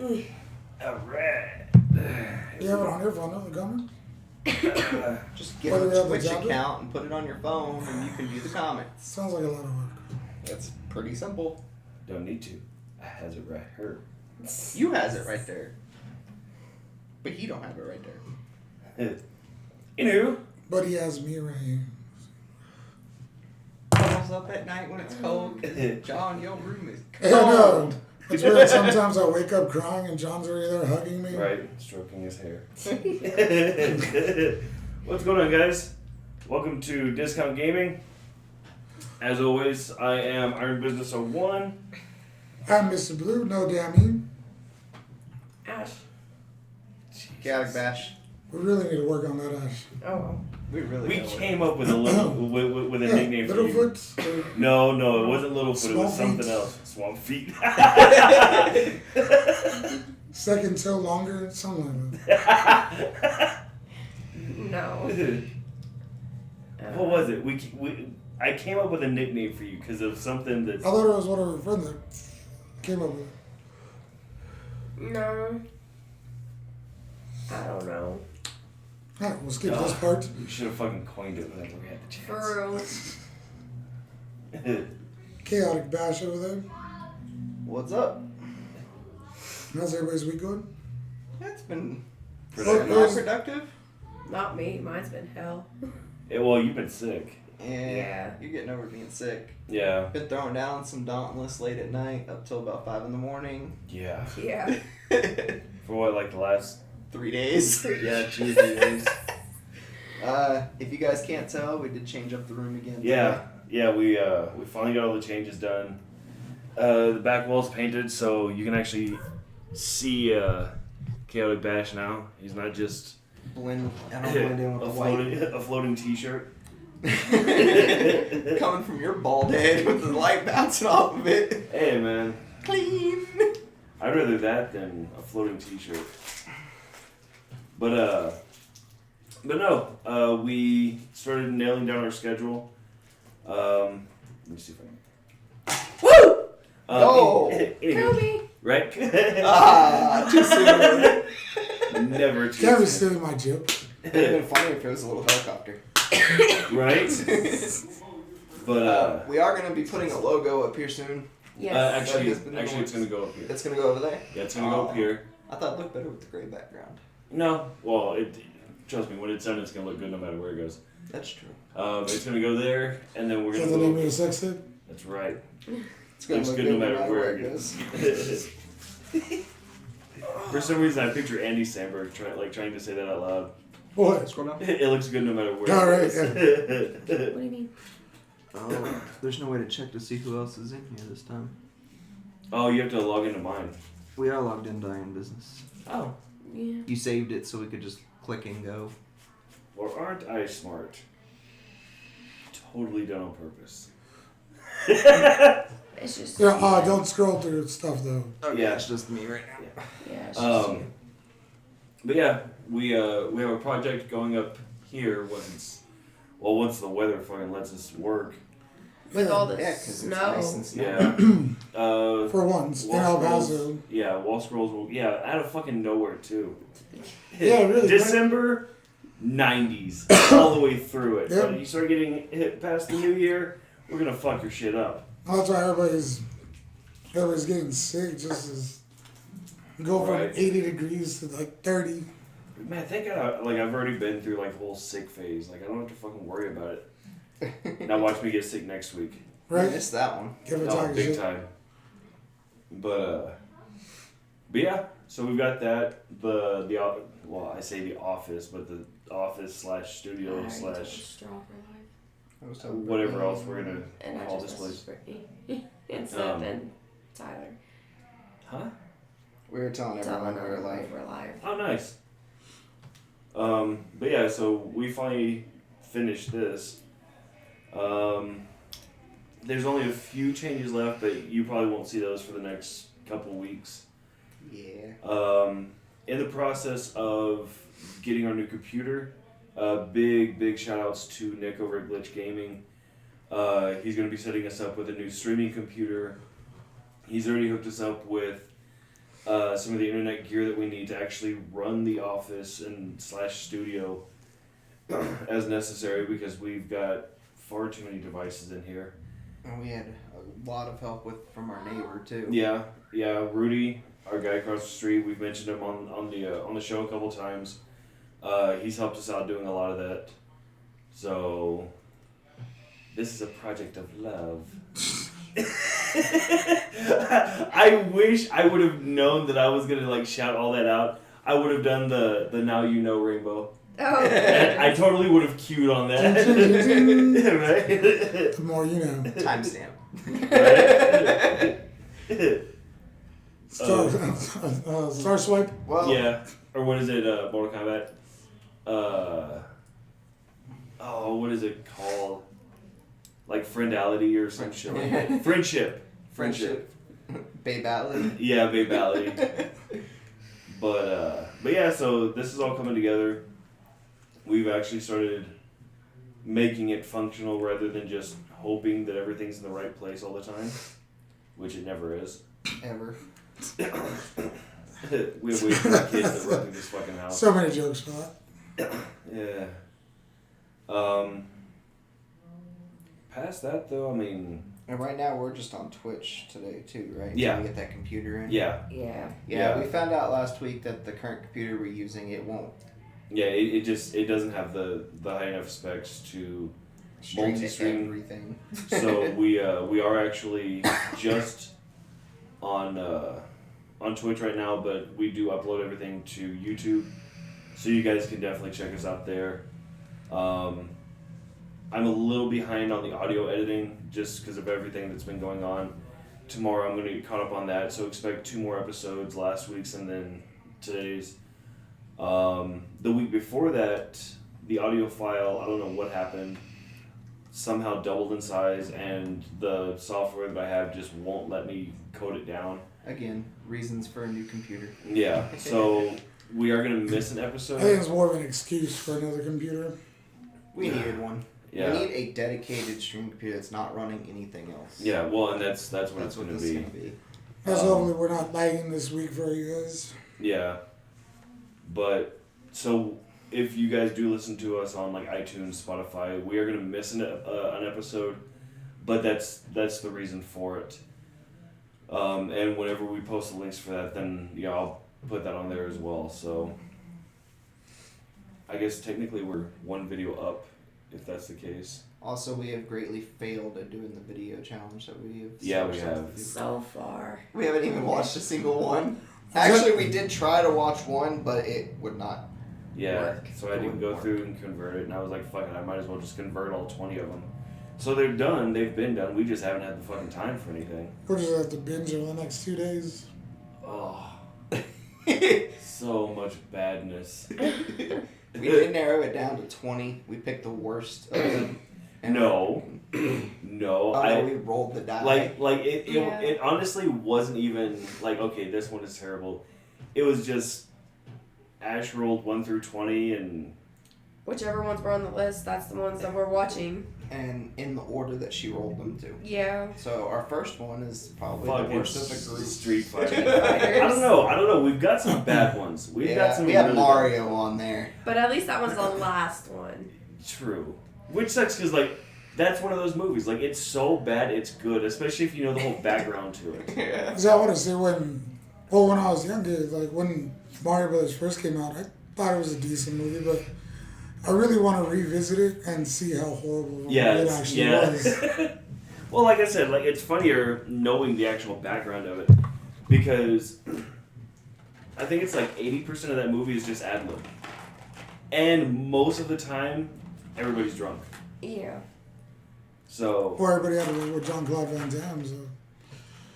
Alright. You have it on your phone, no? The government? Just get a Twitch account and put it on your phone, and you can view the comments. Sounds like a lot of work. It's pretty simple. Don't need to. I has it right here. You has it right there. But he don't have it right there. Anywho. But he has me right here. Calls up at night when it's cold. John, your room is cold. Yeah, no. It's weird. Sometimes I wake up crying and John's already there hugging me. Right, stroking his hair. What's going on, guys? Welcome to Discount Gaming. As always, I am Iron Business 01. I'm Mr. Blue, no damn you. Ash. Chaotic Bash. We really need to work on that, Ash. Oh, well. We came up with a little with a nickname for you. Littlefoot? No, it wasn't Littlefoot. Swamp It was something feet. else. Swamp feet. Second toe longer, something like that. No. What was it? I came up with a nickname for you because of something that. I thought it was one of our friends that came up with it. No. I don't know. Alright, we'll skip this part. You should have fucking coined it whenever we had the chance. For real. Chaotic Bash over there. What's up? How's everybody's week going? It's been Productive. productive. Not me. Mine's been hell. Yeah, well, you've been sick. Yeah. You're getting over being sick. Yeah. Been throwing down some Dauntless late at night up till about 5 in the morning. Yeah. Yeah. For what, like the last 3 days. Yeah, 2 or 3 days. If you guys can't tell, we did change up the room again. Yeah, we finally got all the changes done. The back wall's painted, so you can actually see Chaotic Bash now. He's not just I don't blend in with the white. a floating T-shirt. Coming from your bald head with the light bouncing off of it. Hey, man. Clean. I'd rather that than a floating T-shirt. But no, we started nailing down our schedule. Let me see if I can. Woo! Kobe. Right? Too soon. Never too Can't be soon. stealing my joke. It would have been funny if it was a little helicopter. Right? But we are going to be putting a logo up here soon. Yes. actually, it's gonna go up here. It's going to go over there? Yeah, it's gonna go up here. I thought it looked better with the gray background. No, well, trust me, when it's done, it's gonna look good no matter where it goes. That's true. It's gonna go there, and then we're Is gonna. that the name of your sex tape? That's right. It's going Looks to look good no matter where it goes. For some reason, I picture Andy Samberg trying to say that out loud. What? Scroll down. It looks good no matter where. All right. It goes. What do you mean? Oh, there's no way to check to see who else is in here this time. Oh, you have to log into mine. We are logged into Iron Business. Oh. Yeah. You saved it so we could just click and go. Or aren't I smart? Totally done on purpose. It's just. Yeah, don't scroll through stuff though. Okay, Yeah. it's just me right now. Yeah. It's just you. But yeah, we have a project going up here once the weather fucking lets us work. With all the Yeah, 'cause it's snow. nice and snowy. Yeah. For once, in El Paso. Yeah, wall scrolls will. Yeah, out of fucking nowhere too. Yeah, really. December 90s all the way through it. Yep. But you start getting hit past the new year, we're gonna fuck your shit up. That's why everybody's getting sick. Just as go from Right. 80 degrees to like 30. Man, thank God, I've already been through the whole sick phase. I don't have to fucking worry about it. Now watch me get sick next week. I Right? missed that one. Give it No, time. big Shit. time. But yeah, so we've got that. I say the office, but the office slash studio I already took a slash straw for life. whatever else we're gonna And I call just this messaged place. Brittany. Instead than Tyler. Huh? We were telling Telling everyone we were her live. we're live. Oh, nice. But yeah, so we finally finished this. There's only a few changes left, but you probably won't see those for the next couple weeks. Yeah. In the process of getting our new computer, big shout outs to Nick over at Glitch Gaming. He's going to be setting us up with a new streaming computer. He's already hooked us up with some of the internet gear that we need to actually run the office and / studio as necessary because we've got far too many devices in here. And we had a lot of help from our neighbor too. Yeah, Rudy, our guy across the street, we've mentioned him on the show a couple times. He's helped us out doing a lot of that. So this is a project of love. I wish I would have known that I was gonna like shout all that out. I would have done the now you know rainbow. Oh. And I totally would have queued on that. Right? The more you know. Timestamp. Star swipe. Well, Yeah. Or what is it? Mortal Kombat. What is it called? Like friendality or some shit like that. Friendship. Babe Alley. Yeah, Babe Alley. But yeah, so this is all coming together. We've actually started making it functional rather than just hoping that everything's in the right place all the time, which it never is. Ever. We have way too many kids that run through this fucking house. So many jokes for that. Yeah. Past that though, I mean. And right now we're just on Twitch today too, right? Yeah. Until we get that computer in. Yeah. Yeah. We found out last week that the current computer we're using, it won't. Yeah, it doesn't have the high enough specs to multi-stream everything. So we are actually just on Twitch right now, but we do upload everything to YouTube, so you guys can definitely check us out there. I'm a little behind on the audio editing just because of everything that's been going on. Tomorrow I'm going to get caught up on that, so expect 2 more episodes, last week's and then today's. The week before that, the audio file, I don't know what happened, somehow doubled in size, and the software that I have just won't let me code it down. Again, reasons for a new computer. Yeah, so we are going to miss an I think episode. it's more of an excuse for another computer. We needed one. Yeah. We need a dedicated stream computer that's not running anything else. Yeah, well, and that's what it's going to this be. is gonna be. As hopefully we're not lagging this week for you guys. Yeah, but so if you guys do listen to us on like iTunes, Spotify, we are going to miss an episode, but that's the reason for it. And whenever we post the links for that, then yeah, I'll put that on there as well. So I guess technically we're 1 video up, if that's the case. Also, we have greatly failed at doing the video challenge that we have. Yeah, we have. So far. We haven't even watched a single one. Actually, we did try to watch one, but it would not. Yeah, work. so I didn't go through and convert it, and I was like, fuck it, I might as well just convert all 20 of them. So they're done, they've been done, we just haven't had the fucking time for anything. We'll just have to binge over the next 2 days. Oh, so much badness. We did narrow it down to 20. We picked the worst of them. No, We rolled the die. It honestly wasn't even like, okay, this one is terrible. It was just Ash rolled 1 through 20 and Whichever ones were on the list, that's the ones that we're watching. And in the order that she rolled them to. Yeah. So our first one is probably fucking the worst of the group. Street Fighter. Street Fighters. I don't know. We've got some bad ones. We have Mario really on there. But at least that was the last one. True. Which sucks because, like, that's one of those movies. Like, it's so bad, it's good, especially if you know the whole background to it. Yeah. Because I want to say when I was younger, like when Mario Brothers first came out, I thought it was a decent movie, but I really want to revisit it and see how horrible it actually was. Well, like I said, like it's funnier knowing the actual background of it because I think it's like 80% of that movie is just ad lib, and most of the time everybody's drunk. Yeah. Or everybody had to work with Jean-Claude Van Damme, so.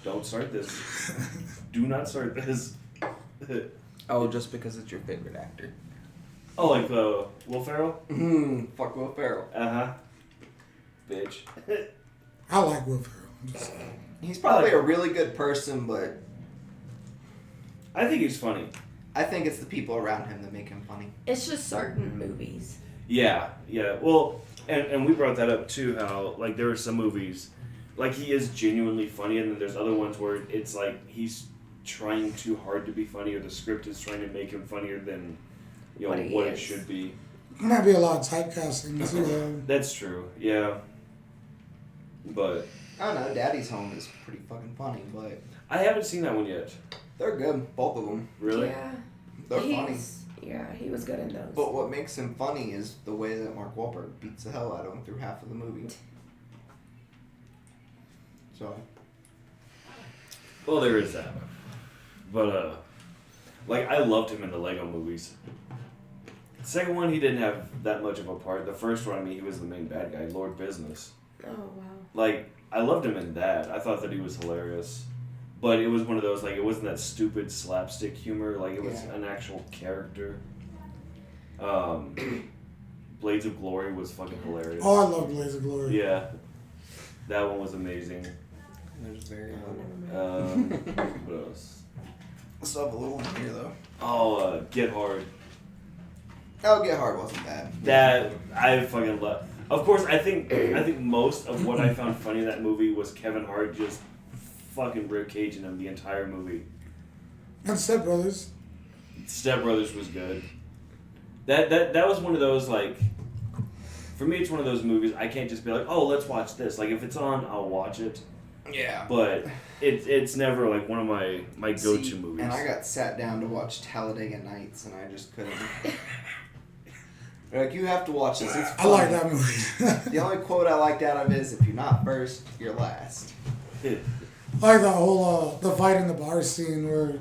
Don't start this. Do not start this. Oh, just because it's your favorite actor. Oh, like Will Ferrell? Fuck Will Ferrell. Bitch. I like Will Ferrell. I'm just saying. He's probably a really good person, but I think he's funny. I think it's the people around him that make him funny. It's just certain movies. Yeah. Well, and we brought that up too, how like there are some movies, like he is genuinely funny, and then there's other ones where it's like he's trying too hard to be funny, or the script is trying to make him funnier than what it should be. There might be a lot of typecasting too, though. That's true, yeah. But I don't know. Daddy's Home is pretty fucking funny, but I haven't seen that one yet. they're good, both of them. Really? Yeah. They're funny. Yeah, he was good in those. But what makes him funny is the way that Mark Wahlberg beats the hell out of him through half of the movie. So. Well, there is that. But I loved him in the Lego movies. The second one, he didn't have that much of a part. The first one, he was the main bad guy, Lord Business. Oh, wow. I loved him in that. I thought that he was hilarious. But it was one of those, it wasn't that stupid slapstick humor. It was an actual character. Blades of Glory was fucking hilarious. Oh, I love Blades of Glory. Yeah. That one was amazing. There's very What else? I still have a little one here, though. Oh, Get Hard. Oh, Get Hard wasn't bad. That, I fucking love. Of course, I think most of what I found funny in that movie was Kevin Hart just fucking ribcaging him the entire movie. And Step Brothers. Step Brothers was good. That was one of those, for me, it's one of those movies, I can't just be like, oh, let's watch this. If it's on, I'll watch it. Yeah. But it's never, one of my go-to movies. And I got sat down to watch Talladega Nights, and I just couldn't. They're you have to watch this. It's funny. I like that movie. The only quote I liked out of it is, if you're not first, you're last. I like that whole, the fight in the bar scene where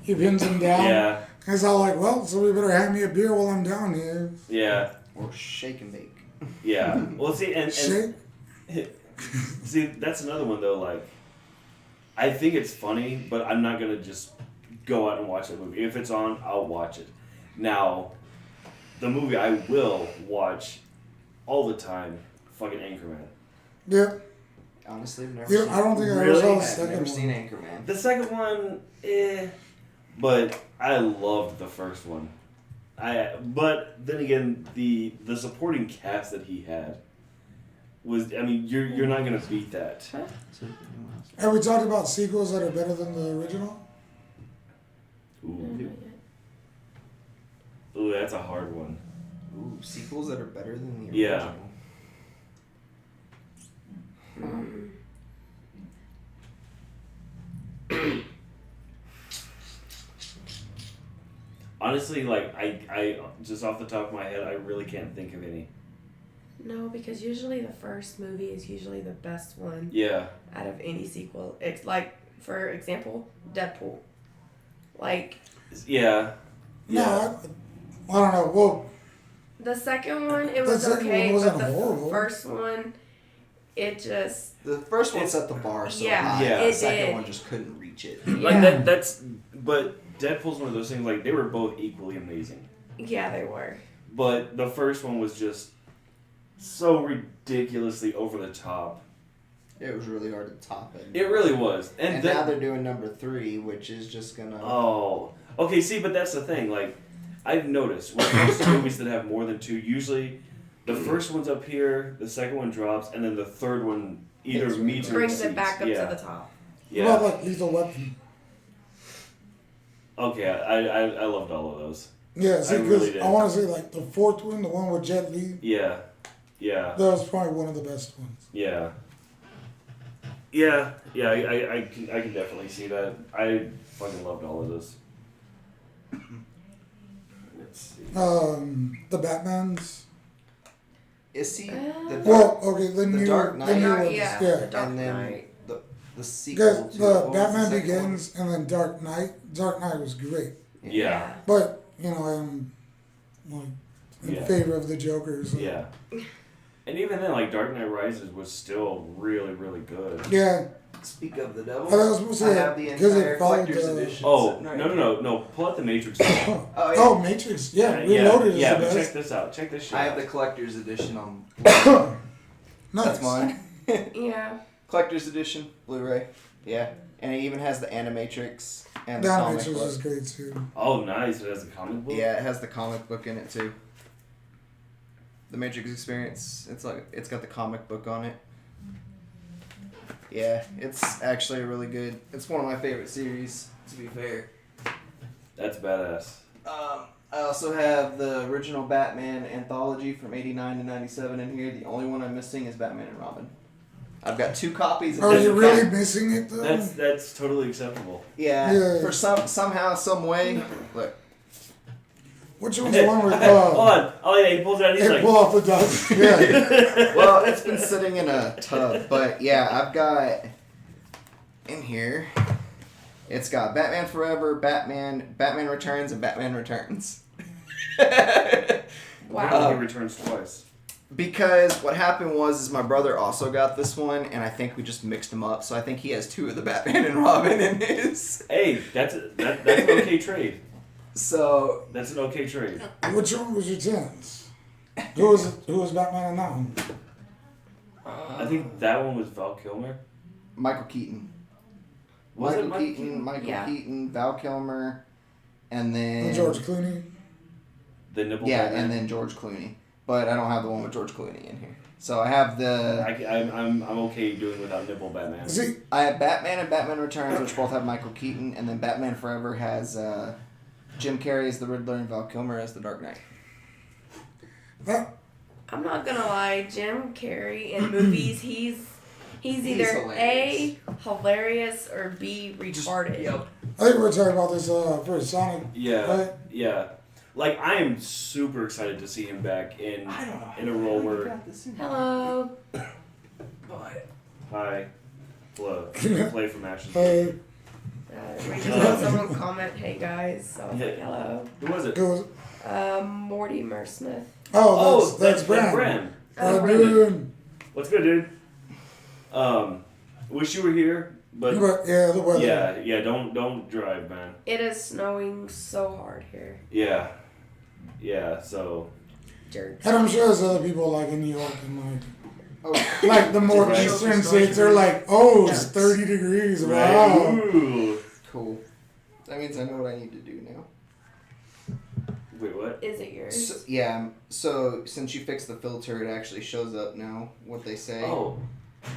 he pins him down. Yeah. And he's all well, so we better hand me a beer while I'm down here. Yeah. Or shake and bake. Yeah. Well, see, and Shake? see, that's another one, though, I think it's funny, but I'm not going to just go out and watch that movie. If it's on, I'll watch it. Now, the movie I will watch all the time, fucking Anchorman. Yeah. Honestly, I've never seen I don't think I Really? ever saw the I've second never one. seen Anchorman. The second one, but I loved the first one. But then again, the supporting cast that he had was, you're not gonna beat that. Have we talked about sequels that are better than the original? Ooh, that's a hard one. Ooh, sequels that are better than the Yeah. original. Honestly, I just off the top of my head, I really can't think of any. No, because usually the first movie is usually the best one Yeah. out of any sequel. It's for example, Deadpool. Yeah. No, I don't know. Well, The second one, it The was second okay, one but wasn't the horrible. first one, it just... The first one set the bar so Yeah, high. Yeah. The it second did. one just couldn't reach it. Yeah. But Deadpool's one of those things, they were both equally amazing. Yeah, they were. But the first one was just so ridiculously over the top. It was really hard to top it. It really was. And now they're doing number 3, which is just gonna... Oh. Okay, see, but that's the thing. I've noticed when it comes to movies that have more than 2, usually the first one's up here, the second one drops, and then the third one either meets or Brings exceeds. it back up Yeah. to the top. Yeah. what about Lethal Weapon? Okay, I loved all of those. Yeah, see, I because really did. I want to say the fourth one, the one with Jet Li, Yeah. Yeah. that was probably one of the best ones. Yeah. Yeah. Yeah, I can definitely see that. I fucking loved all of those. Let's see. The Batmans. Is he... Well, okay, the new Dark Knight. the new Dark, ones, yeah. yeah. The Dark and then Knight. the sequel Because to... the what was Batman second Begins and then Dark Knight. Dark Knight was great, Yeah. but I'm in Yeah. favor of the Joker. So. Yeah. And even then, Dark Knight Rises was still really, really good. Yeah. one? Speak of the devil. I was supposed to I say, have the 'cause it entire followed collector's the- edition. Oh, sitting right no. Pull out the Matrix. Oh, yeah. Oh, Matrix. Yeah, Reloaded yeah, is but the check best. this out. Check this shit I have out. the collector's edition on... Nice. That's mine. Yeah. Collector's edition, Blu-ray. Yeah. And it even has the Animatrix and the That comic Matrix book. was great too. Oh, nice. It has a comic book? Yeah, it has the comic book in it too. The Matrix Experience. It's got the comic book on it. Yeah, it's actually really good. It's one of my favorite series, to be fair. That's badass. I also have the original Batman anthology from 89 to 97 in here. The only one I'm missing is Batman and Robin. I've got 2 copies of Are you really missing it though? That's totally acceptable. Yeah. For somehow, some way. Look. Which one's the one with Hold on. Oh yeah, he pulls it out. He's like, pull off the dust. Yeah. Well, it's been sitting in a tub, but yeah, I've got in here. It's got Batman Forever, Batman Returns, and Batman Returns. Wow. He returns twice. Because what happened was my brother also got this one, and I think we just mixed them up. So I think he has 2 of the Batman and Robin in his. Hey, that's an okay trade. So that's an okay trade. Which one was your chance? Who was Batman in that one? I think that one was Val Kilmer. Michael Keaton. Was it Michael Keaton, Val Kilmer, and then And George Clooney. The nipple. Yeah, Batman. and then George Clooney. But I don't have the one with George Clooney in here. So I have I'm okay doing without nipple Batman. See, I have Batman and Batman Returns, which both have Michael Keaton, and then Batman Forever has Jim Carrey as the Riddler and Val Kilmer as the Dark Knight. I'm not gonna lie, Jim Carrey in movies, he's either A, hilarious, or B, retarded. Yep. I think we're talking about this for Sonic. Yeah, right? yeah. Like I am super excited to see him back in a role where. Hello. Hi, Flo. Play from Ashes. Hey, We just had someone comment, "Hey guys," so I was like, "Hello." Who was it? Morty Smith. Oh, that's Bran. Bran. What's good, dude? Wish you were here, but yeah, the weather. Yeah. Don't drive, man. It is snowing so hard here. Yeah. So. Jerks. And I'm sure there's other people like in New York and like the more eastern states are like, it's 30 degrees. Right. Wow. Ooh. Cool. That means I know what I need to do now. Wait, what? Is it yours? So since you fixed the filter, it actually shows up now what they say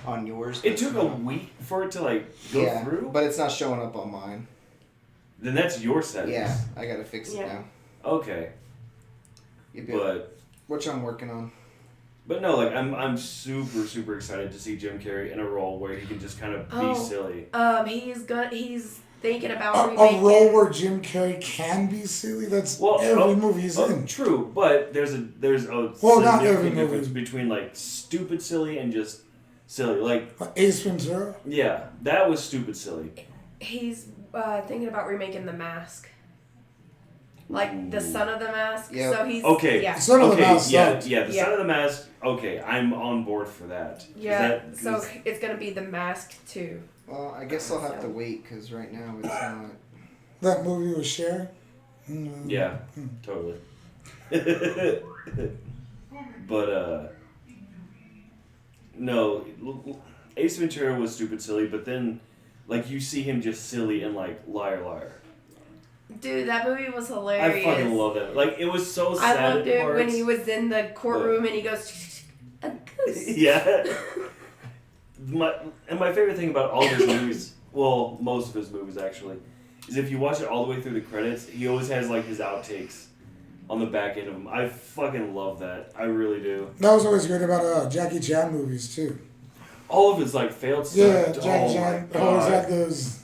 on yours. It took a week for it to go through? But it's not showing up on mine. Then that's your settings. Yeah, I gotta fix it now. Okay. But which I'm working on. But no, I'm super excited to see Jim Carrey in a role where he can just kind of be silly. He's thinking about a role where Jim Carrey can be silly. That's every movie he's in. True, but there's a not every difference between stupid silly and just silly. Like Ace Ventura. Yeah, that was stupid silly. He's thinking about remaking The Mask. Like the Son of the Mask. Yep. So he's Son of the Mask. Yeah, the Son of the Mask. Okay, I'm on board for that. Yeah. So it's gonna be The Mask 2. Well, I guess I'll have to wait because right now it's not. That movie with Cher. Yeah, totally. But no, Ace Ventura was stupid silly, but then you see him just silly and Liar Liar. Dude, that movie was hilarious. I fucking love that. It was so sad. I loved it when he was in the courtroom and he goes, "A goose." Yeah. My favorite thing about all of his movies, well, most of his movies actually, is if you watch it all the way through the credits, he always has his outtakes on the back end of them. I fucking love that. I really do. That was always great about Jackie Chan movies too. All of his failed stuff. Yeah, Jackie Chan always had those.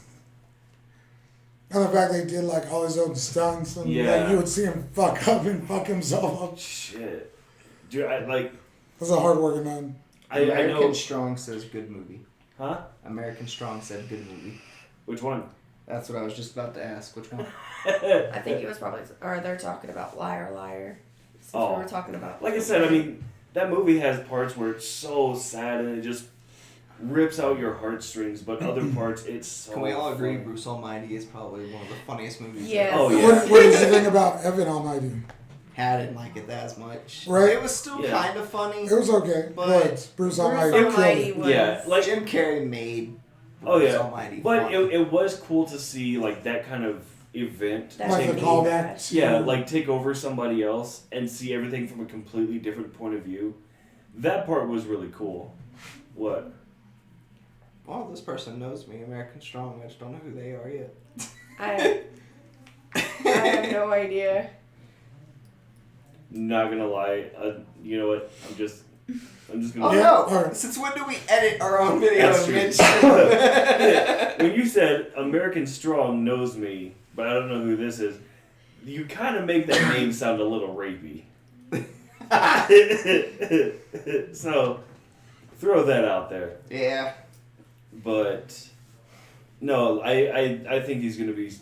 And the fact they did all his own stunts and you would see him fuck up and fuck himself up. Shit. Dude, It was a hard working man. American Strong says good movie. Huh? American Strong said good movie. Which one? That's what I was just about to ask. Which one? I think it was probably, or they're talking about Liar Liar. Since we were talking about. Like I said, that movie has parts where it's so sad and it just rips out your heartstrings, but other parts it's so. Can we all agree funny. Bruce Almighty is probably one of the funniest movies? Yes. Oh yeah. What did you think about Evan Almighty? I didn't like it that much. Right. It was still kind of funny. It was okay, but Bruce Almighty killed it. Yeah, Jim Carrey made Bruce Bruce Almighty but funny. it was cool to see that kind of event That like a made callback. yeah, take over somebody else and see everything from a completely different point of view. That part was really cool. What? well, this person knows me, American Strong. I just don't know who they are yet. I have no idea. Not gonna lie, you know what? I'm just gonna. Oh no! Since when do we edit our own videos, Mitch? When you said American Strong knows me, but I don't know who this is, you kind of make that name sound a little rapey. So, throw that out there. Yeah. But no, I think he's gonna be.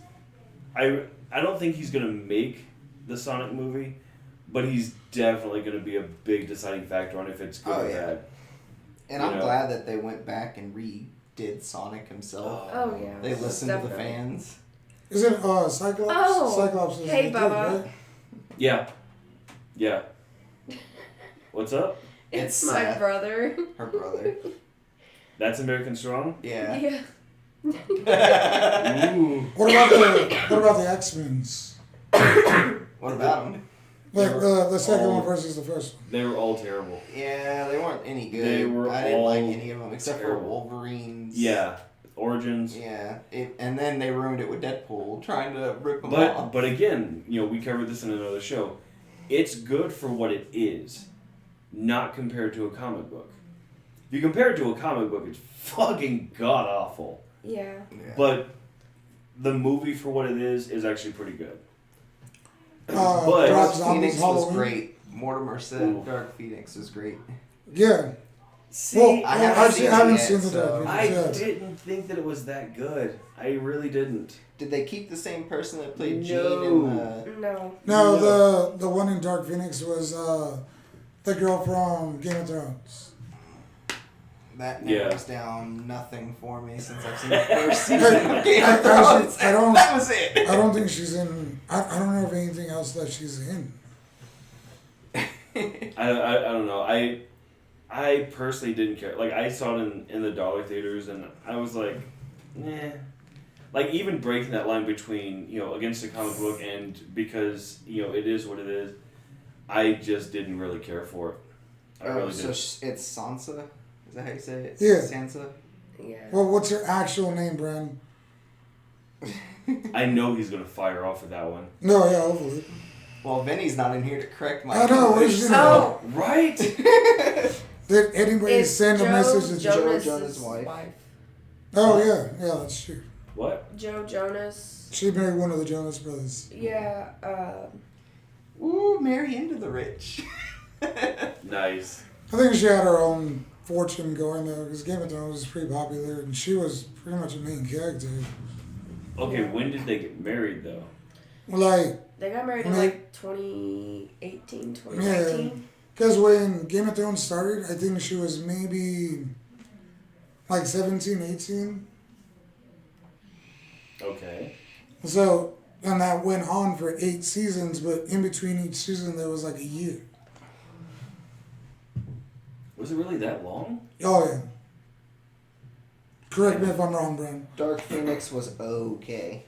I don't think he's gonna make the Sonic movie, but he's definitely gonna be a big deciding factor on if it's good or bad. And I'm glad that they went back and redid Sonic himself. Oh yeah. They listened to the fans. Is it Cyclops? Oh. Cyclops is Hey, the Bubba. kid, right? Yeah. Yeah. What's up? It's my brother. Her brother. That's American Strong? Yeah. Yeah. Ooh. What about the X-Men's? What about them? Like the second one versus the first one. They were all terrible. Yeah, they weren't any good. They were I didn't like all any of them except for Wolverine's. Yeah. Origins. Yeah. And then they ruined it with Deadpool, trying to rip them off. But again, we covered this in another show. It's good for what it is, not compared to a comic book. If you compare it to a comic book, it's fucking god-awful. Yeah. But the movie, for what it is actually pretty good. Dark Dark Phoenix Halloween. was great. Mortimer said Ooh. Dark Phoenix was great. Yeah. See, I haven't seen the it Dark yet, I Phoenix yet. didn't think that it was that good. I really didn't. Did they keep the same person that played Jean No. in the... No. No, the one in Dark Phoenix was the girl from Game of Thrones. That narrows down nothing for me since I've seen the first season of Game of Actually, Thrones. That was it. I don't think she's in. I don't know of anything else that she's in. I don't know. I personally didn't care. Like, I saw it in the dollar theaters, and I was like, eh. Like, even breaking that line between, against the comic book and because, it is what it is, I just didn't really care for it. I really so didn't. it's Sansa? Is that how you say it? Yeah. Sansa? Yeah. Well, what's her actual name, Bren? I know he's going to fire off with that one. No, yeah, hopefully. Well, Vinny's not in here to correct my I know, where's English. Vinny? Oh. Right? Did anybody send a message to Joe Joe? Jonas' wife. Oh, yeah, that's true. What? Joe Jonas. She married one of the Jonas brothers. Yeah. Ooh, marry into the rich. Nice. I think she had her own fortune going there because Game of Thrones was pretty popular and she was pretty much a main character. Okay, when did they get married, though? Like, They got married in like 2018, 2019. yeah, because when Game of Thrones started, I think she was maybe like 17, 18. Okay. So, and that went on for 8 seasons, but in between each season there was like a year. Was it really that long? Oh, yeah. Correct me if I'm wrong, Bren. Dark Phoenix was okay.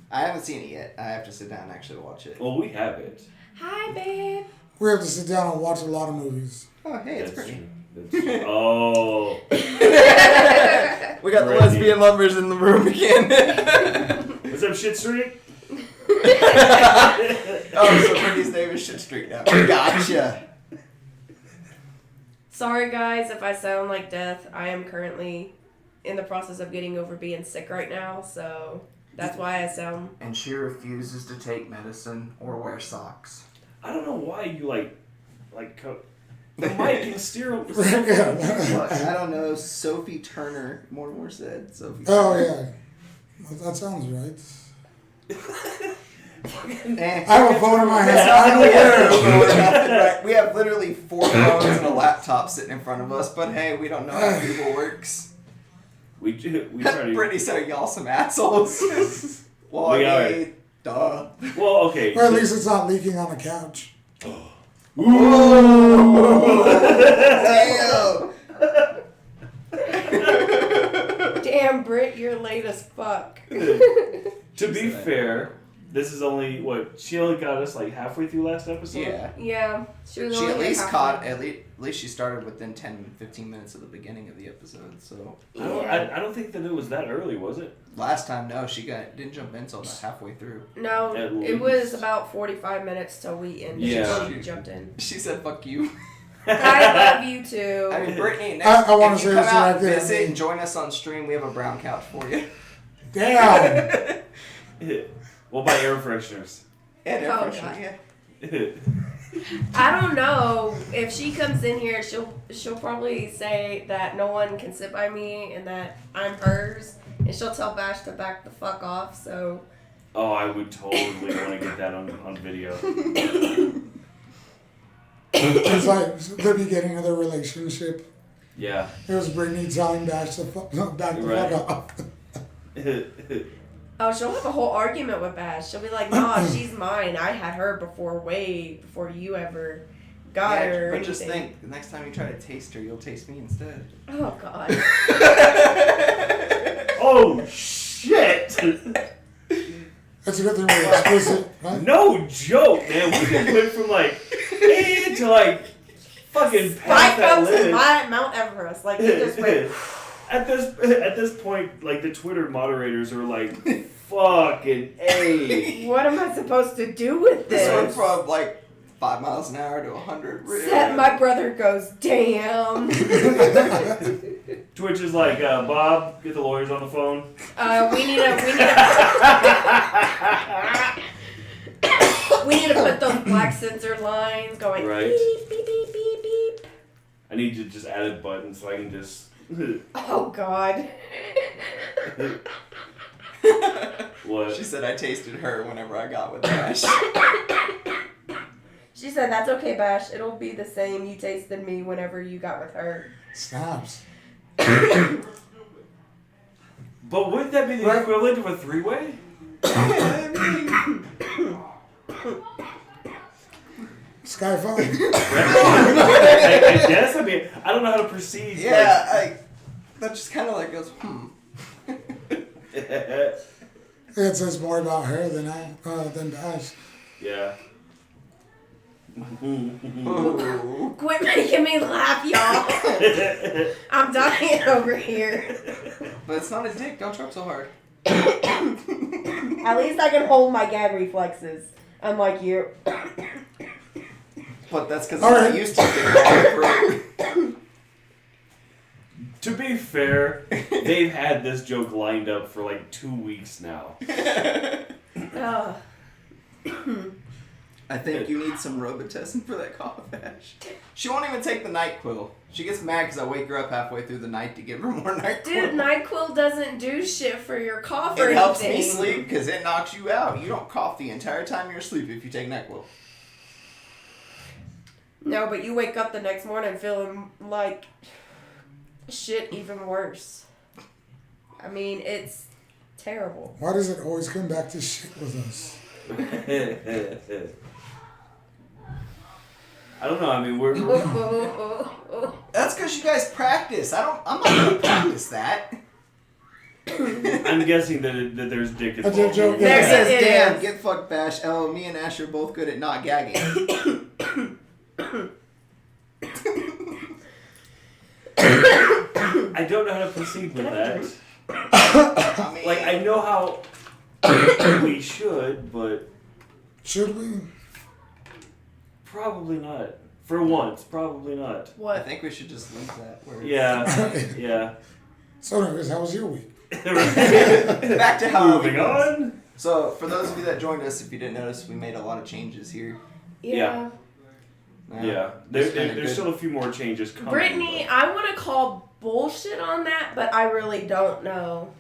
I haven't seen it yet. I have to sit down and actually watch it. Well, we have it. Hi, babe. We have to sit down and watch a lot of movies. Oh, hey, it's That's pretty. true. That's true. Oh. We got the Brandy. lesbian lovers in the room again. What's up, Shit Street? Oh, so Brittany's name is Shit Street now. Gotcha. Sorry, guys, if I sound like death. I am currently in the process of getting over being sick right now, so that's why I sound. And she refuses to take medicine or wear socks. I don't know why you the mic can steer over. Look, I don't know. Sophie Turner, Mortimer said. Sophie Oh, Turner. yeah. Well, that sounds right. Eh. I have a phone in my hand. I'm aware. We have literally 4 phones and a laptop sitting in front of us, but hey, we don't know how Google works. We try to. Brittany said, y'all some assholes. Well, We are. okay, duh. Well, okay. Or at least it's not leaking on the couch. Damn. Damn, Britt, you're late as fuck. To be fair, this is only what she only got us like halfway through last episode. Yeah. She was She only at least halfway. caught at least she started within 10-15 minutes of the beginning of the episode. So I don't think that it was that early, was it? last time, no, she didn't jump in until about halfway through. No, it was about 45 minutes till we ended. Yeah. She jumped in. She said, "Fuck you." I love you too. I mean, Brittany, I want if to you say come this out right and there. visit and join us on stream, we have a brown couch for you. Damn. We'll buy air fresheners. And air Oh, freshener, God. yeah. I don't know if she comes in here. She'll probably say that no one can sit by me and that I'm hers, and she'll tell Bash to back the fuck off. So. Oh, I would totally want to get that on video. It's like the beginning of the relationship. Yeah. It was Brittany telling Bash to back the fuck off. Oh, she'll have a whole argument with Bash. She'll be like, "Nah, she's mine. I had her way before you ever got her." Or but just anything." think, the next time you try to taste her, you'll taste me instead. Oh God. Oh shit! That's a good thing we're explicit, right? No joke, man. We just went from like to like fucking past Spike that up to limit. Mount Everest. Like it just went. At this point, like the Twitter moderators are like, fucking A. What am I supposed to do with This this? went from like 5 miles an hour to 100. My brother goes, "Damn." Twitch is like, Bob, get the lawyers on the phone. We need to put those black censored lines going. Right. Beep beep beep beep beep. I need to just add a button so I can just. Oh God. What? She said I tasted her whenever I got with Ash. She said, "That's okay, Bash. It'll be the same. You tasted me whenever you got with her." Snaps. But wouldn't that be the equivalent of a three-way? Skyfall. I guess. I mean, I don't know how to proceed. Yeah, that just kind of like goes, It says more about her than Bash. Yeah. Quit making me laugh, y'all. I'm dying over here. But it's not a dick, don't choke so hard. At least I can hold my gag reflexes. Unlike you. But that's because All I'm right. not used to it. To be fair, they've had this joke lined up for like 2 weeks now. I think you need some Robitussin for that cough, Ash. She won't even take the NyQuil. She gets mad because I wake her up halfway through the night to give her more NyQuil. Dude, NyQuil doesn't do shit for your cough or It helps me anything. sleep because it knocks you out. You don't cough the entire time you're asleep if you take NyQuil. No, but you wake up the next morning feeling like shit even worse. I mean, it's terrible. Why does it always come back to shit with us? I don't know. I mean, we're That's because you guys practice. I'm not gonna practice that. I'm guessing that there's dick That's a involved. joke. It There says, it "Damn, is. get fucked, Bash." Oh, me and Ash are both good at not gagging. I don't know how to proceed with that. I mean, Like, I know how we should, but Should we? probably not. For once, probably not. I What? think we should just leave that where Yeah, yeah. So anyways, how was your week? Back to how Moving on. So, for those of you that joined us, if you didn't notice, we made a lot of changes here. Yeah. Yeah, It's kinda there's good. still a few more changes coming. Brittany, I want to call bullshit on that, but I really don't know.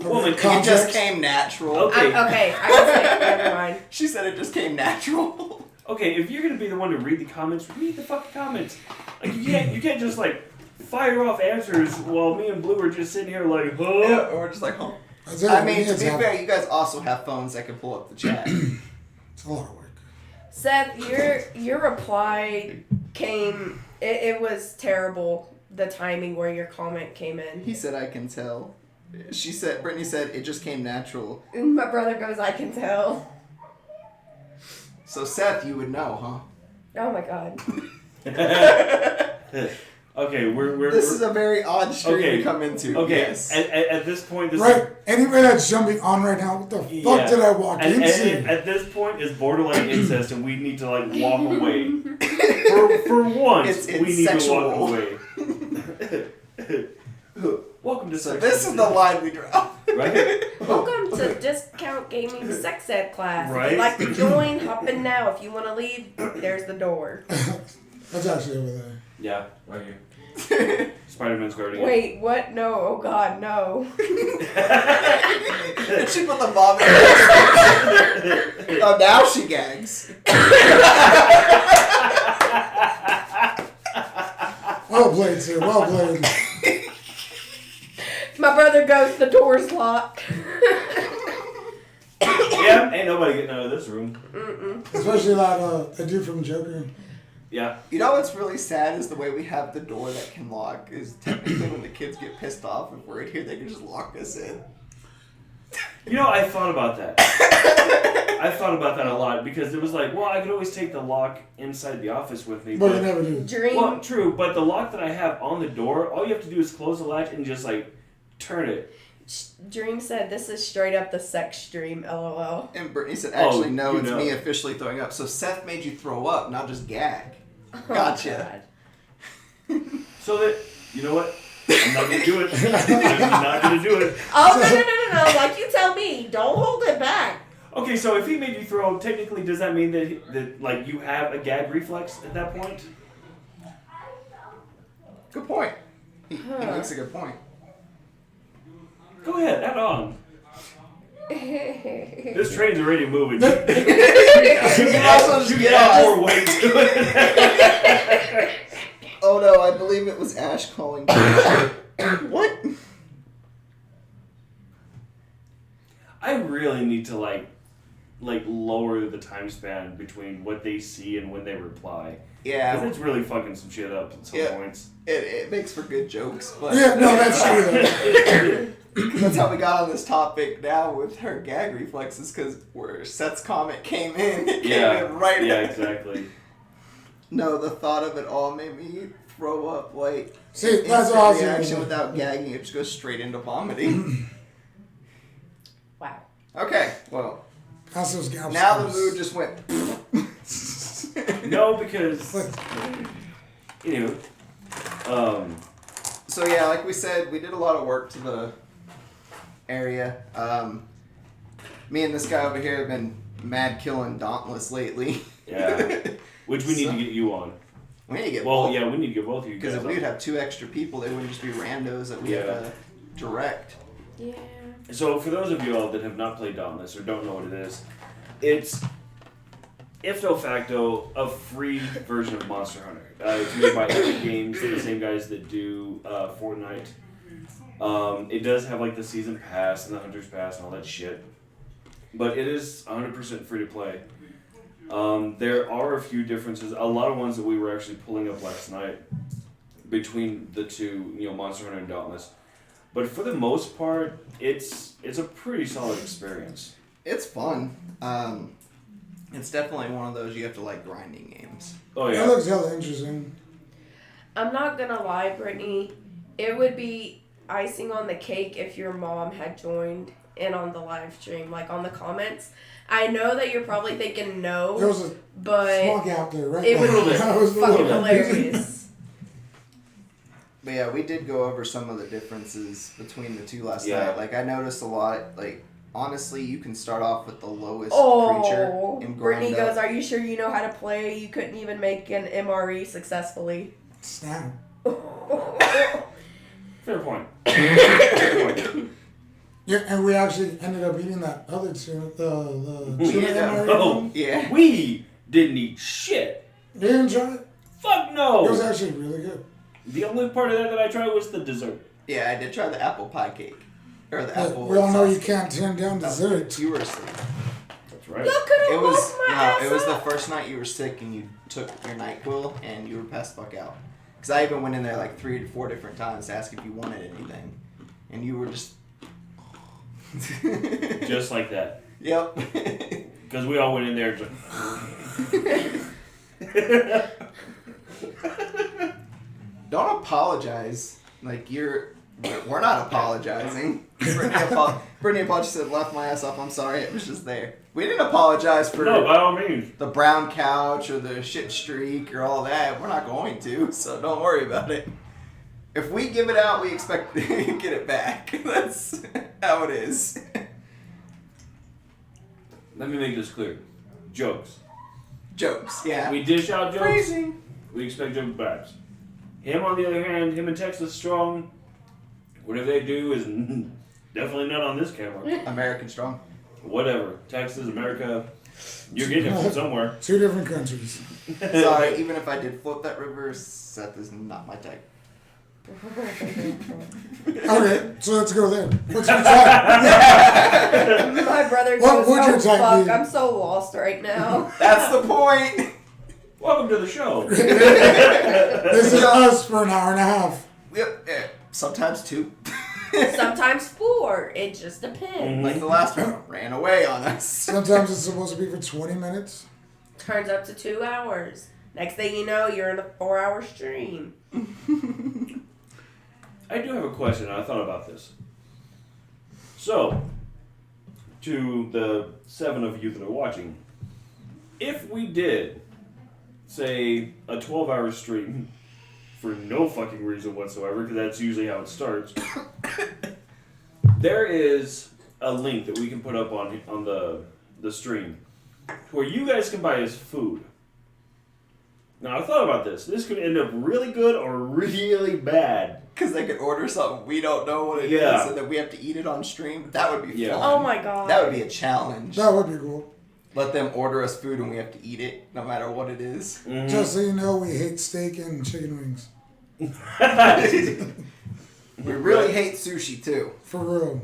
Woman, It just Context? came natural. Okay. Okay, I can say it. Never mind. She said it just came natural. Okay, if you're gonna be the one to read the comments, read the fucking comments. Like you can't just like fire off answers while me and Blue are just sitting here like, huh? Yeah, or just like, huh? That's it. I mean, to It's be fair, you guys also have phones that can pull up the chat. It's a lot of work. Seth, your reply came. It was terrible. The timing where your comment came in. He said, "I can tell." Brittany said, it just came natural. And my brother goes, I can tell. So Seth, you would know, Oh my god. Okay, This is a very odd stream to come into. Okay, yes. at this point, this Right. Anybody that's jumping on right now, what the fuck did I walk into? At this point, it's borderline incest, and we need to like walk away. For once, we need sexual. to walk away. Welcome to So this is the line we draw. Right? Welcome to Discount Gaming Sex Ed class. If Right? you'd like to join, hop in now. If you want to leave, there's the door. That's actually over there. Yeah, right here. Spider-Man's guarding. Wait, what? No. Oh god, no. She put the vomit. Oh, now she gags. Well played, sir. Well played. My brother goes, the door's locked. Yeah, ain't nobody getting out of this room. Especially that dude from Joker. Yeah. You know what's really sad is the way we have the door that can lock is technically when the kids get pissed off, if we're in here, they can just lock us in. You know, I thought about that. I thought about that a lot because it was like, well, I could always take the lock inside the office with me. But you never do. Dream. Well, true, but the lock that I have on the door, all you have to do is close the latch and just like turn it. Dream said this is straight up the sex stream, lol. And Brittany said, actually, no, you it's know. me officially throwing up. So Seth made you throw up, not just gag. Oh, Gotcha. So that, you know what? I'm not going to do it. I'm not going to do it. Oh, no. Like you tell me. Don't hold it back. Okay, so if he made you throw up, technically, does that mean that like you have a gag reflex at that point? Good point. He makes a good point. Go ahead, add on. This train's already moving. You can also just get add off. more weight to it. Oh no, I believe it was Ash calling. What? I really need to like lower the time span between what they see and when they reply. Yeah. Because it's really fucking some shit up at some points. It makes for good jokes, but Yeah, no, that's true. that's how we got on this topic now with her gag reflexes, because where Seth's comment came in, it came in right. Yeah, exactly. No, the thought of it all made me throw up. Like, See, that's what I was reaction saying. without gagging, it just goes straight into vomiting. Wow. Okay, well, That's those gals. now the mood just went. No, because you know, So yeah, like we said, we did a lot of work to the area. Me and this guy over here have been mad killing Dauntless lately. yeah, which we need to get you on. We need to get Well, both. yeah, we need to get both of you guys Because if on. we'd have 2 extra people, they wouldn't just be randos that we had to direct. Yeah. So for those of you all that have not played Dauntless or don't know what it is, it's if de facto a free version of Monster Hunter. It's made by Epic Games, the same guys that do Fortnite. It does have like the season pass and the hunter's pass and all that shit, but it is 100% free to play. There are a few differences, a lot of ones that we were actually pulling up last night between the two, Monster Hunter and Dauntless. But for the most part, it's a pretty solid experience. It's fun. It's definitely one of those you have to like grinding games. Oh That yeah. looks hella interesting. I'm not gonna lie, Brittany. It would be icing on the cake if your mom had joined in on the live stream, like on the comments. I know that you're probably thinking no, There was a but small gap there, right? it would be That was a fucking little- hilarious. But yeah, we did go over some of the differences between the two last Yeah. night. Like I noticed a lot. Like honestly, you can start off with the lowest creature Oh, and Brittany grind goes, up. "Are you sure you know how to play? You couldn't even make an MRE successfully." Snap. Fair point. Fair point. Yeah, and we actually ended up eating that other tuna, the tuna Yeah. MRE. Oh, Yeah. we didn't eat shit. You didn't try it? Fuck no. It was actually really good. The only part of that I tried was the dessert. Yeah, I did try the apple pie cake. Or the But apple. we all know you sauce. can't turn down dessert. You were asleep. That's right. Y'all could It have was woke my ass it was the up. first night you were sick and you took your NyQuil and you were passed the fuck out. Because I even went in there like 3 to 4 different times to ask if you wanted anything, and you were just Just like that. Yep. Because we all went in there just Don't apologize. Like we're not apologizing. Brittany apologized, said, "Left my ass up. I'm sorry. It was just there." We didn't apologize for no, by all means. the brown couch or the shit streak or all that. We're not going to, so don't worry about it. If we give it out, we expect to get it back. That's how it is. Let me make this clear. Jokes. Jokes, yeah. We dish out jokes. Phrasing. We expect jokes back. Him, on the other hand, him and Texas Strong, whatever they do is definitely not on this camera. American Strong. Whatever. Texas, America, you're getting it from somewhere. 2 different countries. Sorry, even if I did float that river, Seth is not my type. Okay, so let's go there. What's your type? My brother What goes, would your oh type fuck, be? I'm so lost right now. That's the point. Welcome to the show. This is us for an hour and a half. Yep. Sometimes 2. Sometimes 4. It just depends. Like the last one, ran away on us. Sometimes it's supposed to be for 20 minutes. Turns up to 2 hours. Next thing you know, you're in a 4-hour stream. I do have a question. I thought about this. So, to the 7 of you that are watching, if we did, say, a 12-hour stream for no fucking reason whatsoever, because that's usually how it starts, there is a link that we can put up on the stream where you guys can buy us food. Now, I thought about this. This could end up really good or really bad. Because they could order something we don't know what it is, and then we have to eat it on stream. That would be fun. Oh my god. That would be a challenge. That would be cool. Let them order us food and we have to eat it, no matter what it is. Mm-hmm. Just so you know, we hate steak and chicken wings. We really hate sushi, too. For real.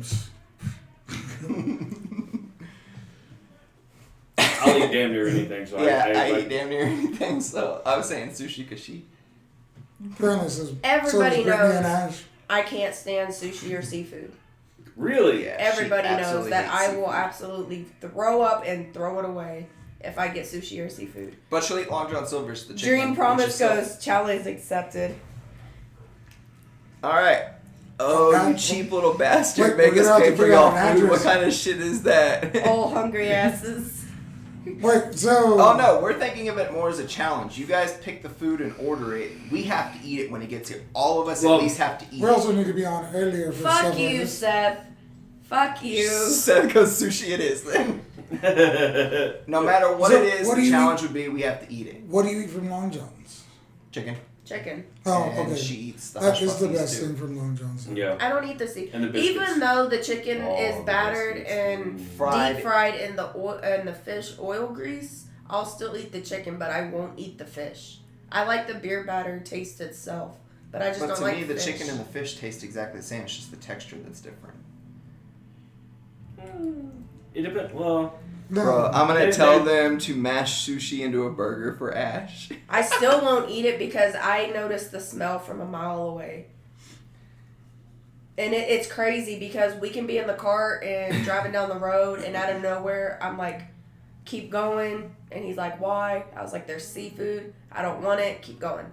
I'll eat damn near anything. So Yeah, I I eat damn near anything, so I was saying sushi because she... Apparently, so Everybody does Brittany and knows Ash. I can't stand sushi or seafood. Really? Yeah, Everybody she knows absolutely that hates I seafood. will absolutely throw up and throw it away if I get sushi or seafood. But she'll eat Long John Silver's the chicken. Dream which promise is so- goes, challenge accepted. Alright. Oh, you Okay. cheap little bastard. Wait, Make we're us gonna have pay to for figure y'all out an food. What address. kind of shit is that? Oh, hungry asses. Wait, so... Oh no, we're thinking of it more as a challenge. You guys pick the food and order it. We have to eat it when it gets here. All of us Well, at least have to eat We it. also need to be on earlier for Fuck stuff you, like this. Seth. Fuck you. Seth goes sushi it is then. No matter what So, it is, what do the you challenge would be we have to eat it. What do you eat from Long John's? Chicken. Chicken. Oh, And okay. she eats the That hush is the puppies, best too. thing from Long John's. Yeah. I don't eat the seafood. And the biscuits. Even though the chicken Oh, is the battered biscuits. and Fried. deep fried in the oil and the fish oil grease, I'll still eat the chicken, but I won't eat the fish. I like the beer batter taste itself, but I just But don't to like me, the fish. chicken and the fish taste exactly the same. It's just the texture that's different. It depends. Well, No. Bro, I'm gonna They- tell they- them to mash sushi into a burger for Ash. I still won't eat it because I notice the smell from a mile away. And it's crazy because we can be in the car and driving down the road and out of nowhere I'm like, keep going. And he's like, why? I was like, there's seafood. I don't want it. Keep going.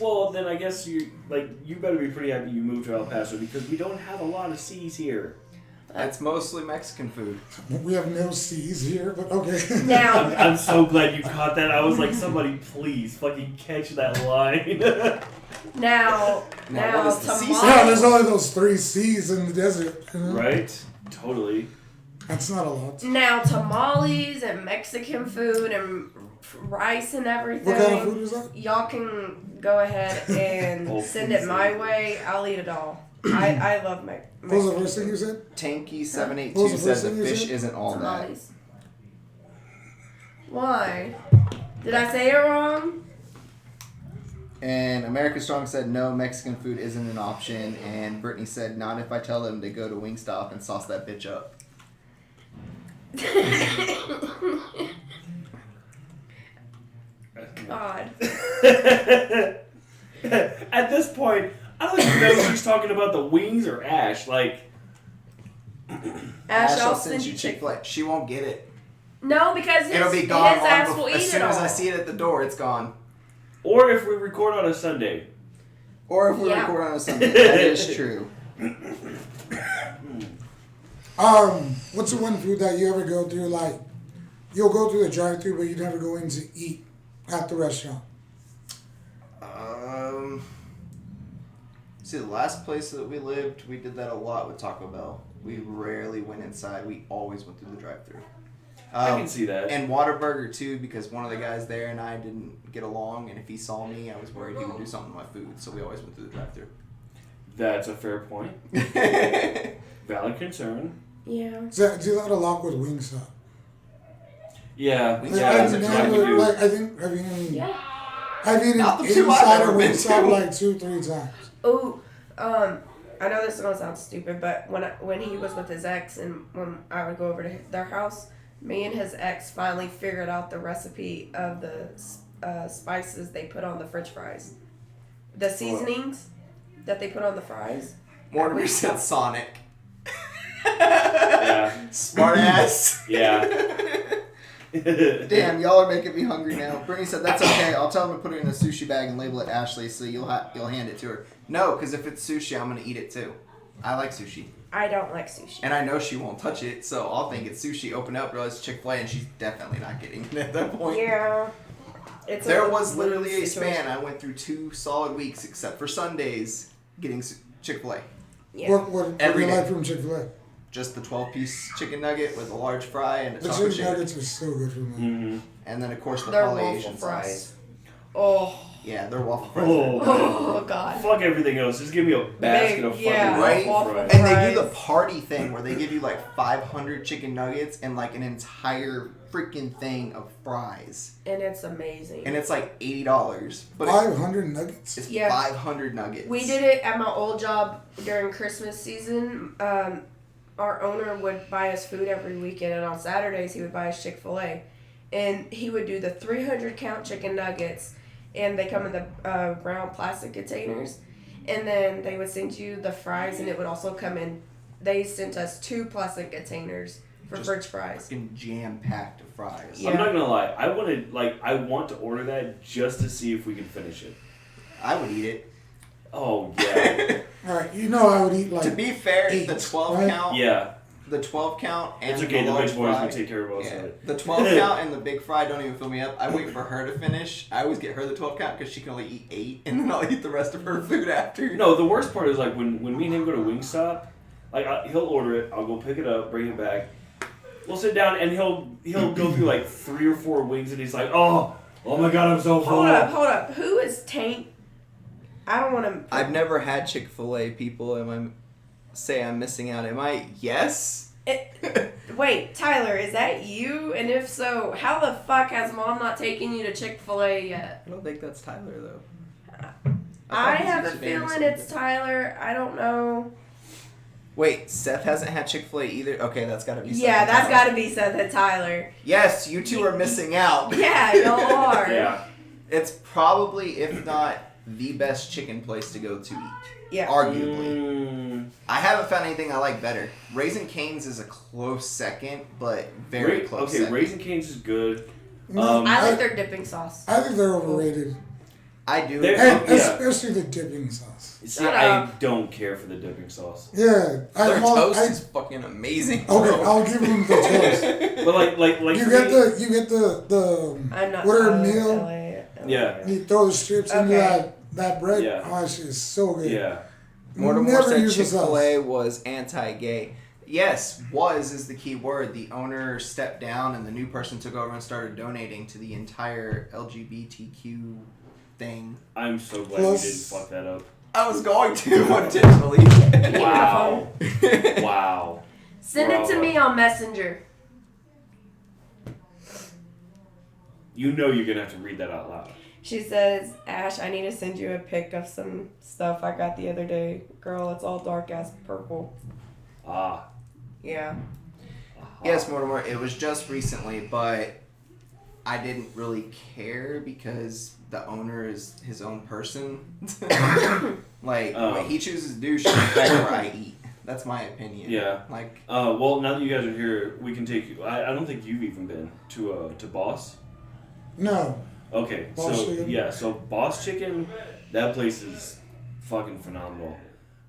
well, then I guess you better be pretty happy you moved to El Paso because we don't have a lot of seas here. That's mostly Mexican food. We have no C's here, but okay. Now, I'm so glad you caught that. I was like, somebody please fucking catch that line. now, Now, what is the sea Yeah, there's tamales. only those 3 C's in the desert. You know? Right? Totally. That's not a lot. Now, tamales and Mexican food and rice and everything. What kind of food is that? Y'all can go ahead and Whole send it foods. my way. I'll eat it all. I love my What was the first thing you said? Tanky What 782 was the said first the thing you fish said? isn't all that. tamales. Why? Did I say it wrong? And America Strong said no, Mexican food isn't an option. And Brittany said not if I tell them to go to Wingstop and sauce that bitch up. God. At this point, I don't even know if she's talking about the wings or Ash. Like, Ash, I'll send you Chick-fil-A. She won't get it. No, because it'll be gone his ass will eat it all. as soon as I see it at the door, it's gone. Or if we record on a Sunday. Record on a Sunday. That is true. What's the one food that you ever go through, like, you'll go through the drive-thru, but you never go in to eat at the restaurant? See, the last place that we lived, we did that a lot with Taco Bell. We rarely went inside. We always went through the drive-thru. I can see that. And Whataburger, too, because one of the guys there and I didn't get along, and if he saw me, I was worried he would do something to my food, so we always went through the drive-thru. That's a fair point. Valid concern. Yeah. So, do that a lot with Wingstop. Yeah. Like, That's I've a try we never, do. like, I think I've eaten Not the two I've inside ever of been Wingstop to. like 2-3 times. Oh, I know this is gonna sound stupid, but when he was with his ex and when I would go over to their house, me and his ex finally figured out the recipe of the spices they put on the French fries, the seasonings that they put on the fries. Mortimer said Sonic. Yeah. Smart ass. Yeah. Damn, y'all are making me hungry now. Brittany said that's okay. I'll tell him to put it in a sushi bag and label it Ashley, so you'll hand it to her. No, because if it's sushi, I'm gonna eat it too. I like sushi, I don't like sushi. and I know she won't touch it, so I'll think it's sushi. Open up, realize it's Chick-fil-A, and she's definitely not getting it at that point. Yeah. There was literally a span. I went through 2 solid weeks, except for Sundays, getting Chick-fil-A. What Yeah. do you day. like from Chick-fil-A? Just the 12-piece chicken nugget with a large fry and a The taco chicken shake. nuggets are so good for me. Mm-hmm. And then, of course, the Their Polynesian waffle fries. sauce. Oh. Yeah, they're waffle fries. Oh God. Fuck everything else. Just give me a basket of fucking right? waffle fries. And they do the party thing where they give you like 500 chicken nuggets and like an entire freaking thing of fries. And it's amazing. And it's like $80. But 500 nuggets? it's Yeah. 500 nuggets. We did it at my old job during Christmas season. Our owner would buy us food every weekend, and on Saturdays he would buy us Chick-fil-A. And he would do the 300 count chicken nuggets, and they come in the brown plastic containers. And then they would send you the fries, and it would also come in. They sent us 2 plastic containers for Just French fries. Fucking jam-packed of fries. Yeah. I'm not gonna lie. I want to order that just to see if we can finish it. I would eat it. Oh yeah. Alright, you know I would eat like To be fair, 8, the 12 right? count. Yeah. The 12 count and It's okay. The large big boys fry. will take care of us. Yeah. The 12 count and the big fry don't even fill me up. I wait for her to finish. I always get her the 12 count because she can only eat 8, and then I'll eat the rest of her food after. No, the worst part is like when me and him go to Wingstop, like he'll order it, I'll go pick it up, bring it back. We'll sit down and he'll go through like 3 or 4 wings and he's like, oh my god, I'm so full. Hold up. Who is Tank? I don't want to. I've never had Chick-fil-A, people. Say I'm missing out? Am I? Yes. Wait, Tyler, is that you? And if so, how the fuck has Mom not taken you to Chick-fil-A yet? I don't think that's Tyler though. I have a feeling it's Tyler. I don't know. Wait, Seth hasn't had Chick-fil-A either? Okay, that's gotta be Seth. Yeah, and that's Tyler. gotta be Seth and Tyler. Yes, you two are missing out. Yeah, y'all are. Yeah. It's probably, if not the best chicken place to go to eat. Yeah. Arguably. I haven't found anything I like better. Raising Cane's is a close second, but very close Okay, second. Raising Cane's is good. No, I like their dipping sauce. I think they're overrated. I do. They're- And Yeah. especially the dipping sauce. See, Shut I up. don't care for the dipping sauce. Yeah. Their toast is fucking amazing. Okay, I'll give them the toast. But like You for get me- the I'm not. meal. LA. Yeah. You throw the strips into Okay. that bread. Yeah. Oh, that shit is so good. Yeah. Mortimer Never said use the Chick-fil-A sauce. was anti-gay. Yes, was is the key word. The owner stepped down and the new person took over and started donating to the entire LGBTQ thing. I'm so glad Plus- we didn't fuck that up. I was going to intentionally. Wow. Wow. Send it to Bravo. me on Messenger. You know you're gonna have to read that out loud. She says, Ash, I need to send you a pic of some stuff I got the other day. Girl, it's all dark ass purple. Ah. Yeah. Yes, Mortimer, it was just recently, but I didn't really care because the owner is his own person. Like, what he chooses to do should affect where I eat. That's my opinion. Yeah. Like. Well, now that you guys are here, we can take you. I don't think you've even been to Boss. No. Okay. Boss Chicken? Yeah. So Boss Chicken, that place is fucking phenomenal.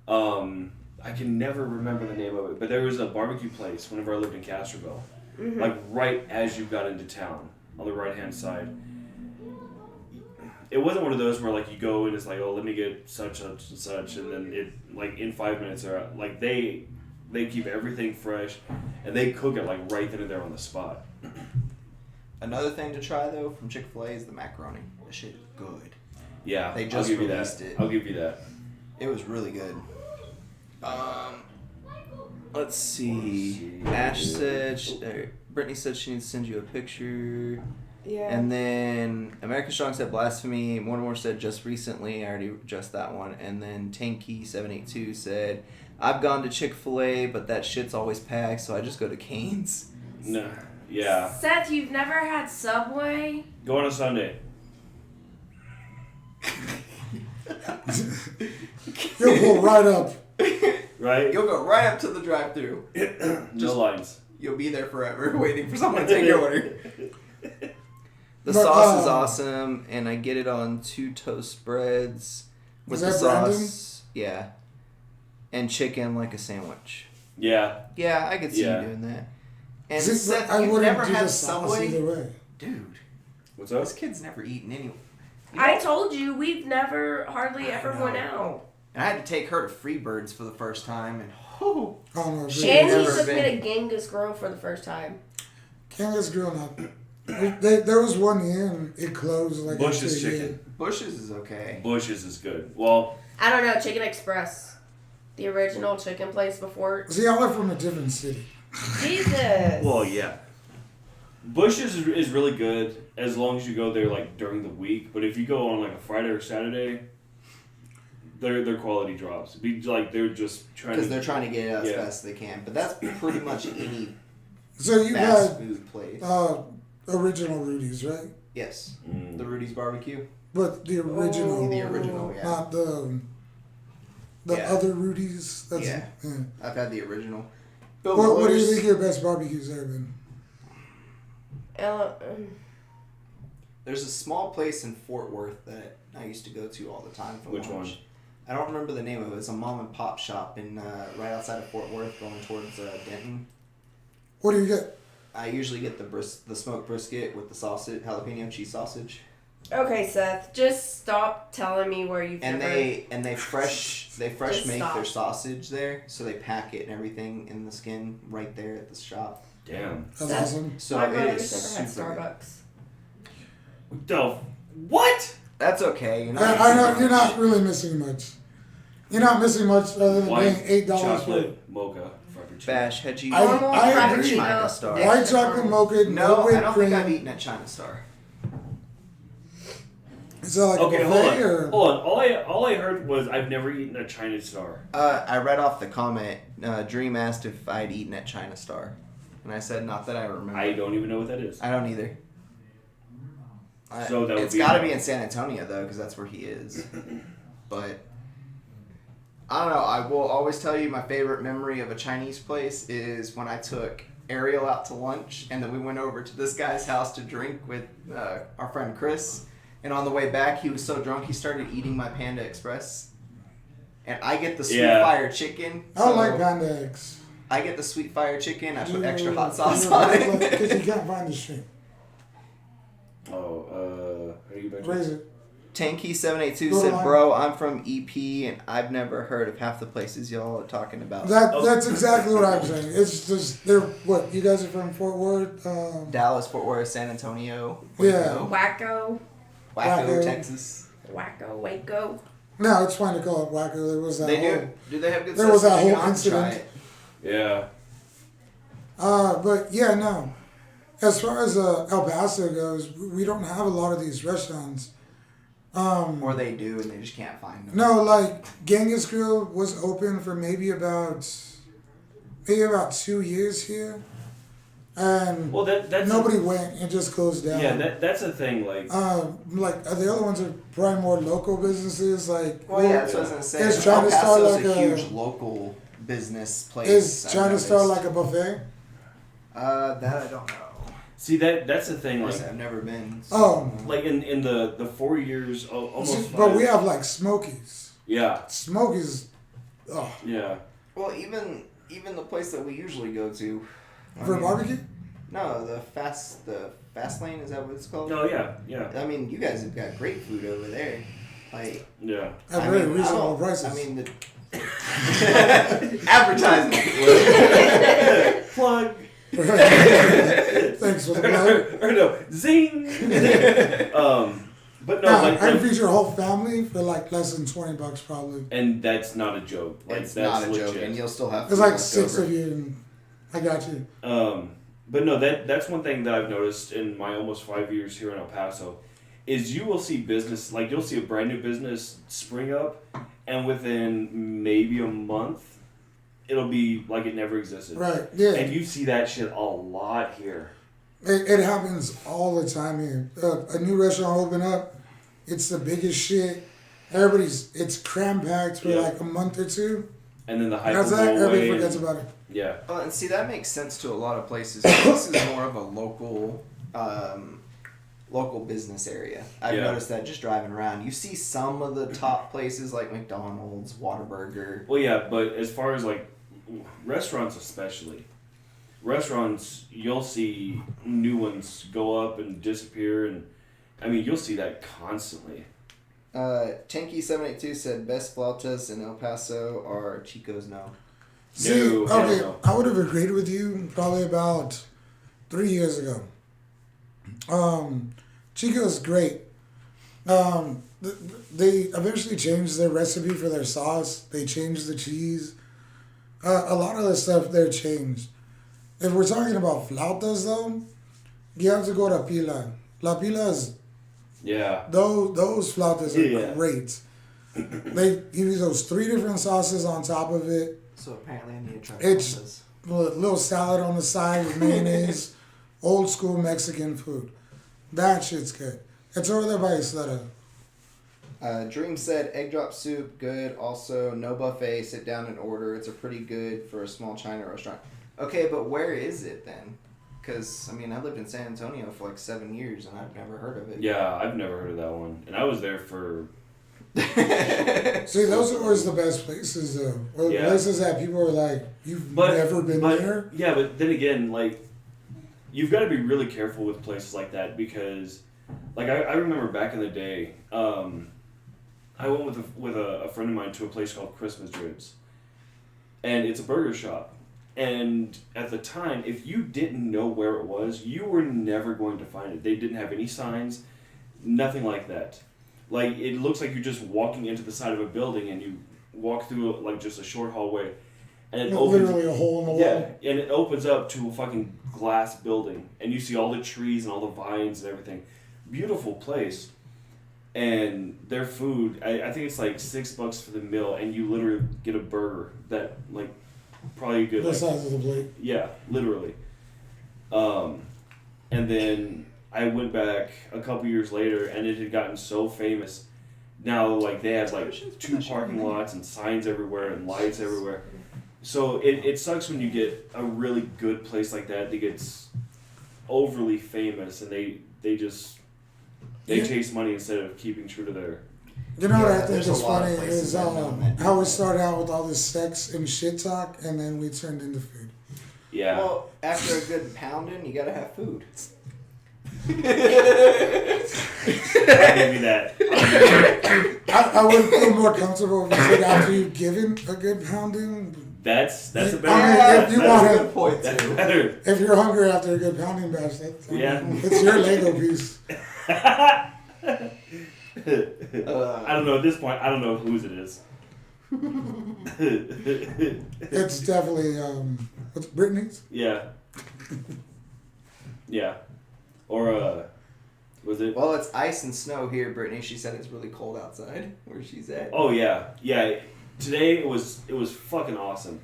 I can never remember the name of it, but there was a barbecue place whenever I lived in Castroville, like right as you got into town on the right hand side. It wasn't one of those where like you go and it's like, oh, let me get such and such, and then it like in 5 minutes they're out. Like they keep everything fresh, and they cook it like right then and there on the spot. Another thing to try though from Chick-fil-A is the macaroni. That shit is good. Yeah, They just I'll give released you that. it. I'll give you that. It was really good. Let's see. Ash said, Brittany said she needs to send you a picture. Yeah. And then American Strong said blasphemy. Mortimer said just recently. I already addressed that one. And then Tanky782 said, I've gone to Chick-fil-A, but that shit's always packed, so I just go to Cane's. No. Yeah. Seth, you've never had Subway? Go on a Sunday. You'll pull right up. Right? You'll go right up to the drive-thru. No lines. You'll be there forever waiting for someone to take your order. The But, sauce is awesome, and I get it on 2 toast spreads with the that sauce. Yeah. And chicken like a sandwich. Yeah. Yeah, I could see Yeah. you doing that. And See, Seth, I you've wouldn't never do had the sauce Subway? either way. Dude, What's up? this kid's never eaten any. I told you, we've never hardly ever went out. And I had to take her to Freebirds for the first time, and oh, I don't know. She And never he took me been. to Genghis Grill for the first time. Kangas Grill not. There was one here and it closed like Bush's after a year. Chicken. Bush's is okay. Bush's is good. Well, I don't know, Chicken Express. The original chicken place before. See, I went from a different city. Jesus. well, yeah. Bush's is really good as long as you go there like during the week. But if you go on like a Friday or Saturday, their quality drops. They're just trying Because they're trying to get it as Yeah. fast as they can. But that's pretty much any So you fast had food place. original Rudy's, right? Yes. Mm. The Rudy's Barbecue. But the original, The original, yeah. not the Yeah. other Rudy's. That's, Yeah. I've had the original. Bill What do you Miller's- think your best barbecues have been? There's a small place in Fort Worth that I used to go to all the time for Which lunch. one? I don't remember the name of it. It's a mom and pop shop in right outside of Fort Worth, going towards Denton. What do you get? I usually get the smoked brisket with the sausage, jalapeno cheese sausage, Okay, Seth, just stop telling me where you've and never... they fresh Just make stop. their sausage there, so they pack it and everything in the skin right there at the shop. Damn. That's That's- awesome. So My it brother's is never had super good. Starbucks. The what? That's okay. You're not I know missing you're much. not really missing much. You're not missing much other than White paying $8 for chocolate mocha frappuccino. Bash, had you I- eaten I at agree. China Star? Yeah. white chocolate mocha, No, no I whipped don't cream. think I've eaten at China Star. Is that like Okay, a hold buffet on. or? Hold on. All I heard was I've never eaten at China Star. I read off the comment. Dream asked if I'd eaten at China Star, and I said not that I remember. I don't even know what that is. I don't either. So that would it's be got to no. be in San Antonio though, because that's where he is. But I don't know. I will always tell you my favorite memory of a Chinese place is when I took Ariel out to lunch, and then we went over to this guy's house to drink with our friend Chris. And on the way back, he was so drunk he started eating my Panda Express. And I get the sweet fire chicken. I don't so like Panda Eggs. I get the sweet fire chicken. I put extra hot sauce on it. Because you can't find the shrimp. Oh, are you back? Raise it. Tanky782 Go said, on. "Bro, I'm from EP, and I've never heard of half the places y'all are talking about. That's exactly what I'm saying. It's just they're what you guys are from Fort Worth. Dallas, Fort Worth, San Antonio, Yeah. Waco, Wacko. Waco, Waco. Texas. Wacko. Waco. No, it's fine to call it Wacko. There was that They whole, do. Do they have good There was stuff? that You whole can have to try incident. it. Yeah. But yeah, no. As far as El Paso goes, we don't have a lot of these restaurants. Or they do, and they just can't find them. No, like Genghis Grill was open for maybe about 2 years here, and Well, that's nobody went. It just closed down. Yeah, that's the thing. Like, The other ones are probably more local businesses. Like, Well, yeah, that's what I was gonna say. There's El China Star, Paso's like a a- huge local business place. Is China style like a buffet? That I don't know. See, that's the thing. Like, I've never been. So. Oh. Like in the 4 years, almost. But we have like Smokies. Yeah. Smokies. Oh. Yeah. Well, even the place that we usually go to. For barbecue? No, the fast lane, is that what it's called? Oh yeah, yeah. I mean, you guys have got great food over there. Like, yeah. At very reasonable prices. I mean, the advertisement. Plug. Thanks for the plug. Or no, zing. But no, I can feed your whole family for like less than $20 probably. And that's not a joke. Like, it's that's not a legit. joke, and you'll still have. There's like 6 of you, and I got you. But no, that's one thing that I've noticed in my almost 5 years here in El Paso, is you will see business, like you'll see a brand new business spring up, and within maybe a month, it'll be like it never existed. Right, yeah. And you see that shit a lot here. It happens all the time here. A new restaurant open up, it's the biggest shit. It's cram-packed for like a month or two. And then the hype That's will that. go away. Everybody forgets about it. Yeah. Well, and see, that makes sense to a lot of places. This is more of a local business area. I've noticed that just driving around. You see some of the top places like McDonald's, Whataburger. Well, yeah, but as far as like restaurants especially, you'll see new ones go up and disappear, and I mean, you'll see that constantly. Tanky782 said best flautas in El Paso are Chico's No. See, okay, I would have agreed with you probably about 3 years ago. Chico's great. They eventually changed their recipe for their sauce. They changed the cheese. A lot of the stuff there changed. If we're talking about flautas though, you have to go to Pila. La Pila's. Yeah. Those flautas are great. They give you those 3 different sauces on top of it. So apparently I need to try It's a little salad on the side with mayonnaise. Old school Mexican food. That shit's good. It's over there by Isleta. Dream said egg drop soup, good. Also, no buffet, sit down and order. It's a pretty good for a small China restaurant. Okay, but where is it then? Because, I mean, I lived in San Antonio for like 7 years and I've never heard of it. Yeah, I've never heard of that one. And I was there for... See, those are always the best places, though. Or the places that people are like, you've never been there. Yeah, but then again, like, you've got to be really careful with places like that because, like, I remember back in the day, I went with a friend of mine to a place called Christmas Ribs. And it's a burger shop. And at the time, if you didn't know where it was, you were never going to find it. They didn't have any signs, nothing like that. Like, it looks like you're just walking into the side of a building and you walk through, like, just a short hallway. And it opens, literally a hole in the wall. Yeah, and it opens up to a fucking glass building. And you see all the trees and all the vines and everything. Beautiful place. And their food, I think it's like $6 for the meal, and you literally get a burger that, like, probably good. The like, size of the plate. Yeah, literally. And then I went back a couple years later, and it had gotten so famous. Now, like, they have like 2 parking lots and signs everywhere and lights everywhere. So it sucks when you get a really good place like that gets overly famous, and they chase money instead of keeping true to their... You know what I think is funny is how we started out with all this sex and shit talk, and then we turned into food. Yeah. Well, after a good pounding, you gotta have food. I'll give you that. I would feel more comfortable if you said after you've given a good pounding. That's a better. I mean, if you want a good point too. Better. If you're hungry after a good pounding bash, it's your Lego piece. I don't know. At this point, I don't know whose it is. It's definitely what's Brittany's? Yeah. Yeah. Or was it? Well, it's ice and snow here, Brittany. She said it's really cold outside where she's at. Oh yeah, yeah. Today it was fucking awesome.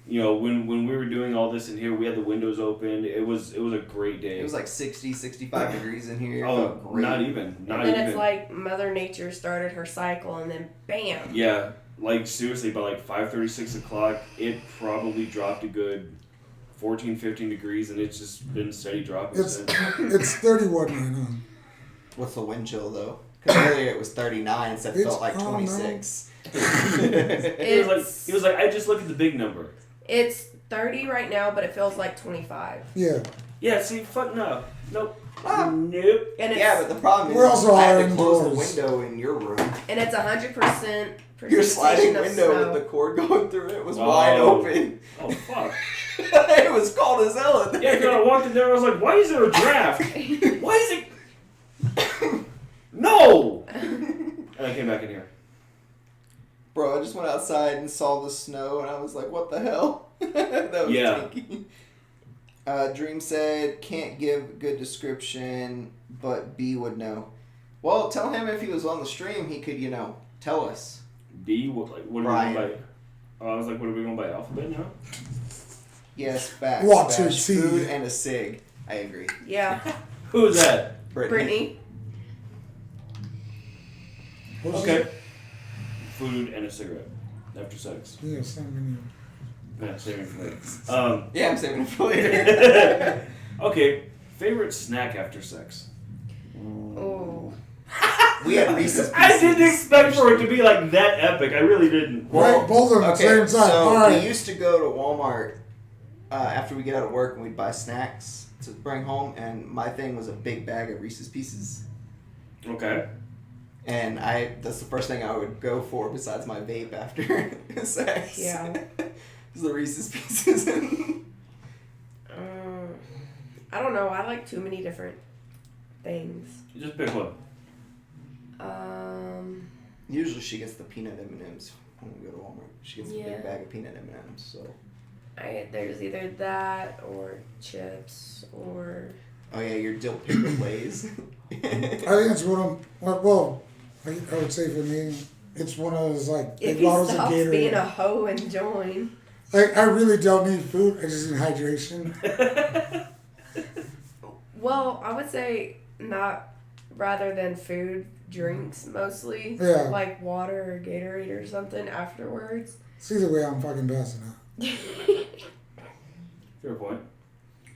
You know, when we were doing all this in here, we had the windows open. It was a great day. It was like 60, 65 degrees in here. Oh, great. not even. And then it's like Mother Nature started her cycle, and then bam. Yeah. like seriously, by like 5:30, 6 o'clock, it probably dropped a good 14, 15 degrees, and it's just been steady dropping since. It's 31 right now. What's the wind chill though? Because earlier it was 39, so it felt like 26. He was like, I just look at the big number. It's 30 right now, but it feels like 25. Yeah. Yeah, see, fuck no. Nope. Ah. Nope. And it's, Yeah, but the problem is We're also I had to hiring close doors. the window in your room. and it's 100% Your sliding precipitation of window snow. with the cord going through it was wide open. Oh, fuck. It was cold as hell in Yeah, there. I walked in there, I was like, why is there a draft? Why is it... No! And I came back in here. Bro, I just went outside and saw the snow, and I was like, what the hell? That was stinky. Dream said, can't give good description, but B would know. Well, tell him if he was on the stream, he could, tell us. B? What are we going by? I was like, what are we going by alphabet now? Yes, facts. Watch Bash, your food tea. and a cig. I agree. Yeah. Who is that? Brittany. Okay. Food and a cigarette. After sex. Yeah, same Yeah, saving for later. Yeah, I'm saving it for later. Okay. Favorite snack after sex? Oh. We had Reese's Pieces. I didn't expect for it to be like that epic. I really didn't. Right, both of them at the same time. So All right. we used to go to Walmart after we get out of work and we'd buy snacks to bring home, and my thing was a big bag of Reese's Pieces. Okay. And that's the first thing I would go for besides my vape after sex. Yeah. Is the Reese's Pieces. I don't know. I like too many different things. You just pick one. Usually she gets the peanut M&Ms when we go to Walmart. She gets a Yeah. big bag of peanut M&Ms. So. There's either that or chips or... Oh yeah, your dill pickle Lay's. I think it's one of well, I would say for me, it's one of those like If big he bottles of stops being a Gatorade. hoe and join. Like I really don't need food. I just need hydration. Well, I would say not rather than food, drinks mostly. Yeah. Like water or Gatorade or something afterwards. See the way I'm fucking passing out. Fair point.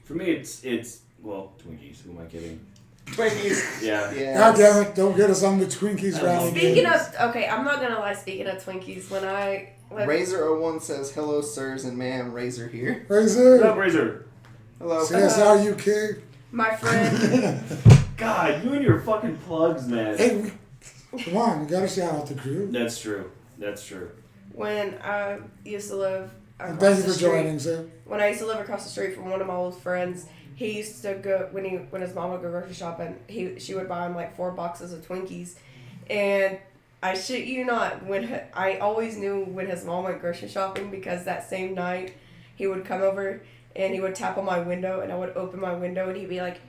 For me, it's well, Twinkies. Who am I kidding? Twinkies. Yeah. God damn it! Don't get us on the Twinkies rally. Speaking of, okay, I'm not gonna lie. Speaking of Twinkies, when I Razor01 says, hello, sirs and ma'am. Razor here. Razor. What's up, Razor? Hello. CSR UK. my friend, God, you and your fucking plugs, man. Hey, come on, you gotta shout out the crew. That's true. That's true. when I used to live And across thank you the for street, joining, sir. when I used to live across the street from one of my old friends, he used to go when his mom would go grocery shopping. She would buy him like 4 boxes of Twinkies, and I shit you not, I always knew when his mom went grocery shopping because that same night he would come over and he would tap on my window and I would open my window and he'd be like,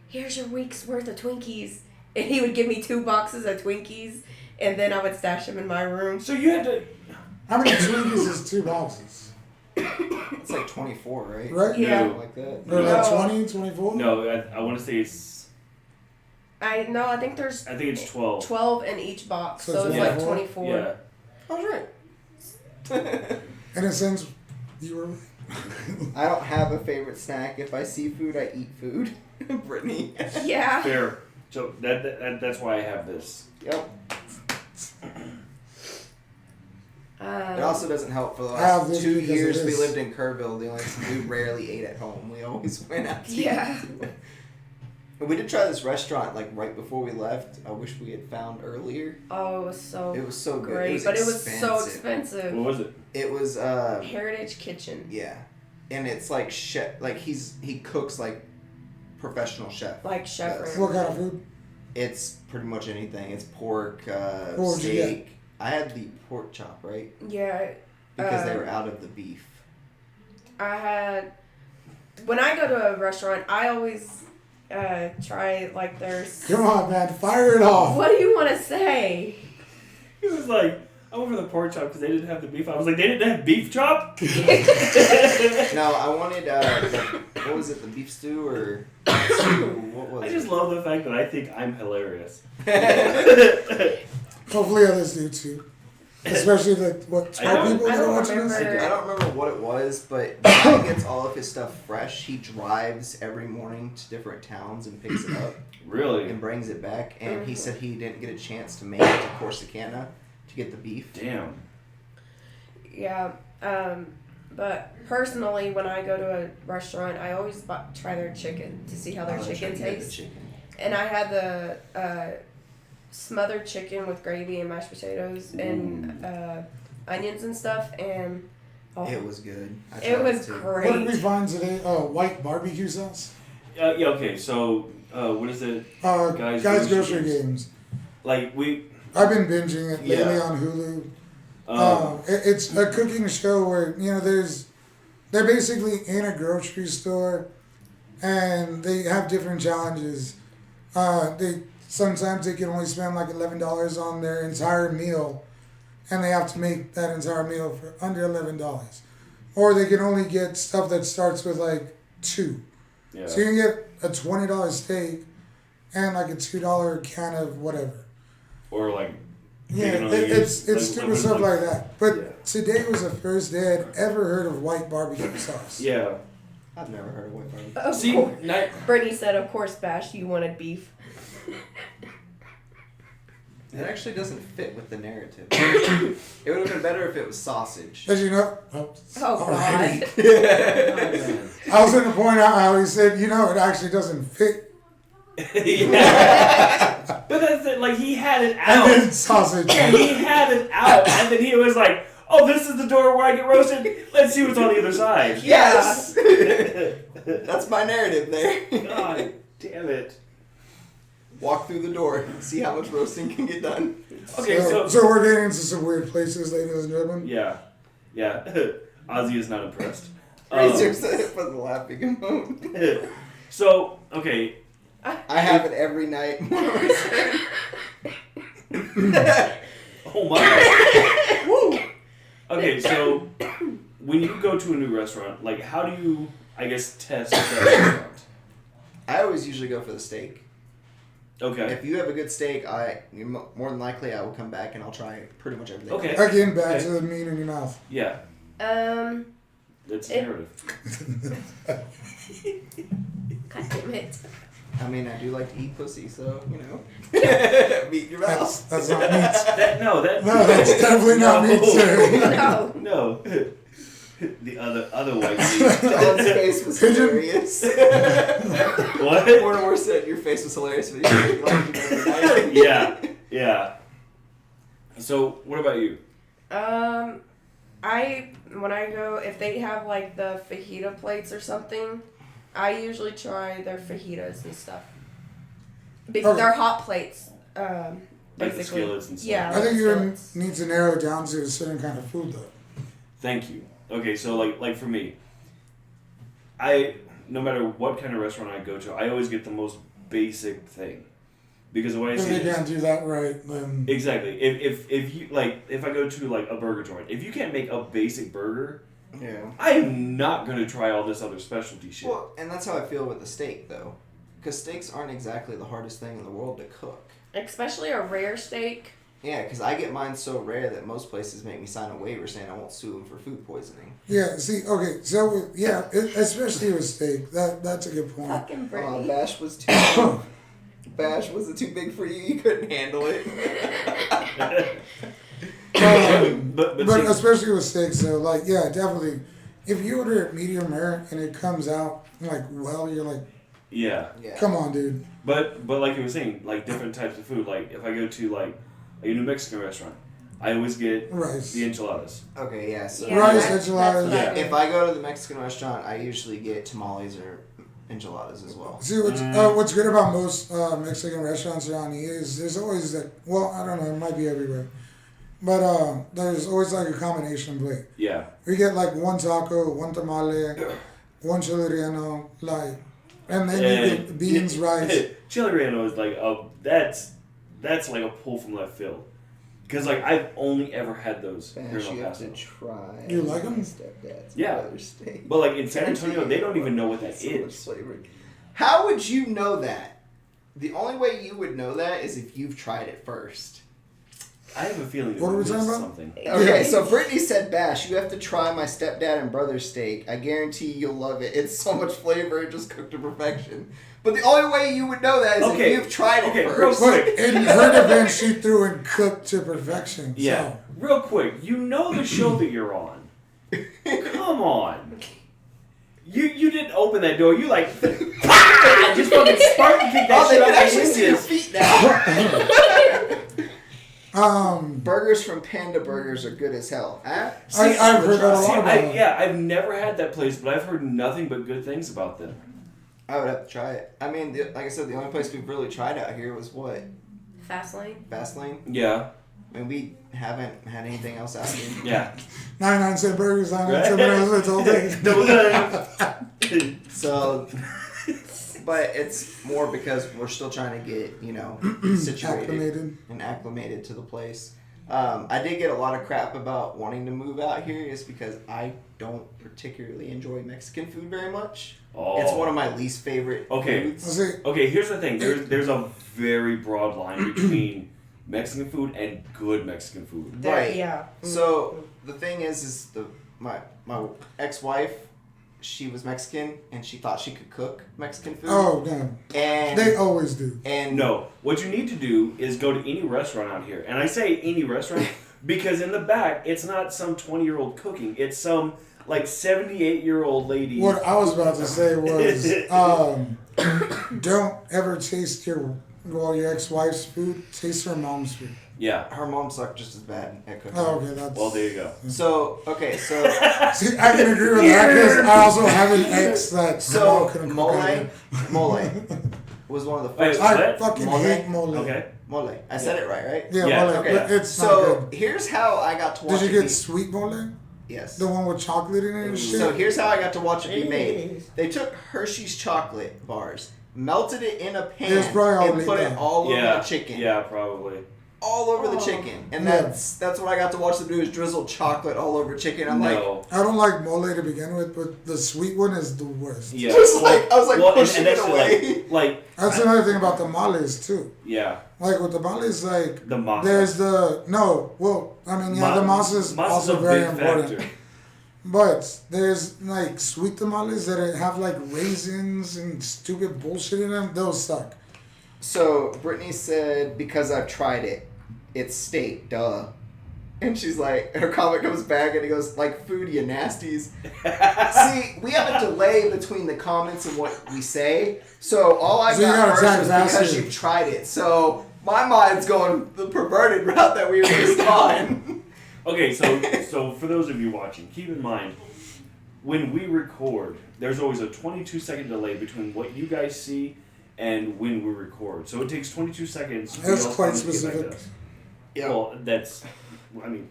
"Here's your week's worth of Twinkies," and he would give me 2 boxes of Twinkies and then I would stash them in my room. So you had to. How many Twinkies is 2 boxes? It's like 24, right? Right? Yeah. Something like that. Or like No. 20, 24? No, I want to say it's. I think there's I think it's 12. 12 in each box, So so it's it's like 24? 24. Yeah. I was right. In a sense, you were. I don't have a favorite snack. If I see food, I eat food. Brittany. Yeah. Fair. So that's why I have this. Yep. It also doesn't help for the I have last this 2 because years of we this. lived in Kerrville. We rarely ate at home. We always went out to eat. Yeah. And we did try this restaurant like right before we left. I wish we had found earlier. Oh, it was so It was so good. great, It but was it was so What expensive. was it? It was Heritage Kitchen, yeah, and it's like chef. Like he cooks like professional chef. like chef Yes. room. What kind of food? It's pretty much anything. It's pork, What would you get? steak. I had the pork chop, right? Yeah, Because they were out of the beef. I had. When I go to a restaurant, I always try like there's. Come on, man. Fire it off. What do you want to say? He was like, I went for the pork chop because they didn't have the beef. I was like, they didn't have beef chop? No, I wanted what was it? The beef stew or stew? What was I it? just love the fact that I think I'm hilarious. Hopefully others do too. Especially what Thai people that are watching this. I don't remember what it was, but the guy gets all of his stuff fresh. He drives every morning to different towns and picks it up. Really? And brings it back. And he said he didn't get a chance to make it to Corsicana to get the beef. Damn. Yeah. But personally, when I go to a restaurant, I always try their chicken to see how their chicken tastes. And I had the smothered chicken with gravy and mashed potatoes and onions and stuff, and it was good. It was great. What did we find today? White barbecue sauce. Yeah. Okay. So, what is it? Guys Grocery Games. Like I've been binging it lately on Hulu. It's a cooking show where they're basically in a grocery store, and they have different challenges. Sometimes they can only spend like $11 on their entire meal, and they have to make that entire meal for under $11. Or they can only get stuff that starts with like $2. Yeah. So you can get a $20 steak and like a $2 can of whatever. Or like. It's stupid stuff like that. But today was the first day I'd ever heard of white barbecue sauce. Yeah. I've never heard of white barbecue. Brittany said, of course, Bash, you wanted beef. It actually doesn't fit with the narrative. It would have been better if it was sausage. As you know... God. I was going to point out how he said, it actually doesn't fit. Yeah. But that's it. Like, he had it out. And then sausage. Yeah, he had it out. And then he was like, oh, this is the door where I get roasted. Let's see what's on the other side. Yes! That's my narrative there. God damn it. Walk through the door, see how much roasting can get done. Okay, so we're getting into some weird places, ladies and gentlemen. Yeah. Ozzy is not impressed. Razor said it for the laughing emote. So, okay. I have it every night. Oh my. Woo. Okay, so when you go to a new restaurant, like, how do you, I guess, test that restaurant? I always usually go for the steak. Okay. If you have a good steak, more than likely I will come back and I'll try pretty much everything. Okay. Again, back to the meat in your mouth. Yeah. That's narrative. God damn it. I mean, I do like to eat pussy, so, meat in your mouth. That's not meat. No, that's definitely not meat, sir. No. The other white meat. John's face was hilarious. What? Mortimer said your face was hilarious, but you liked it every night. Yeah. So, what about you? When I go, if they have like the fajita plates or something, I usually try their fajitas and stuff. Because they're hot plates. Like the skillets and stuff. Yeah. I think you need to narrow it down to a certain kind of food, though. Thank you. Okay, so like for me, no matter what kind of restaurant I go to, I always get the most basic thing. Because the way I see it, if they can't do that right, then... Exactly. If you, like, if I go to, like, a burger joint, if you can't make a basic burger, I am not going to try all this other specialty shit. Well, and that's how I feel with the steak, though. Because steaks aren't exactly the hardest thing in the world to cook. Especially a rare steak. Yeah, because I get mine so rare that most places make me sign a waiver saying I won't sue them for food poisoning. Yeah, see, okay, so, especially with steak, that's a good point. Fucking Brittany. Bash was too... Bash, was it too big for you? You couldn't handle it. but especially with steak, so definitely. If you order it medium rare and it comes out you're like, yeah, come on, dude. But like you were saying, like different types of food. Like if I go to like a New Mexican restaurant, I always get rice, the enchiladas. Okay, yeah. So rice, enchiladas. If I go to the Mexican restaurant, I usually get tamales or enchiladas as well. See, what's good about most Mexican restaurants around here is there's always I don't know, it might be everywhere, but there's always like a combination plate. Yeah. We get like one taco, one tamale, one chile relleno, and then you get beans, rice. Chile relleno is like that's like a pull from left field. Because I've only ever had those here in El Paso. You have to try. You like them? Stepdad's steak. But in San Antonio, they don't even know what that is. How would you know that? The only way you would know that is if you've tried it first. I have a feeling. What are we missed talking about? Something. Okay, so Brittany said, Bash, you have to try my stepdad and brother's steak. I guarantee you'll love it. It's so much flavor, it just cooked to perfection. But the only way you would know that is if you've tried it first. But in her defense, she threw and cooked to perfection. Yeah. So. Real quick, you know the show that you're on. Come on. You didn't open that door. You like, just fucking Spartan kick that shit They can out actually see your feet now. Burgers from Panda Burgers are good as hell. I've heard that a lot about it. Yeah, I've never had that place, but I've heard nothing but good things about them. I would have to try it. I mean, like I said, the only place we've really tried out here was what? Fastlane? Yeah. I mean, we haven't had anything else out here. Yeah. 99-cent burgers, 99-cent burgers all day. So, but it's more because we're still trying to get, situated and acclimated to the place. I did get a lot of crap about wanting to move out here is because I don't particularly enjoy Mexican food very much. Oh. It's one of my least favorite foods. Okay, here's the thing. There's a very broad line between Mexican food and good Mexican food. Right. Yeah. So the thing is my ex-wife, she was Mexican and she thought she could cook Mexican food. Oh, no. And they always do. And no, what you need to do is go to any restaurant out here. And I say any restaurant because in the back, it's not some 20-year-old cooking. It's some 78-year-old lady. What I was about to say was, don't ever taste your ex-wife's food. Taste her mom's food. Yeah. Her mom sucked just as bad at cooking. Oh, okay, that's... Well, there you go. So, okay, so... See, I can agree with that because I also have an ex that... So, mole was one of the first... I fucking hate mole. Okay. Mole. I said it right? Yeah, mole. Okay. It's not good. Here's how I got to watch Did you get sweet mole? Yes. The one with chocolate in it and shit? So here's how I got to watch it be made. They took Hershey's chocolate bars, melted it in a pan, and put it all over the chicken. Yeah, probably. All over the chicken. And that's what I got to watch them do is drizzle chocolate all over chicken. I'm like... I don't like mole to begin with, but the sweet one is the worst. Yeah. I was pushing it away. That's another thing about tamales, too. Yeah. Like with tamales, the masa. There's the... No, well, I mean, the masa is also very important. Factor. But there's sweet tamales that have raisins and stupid bullshit in them. Those suck. So Brittany said, because I've tried it, it's steak, duh. And she's like, her comment comes back and he goes, food, you nasties. See, we have a delay between the comments and what we say. So all I got first is because you've tried it. So my mind's going the perverted route that we were just on. Okay, so for those of you watching, keep in mind, when we record, there's always a 22-second delay between what you guys see and when we record. So it takes 22 seconds. That's quite specific. Yeah. Well, that's...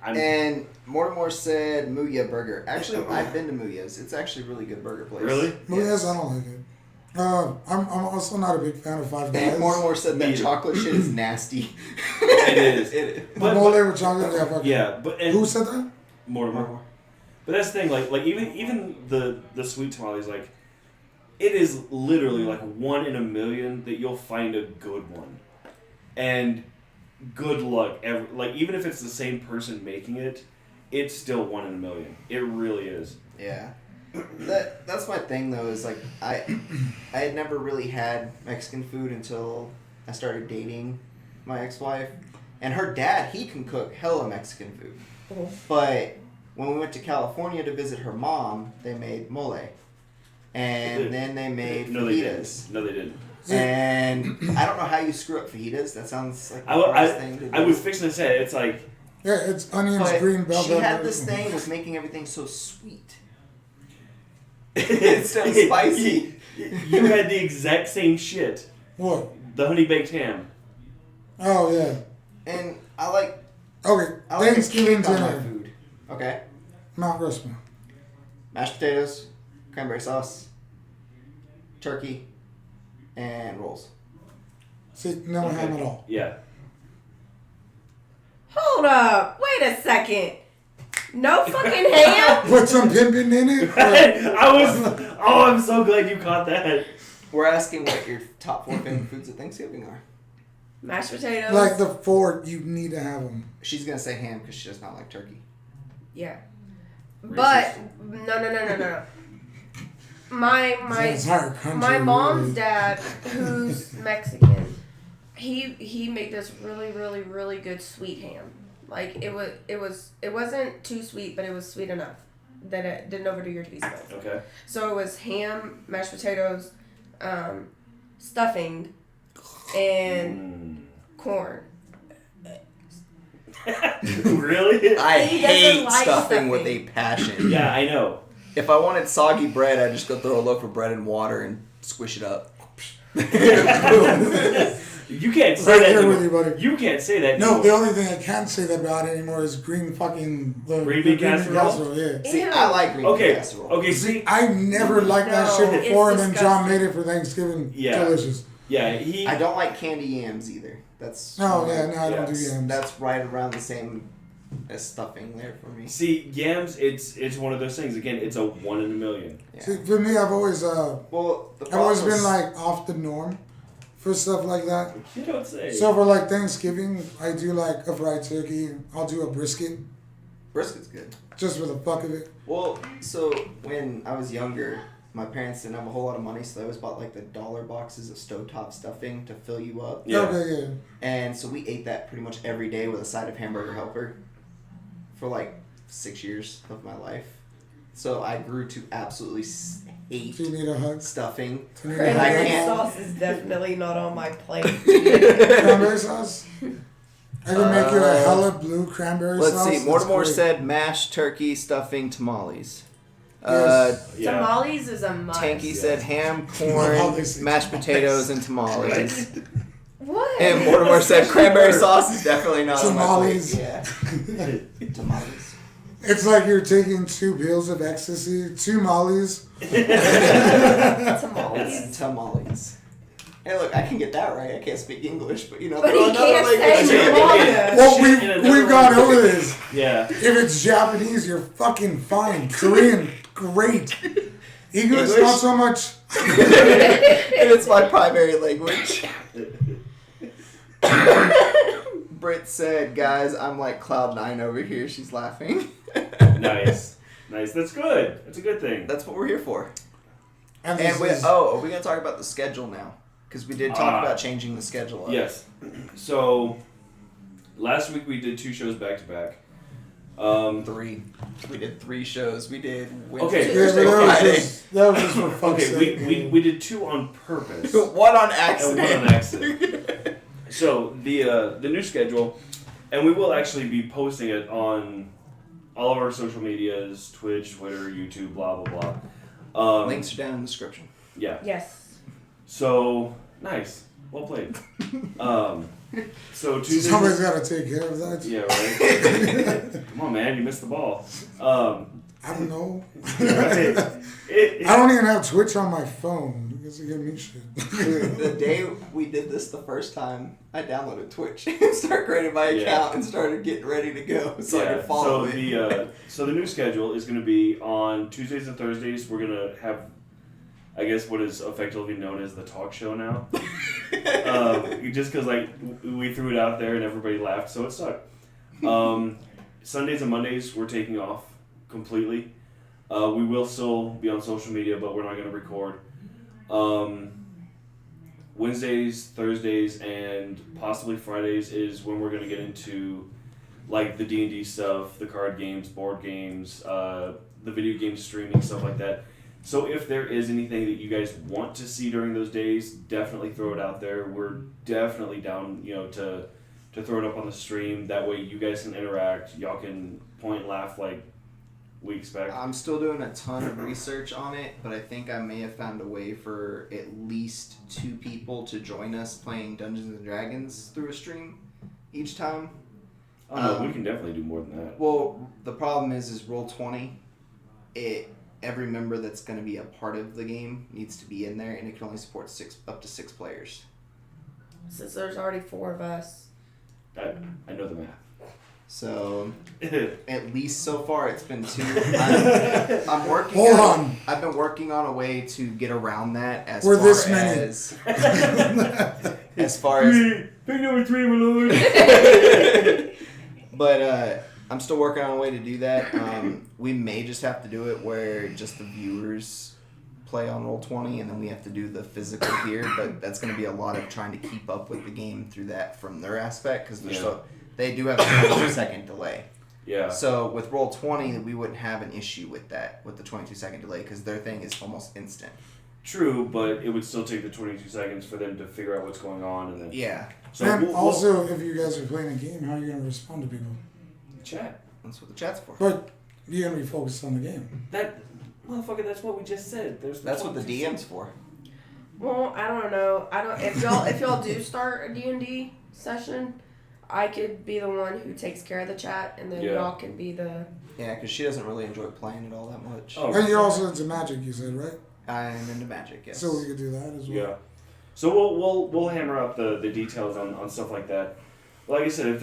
And Mortimer said Muya Burger. Actually, I've been to Muya's. It's actually a really good burger place. Really? Muya's, I don't like it. I'm also not a big fan of Five Guys. Mortimer said that chocolate shit is nasty. It is. It is. But mole with chocolate, yeah. But who said that? Mortimer. But that's the thing, even the sweet tamales, it is literally 1 in a million that you'll find a good one. And good luck. Even if it's the same person making it, it's still 1 in a million. It really is. Yeah. That's my thing though, is I had never really had Mexican food until I started dating my ex-wife. And her dad, he can cook hella Mexican food. Mm-hmm. But when we went to California to visit her mom, they made mole. And then they made fajitas. No, they didn't. And I don't know how you screw up fajitas. That sounds like the hardest thing to do. I was fixing to say, it's Yeah, it's onions, green bell pepper. She had this thing with making everything so sweet. Instead of spicy. You had the exact same shit. What? The honey baked ham. Oh, yeah. And I like... Okay, Thanksgiving dinner. Food. Okay. Mount Rushmore. Mashed potatoes, cranberry sauce, turkey, and rolls. See, no ham at all. Yeah. Hold up. Wait a second. No fucking ham? Put some pimpin' in it? I'm so glad you caught that. We're asking what your top 4 favorite foods at Thanksgiving are. Mashed potatoes. Like the 4, you need to have them. She's gonna say ham because she does not like turkey. Yeah. Racist. But no. My mom's dad, who's Mexican, he made this really good sweet ham. Like it wasn't too sweet, but it was sweet enough that it didn't overdo your taste buds. Okay. So it was ham, mashed potatoes, stuffing, and corn. Really? I He hate doesn't like stuffing with stuffing. a passion. Yeah, I know. If I wanted soggy bread, I'd just go throw a loaf of bread in water and squish it up. You can't say Right that. here with you, buddy. You can't say that. No, anymore. the only thing I can't say that about anymore is green fucking... Green bean casserole? Yeah. See, Ew. I like green Okay. casserole. Okay. See. I never liked that No, shit before, and it's then John disgusting. made it for Thanksgiving. Yeah. Delicious. Yeah. I don't like candy yams either. That's Oh, yeah, no, I don't do Yes. yams. That's right around the same as stuffing there for me. See, yams. It's one of those things. Again, it's a 1 in a million. Yeah. See, for me, I've always Well, the I've always problem been like off the norm for stuff like that. You don't say. So for like Thanksgiving, I do like a fried turkey. I'll do a brisket brisket's good. just for the fuck of it. Well, so when I was younger, my parents didn't have a whole lot of money, so they always bought like the dollar boxes of stovetop stuffing to fill you up. Yeah. Okay, yeah. And so we ate that pretty much every day with a side of hamburger helper for like 6 years of my life. So I grew to absolutely hate Do you need a hug? stuffing. Do you need a And I Cranberry can't- sauce is definitely not on my plate. cranberry sauce? I can make you a hella blue cranberry Let's sauce. see. That's Mortimer great. said mashed turkey, stuffing, tamales. Yes. Yeah. Tamales is a must. Tanky said ham, Well, corn, they say mashed tamales. potatoes, and tamales. What? And Mortimer said cranberry sauce is definitely not on my Tamales. plate. Yeah. Tamales. It's like you're taking 2 pills of ecstasy, 2 mollies. Tamales. Tamales. Hey, look, I can get that right. I can't speak English, but But throw he another can't language say in. tamale. Well, Shit in another we've gone language. over this. Yeah. If it's Japanese, you're fucking fine. Korean, great. English, English? not so much. And it's my primary language. Britt said, guys, I'm like Cloud9 over here. She's laughing. Nice. Nice. That's good. That's a good thing. That's what we're here for. And And this we, is- are we going to talk about the schedule now? Because we did talk about changing the schedule up. Yes. So, last week we did 2 shows back to back. 3. We did 3 shows. We did Wednesday, Okay. Yeah, but Thursday, Friday. that was just for fuck's Okay, sake. we did 2 on purpose. One on And accident. one on accident. So the new schedule, and we will actually be posting it on all of our social medias: Twitch, Twitter, YouTube, blah blah blah. Links are down in the description. Yeah. Yes. So nice. Well played. So Tuesday. Somebody's got to take care of that. Yeah. Right. Come on, man! You missed the ball. I don't know. It- I don't even have Twitch on my phone. You guys are giving me shit. The day we did this the first time, I downloaded Twitch and started creating my Yeah. account and started getting ready to go so I could follow so it. so the new schedule is going to be on Tuesdays and Thursdays. We're going to have, I guess, what is effectively known as the talk show now. Just because like we threw it out there and everybody laughed, so it sucked. Sundays and Mondays we're taking off completely. We will still be on social media, but we're not going to record. Wednesdays, Thursdays, and possibly Fridays is when we're going to get into like the D&D stuff, the card games, board games, the video game streaming, stuff like that. So if there is anything that you guys want to see during those days, definitely throw it out there. We're definitely down, to throw it up on the stream. That way you guys can interact. Y'all can point, laugh like we expect. I'm still doing a ton of research on it, but I think I may have found a way for at least 2 people to join us playing Dungeons and Dragons through a stream each time. Oh no, we can definitely do more than that. Well, the problem is Roll20, every member that's going to be a part of the game needs to be in there, and it can only support up to 6 players. Since there's already 4 of us. I know the math. So at least so far it's been 2. I'm working. Hold on. I've been working on a way to get around that as We're far this many. as far as. Pick number 3, my lord. But I'm still working on a way to do that. We may just have to do it where just the viewers play on Roll20 and then we have to do the physical gear. But that's going to be a lot of trying to keep up with the game through that from their aspect because they do have a 22-second delay. Yeah. So with Roll20, we wouldn't have an issue with that, with the 22-second delay, because their thing is almost instant. True, but it would still take the 22 seconds for them to figure out what's going on. And then Yeah. So and also, if you guys are playing a game, how are you going to respond to people? Chat. That's what the chat's for. But you're going to be focused on the game. That, motherfucker, that's what we just said. That's what the DM's for. Well, I don't know. If y'all do start a D&D session, I could be the one who takes care of the chat, and then y'all can be the... Yeah, because she doesn't really enjoy playing it all that much. Oh, And you're also into Magic, you said, right? I'm into Magic, yes. So we could do that as well. Yeah. So we'll hammer out the details on stuff like that. Like I said, if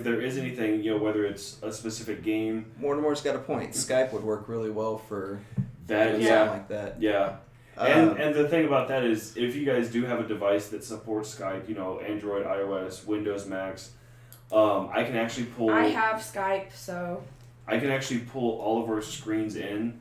there is anything, whether it's a specific game. Mortimer's got a point. Skype would work really well for that. something like that. Yeah. And the thing about that is, if you guys do have a device that supports Skype, Android, iOS, Windows, Macs, I can actually pull. I have Skype, so. I can actually pull all of our screens in.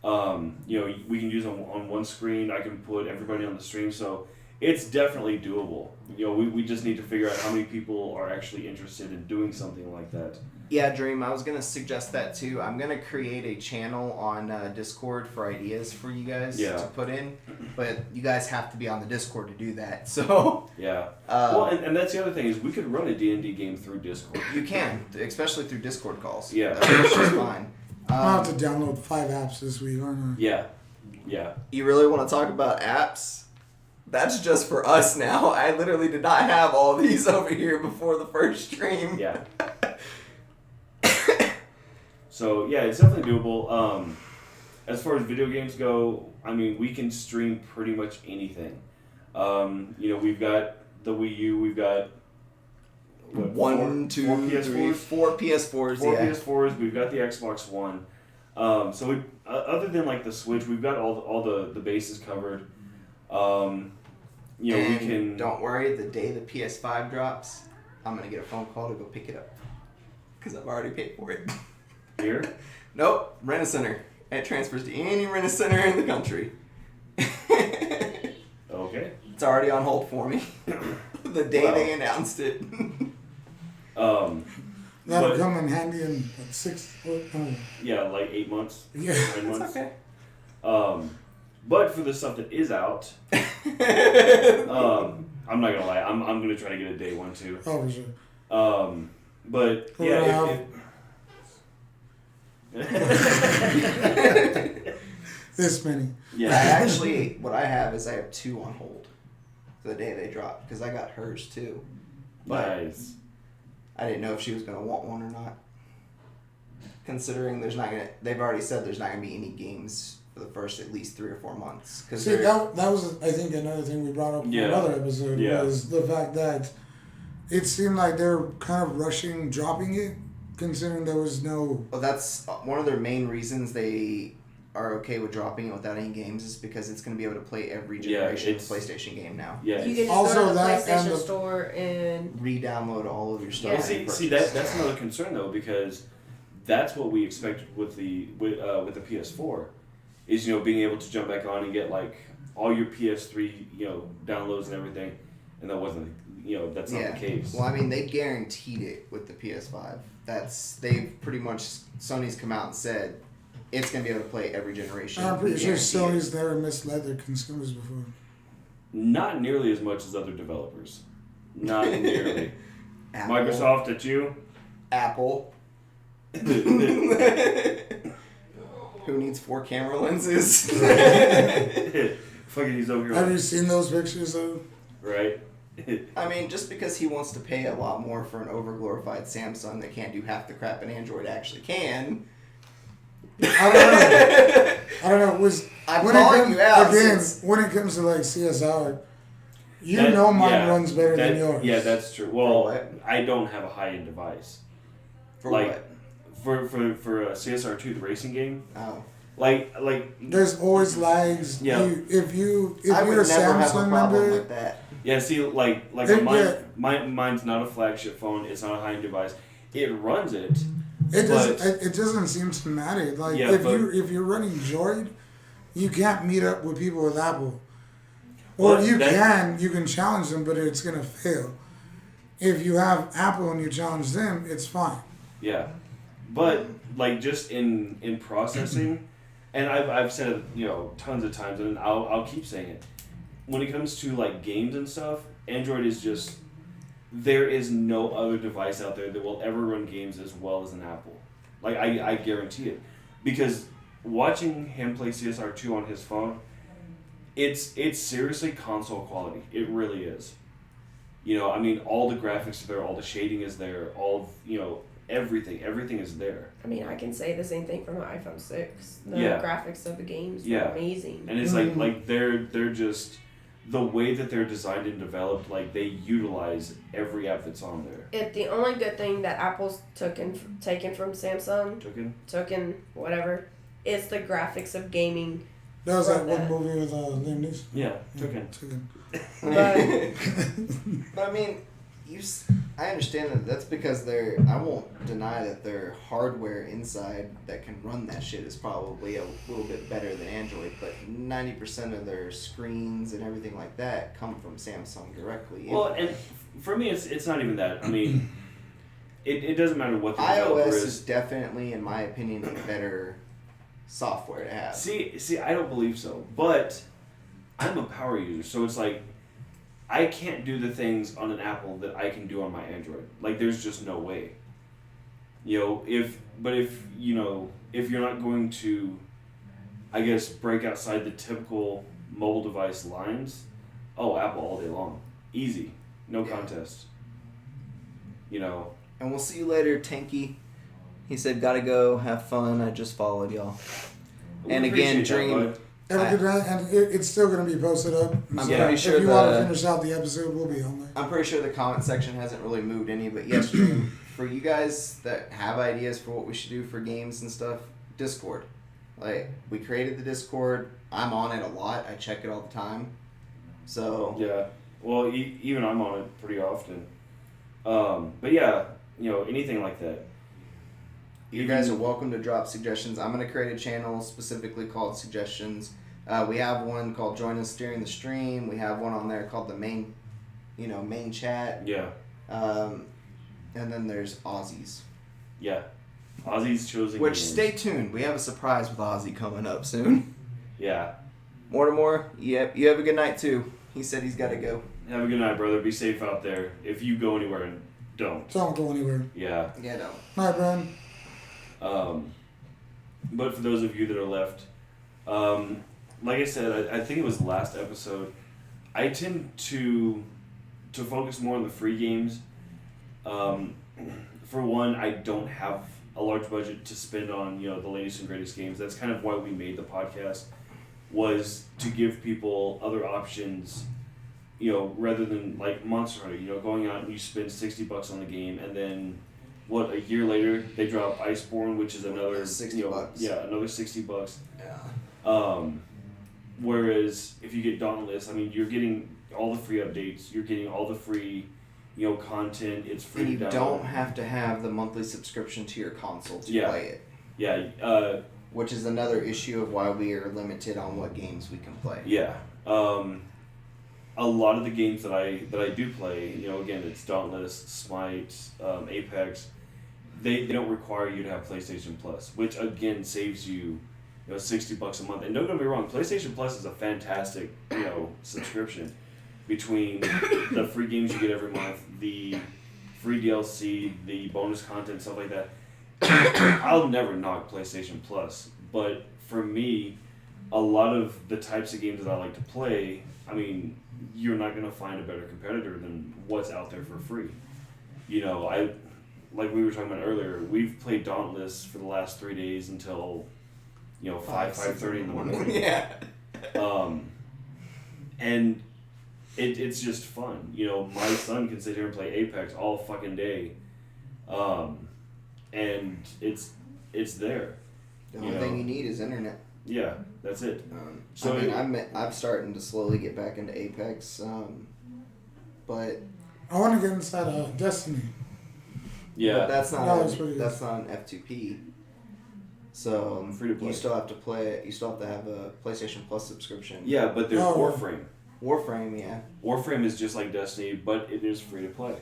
We can use them on one screen. I can put everybody on the stream, so it's definitely doable. We just need to figure out how many people are actually interested in doing something like that. Yeah, Dream, I was going to suggest that too. I'm going to create a channel on Discord for ideas for you guys to put in, but you guys have to be on the Discord to do that, so... Yeah. Well, and that's the other thing, is we could run a D&D game through Discord. You can, especially through Discord calls. Yeah. That's just fine. I'll have to download 5 apps this week, aren't I? Yeah. Yeah. You really want to talk about apps? That's just for us now. I literally did not have all these over here before the first stream. Yeah. So, yeah, it's definitely doable. As far as video games go, we can stream pretty much anything. We've got the Wii U, we've got... What, 4 PS4s? 4 PS4s, Four PS4s, we've got the Xbox One. So we, other than like the Switch, we've got all the bases covered. We can. Don't worry, the day the PS5 drops, I'm gonna get a phone call to go pick it up because I've already paid for it. Here? Nope, Rent-A-Center. It transfers to any Rent-A-Center in the country. Okay. It's already on hold for me. The day they announced it. That'll come in handy in 6 Yeah, like 8 months. Yeah. 9 months. Okay. But for the stuff that is out, I'm not gonna lie, I'm gonna try to get a day one too. Oh, for sure. But yeah. This many. Yeah. What I have is I have 2 on hold for the day they drop because I got hers too. But Nice. I didn't know if she was gonna want one or not. Considering they've already said there's not gonna be any games for the first at least 3 or 4 months. See, that was I think another thing we brought up in another episode was the fact that it seemed like they were kind of rushing dropping it, considering there was no. Well, that's one of their main reasons they are okay with dropping it without any games is because it's going to be able to play every generation of PlayStation game now. Yeah. You can just Also go to the that PlayStation and the- store and Re-download all of your stuff. Yeah. See that's another concern though, because that's what we expect with the PS4 is being able to jump back on and get like all your PS3 downloads and everything, and that wasn't that's not the case. Well, they guaranteed it with the PS5. They've pretty much Sony's come out and said it's going to be able to play every generation. I'm pretty sure Sony's never misled their consumers before. Not nearly as much as other developers. Not nearly. Apple. Microsoft, at you. Apple. Who needs 4 camera lenses? Fucking he's over here. Have you seen those pictures though? Right. Just because he wants to pay a lot more for an overglorified Samsung that can't do half the crap an Android actually can. I don't know. I'm calling you out. Again, when it comes to like CSR, mine runs better than yours. Yeah, that's true. Well, I don't have a high-end device. For like, what? For CSR2, the racing game. Oh. Like there's always lags. Yeah. If you're I a would never have a Samsung problem member, with that. yeah, see, like mine's not a flagship phone. It's not a high-end device. It runs it. it doesn't seem to matter. Like Yeah, if you're running Droid, you can't meet up with people with Apple. Or you can challenge them, but it's gonna fail. If you have Apple and you challenge them, it's fine. Yeah, but like just in processing, and I've said it tons of times, and I'll keep saying it. When it comes to like games and stuff, Android is just, there is no other device out there that will ever run games as well as an Apple. Like I guarantee it, because watching him play CSR2 on his phone, it's seriously console quality. It really is. I mean, all the graphics are there, all the shading is there, everything is there. I mean, I can say the same thing for my iPhone 6. The graphics of the games were amazing. And it's like they're just, the way that they're designed and developed, like they utilize every app that's on there. The only good thing that Apple's taken from Samsung, whatever, is the graphics of gaming. That was that one movie with Liam Neeson. Yeah, Token. But I mean, I understand that that's because I won't deny that their hardware inside that can run that shit is probably a little bit better than Android, but 90% of their screens and everything like that come from Samsung directly. Well, and for me, it's not even that. I mean, it doesn't matter what the developer iOS is definitely, in my opinion, a better software to have. See, I don't believe so, but I'm a power user, so it's like, I can't do the things on an Apple that I can do on my Android. Like, there's just no way. If you're not going to, I guess, break outside the typical mobile device lines, Apple all day long. Easy. No contest. And we'll see you later, Tanky. He said, gotta go, have fun, I just followed y'all. And again, Dream... Have a good night, and it's still going to be posted up. I'm pretty sure if you want to finish out the episode, we'll be on there. I'm pretty sure the comment section hasn't really moved any, but yes, Dream, for you guys that have ideas for what we should do for games and stuff, Discord. Like, we created the Discord. I'm on it a lot. I check it all the time. So... Yeah. Well, even I'm on it pretty often. But yeah, anything like that. You guys are welcome to drop suggestions. I'm going to create a channel specifically called Suggestions. We have one called Join Us During the Stream. We have one on there called the main chat. Yeah. And then there's Ozzy's. Yeah. Ozzy's choosing Which, games. stay tuned. We have a surprise with Ozzy coming up soon. Yeah. Mortimer, yep. You have a good night, too. He said he's got to go. Have a good night, brother. Be safe out there. If you go anywhere, don't. Don't go anywhere. Yeah. Yeah, no. Night, Brian. But for those of you that are left, like I said, I think it was the last episode, I tend to focus more on the free games. For one, I don't have a large budget to spend on, the latest and greatest games. That's kind of why we made the podcast, was to give people other options, rather than like Monster Hunter, going out and you spend $60 on the game, and then a year later they drop Iceborne, which is another $60. Yeah, another $60. Yeah. Whereas if you get Dauntless, I mean, you're getting all the free updates, you're getting all the free, content. It's free. And you to download. don't have to have the monthly subscription to your console to play it. Yeah. Which is another issue of why we are limited on what games we can play. Yeah. A lot of the games that I do play, again, it's Dauntless, Smite, Apex. They don't require you to have PlayStation Plus, which again saves you, $60 a month. And don't get me wrong, PlayStation Plus is a fantastic, subscription. Between the free games you get every month, the free DLC, the bonus content, stuff like that. I'll never knock PlayStation Plus, but for me, a lot of the types of games that I like to play, I mean, you're not going to find a better competitor than what's out there for free. Like we were talking about earlier, we've played Dauntless for the last 3 days until, 5:30 in the morning. Yeah. And it's just fun. My son can sit here and play Apex all fucking day. and it's there. The only thing you need is internet. Yeah, that's it. So I mean, I'm starting to slowly get back into Apex, but I want to get inside Destiny. Yeah, but that's not that's not an F2P. So free to play. You still have to play. You still have to have a PlayStation Plus subscription. Yeah, but there's Warframe. Warframe, yeah. Warframe is just like Destiny, but it is free to play.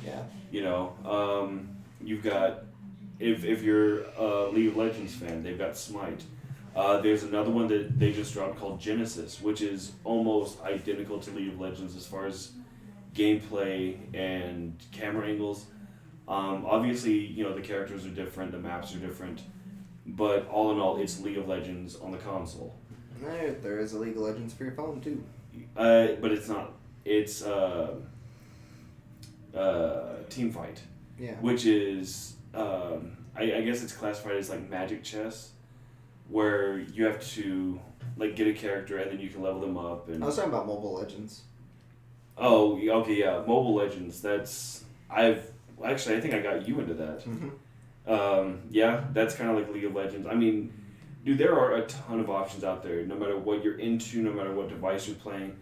Yeah. You know, you've got if you're a League of Legends fan, they've got Smite. There's another one that they just dropped called Genesis, which is almost identical to League of Legends as far as gameplay and camera angles. Obviously, you know, the characters are different, the maps are different, but all in all, it's League of Legends on the console. There is a League of Legends for your phone too. But it's not. It's Teamfight. Yeah. Which is, I guess it's classified as like Magic Chess, where you have to like get a character and then you can level them up. And I was talking about Mobile Legends. Oh, okay, yeah, Mobile Legends. I think I got you into that. Mm-hmm. Yeah, that's kind of like League of Legends. I mean, dude, there are a ton of options out there. No matter what you're into, no matter what device you're playing.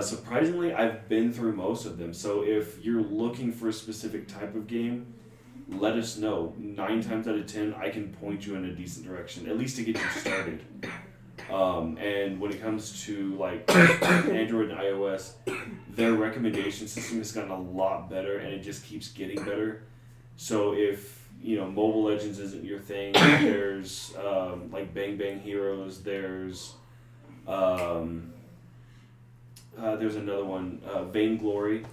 Surprisingly, I've been through most of them. So if you're looking for a specific type of game, let us know. 9 times out of 10, I can point you in a decent direction, at least to get you started. And when it comes to like Android and iOS, their recommendation system has gotten a lot better, and it just keeps getting better. So if you know Mobile Legends isn't your thing, there's like Bang Bang Heroes. There's another one, Vainglory.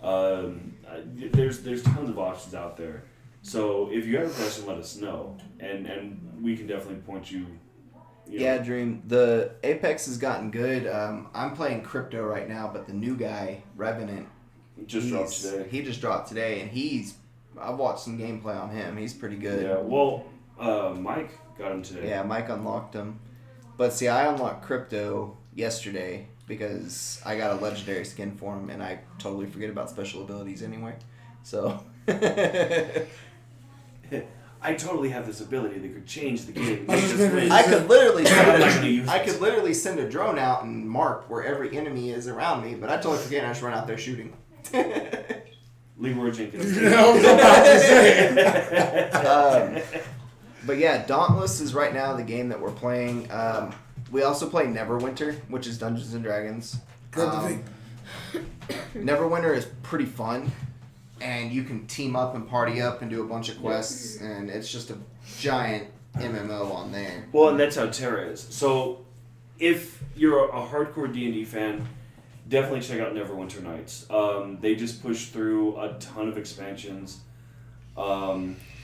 There's tons of options out there. So if you have a question, let us know, and we can definitely point you. Yeah, Dream. The Apex has gotten good. I'm playing Crypto right now, but the new guy, Revenant, dropped today. He just dropped today, and I've watched some gameplay on him. He's pretty good. Yeah, well, Mike got him today. Yeah, Mike unlocked him. But see, I unlocked Crypto yesterday because I got a legendary skin for him, and I totally forget about special abilities anyway. So... I totally have this ability that could change the game. I could literally send a drone out and mark where every enemy is around me, but I totally forget and I just run out there shooting. Leroy Jenkins. Yeah, I was about to say. But yeah, Dauntless is right now the game that we're playing. We also play Neverwinter, which is Dungeons and Dragons. Neverwinter is pretty fun. And you can team up and party up and do a bunch of quests, and it's just a giant MMO on there. Well, and that's how Terra is. So, if you're a hardcore D&D fan, definitely check out Neverwinter Nights. They just pushed through a ton of expansions.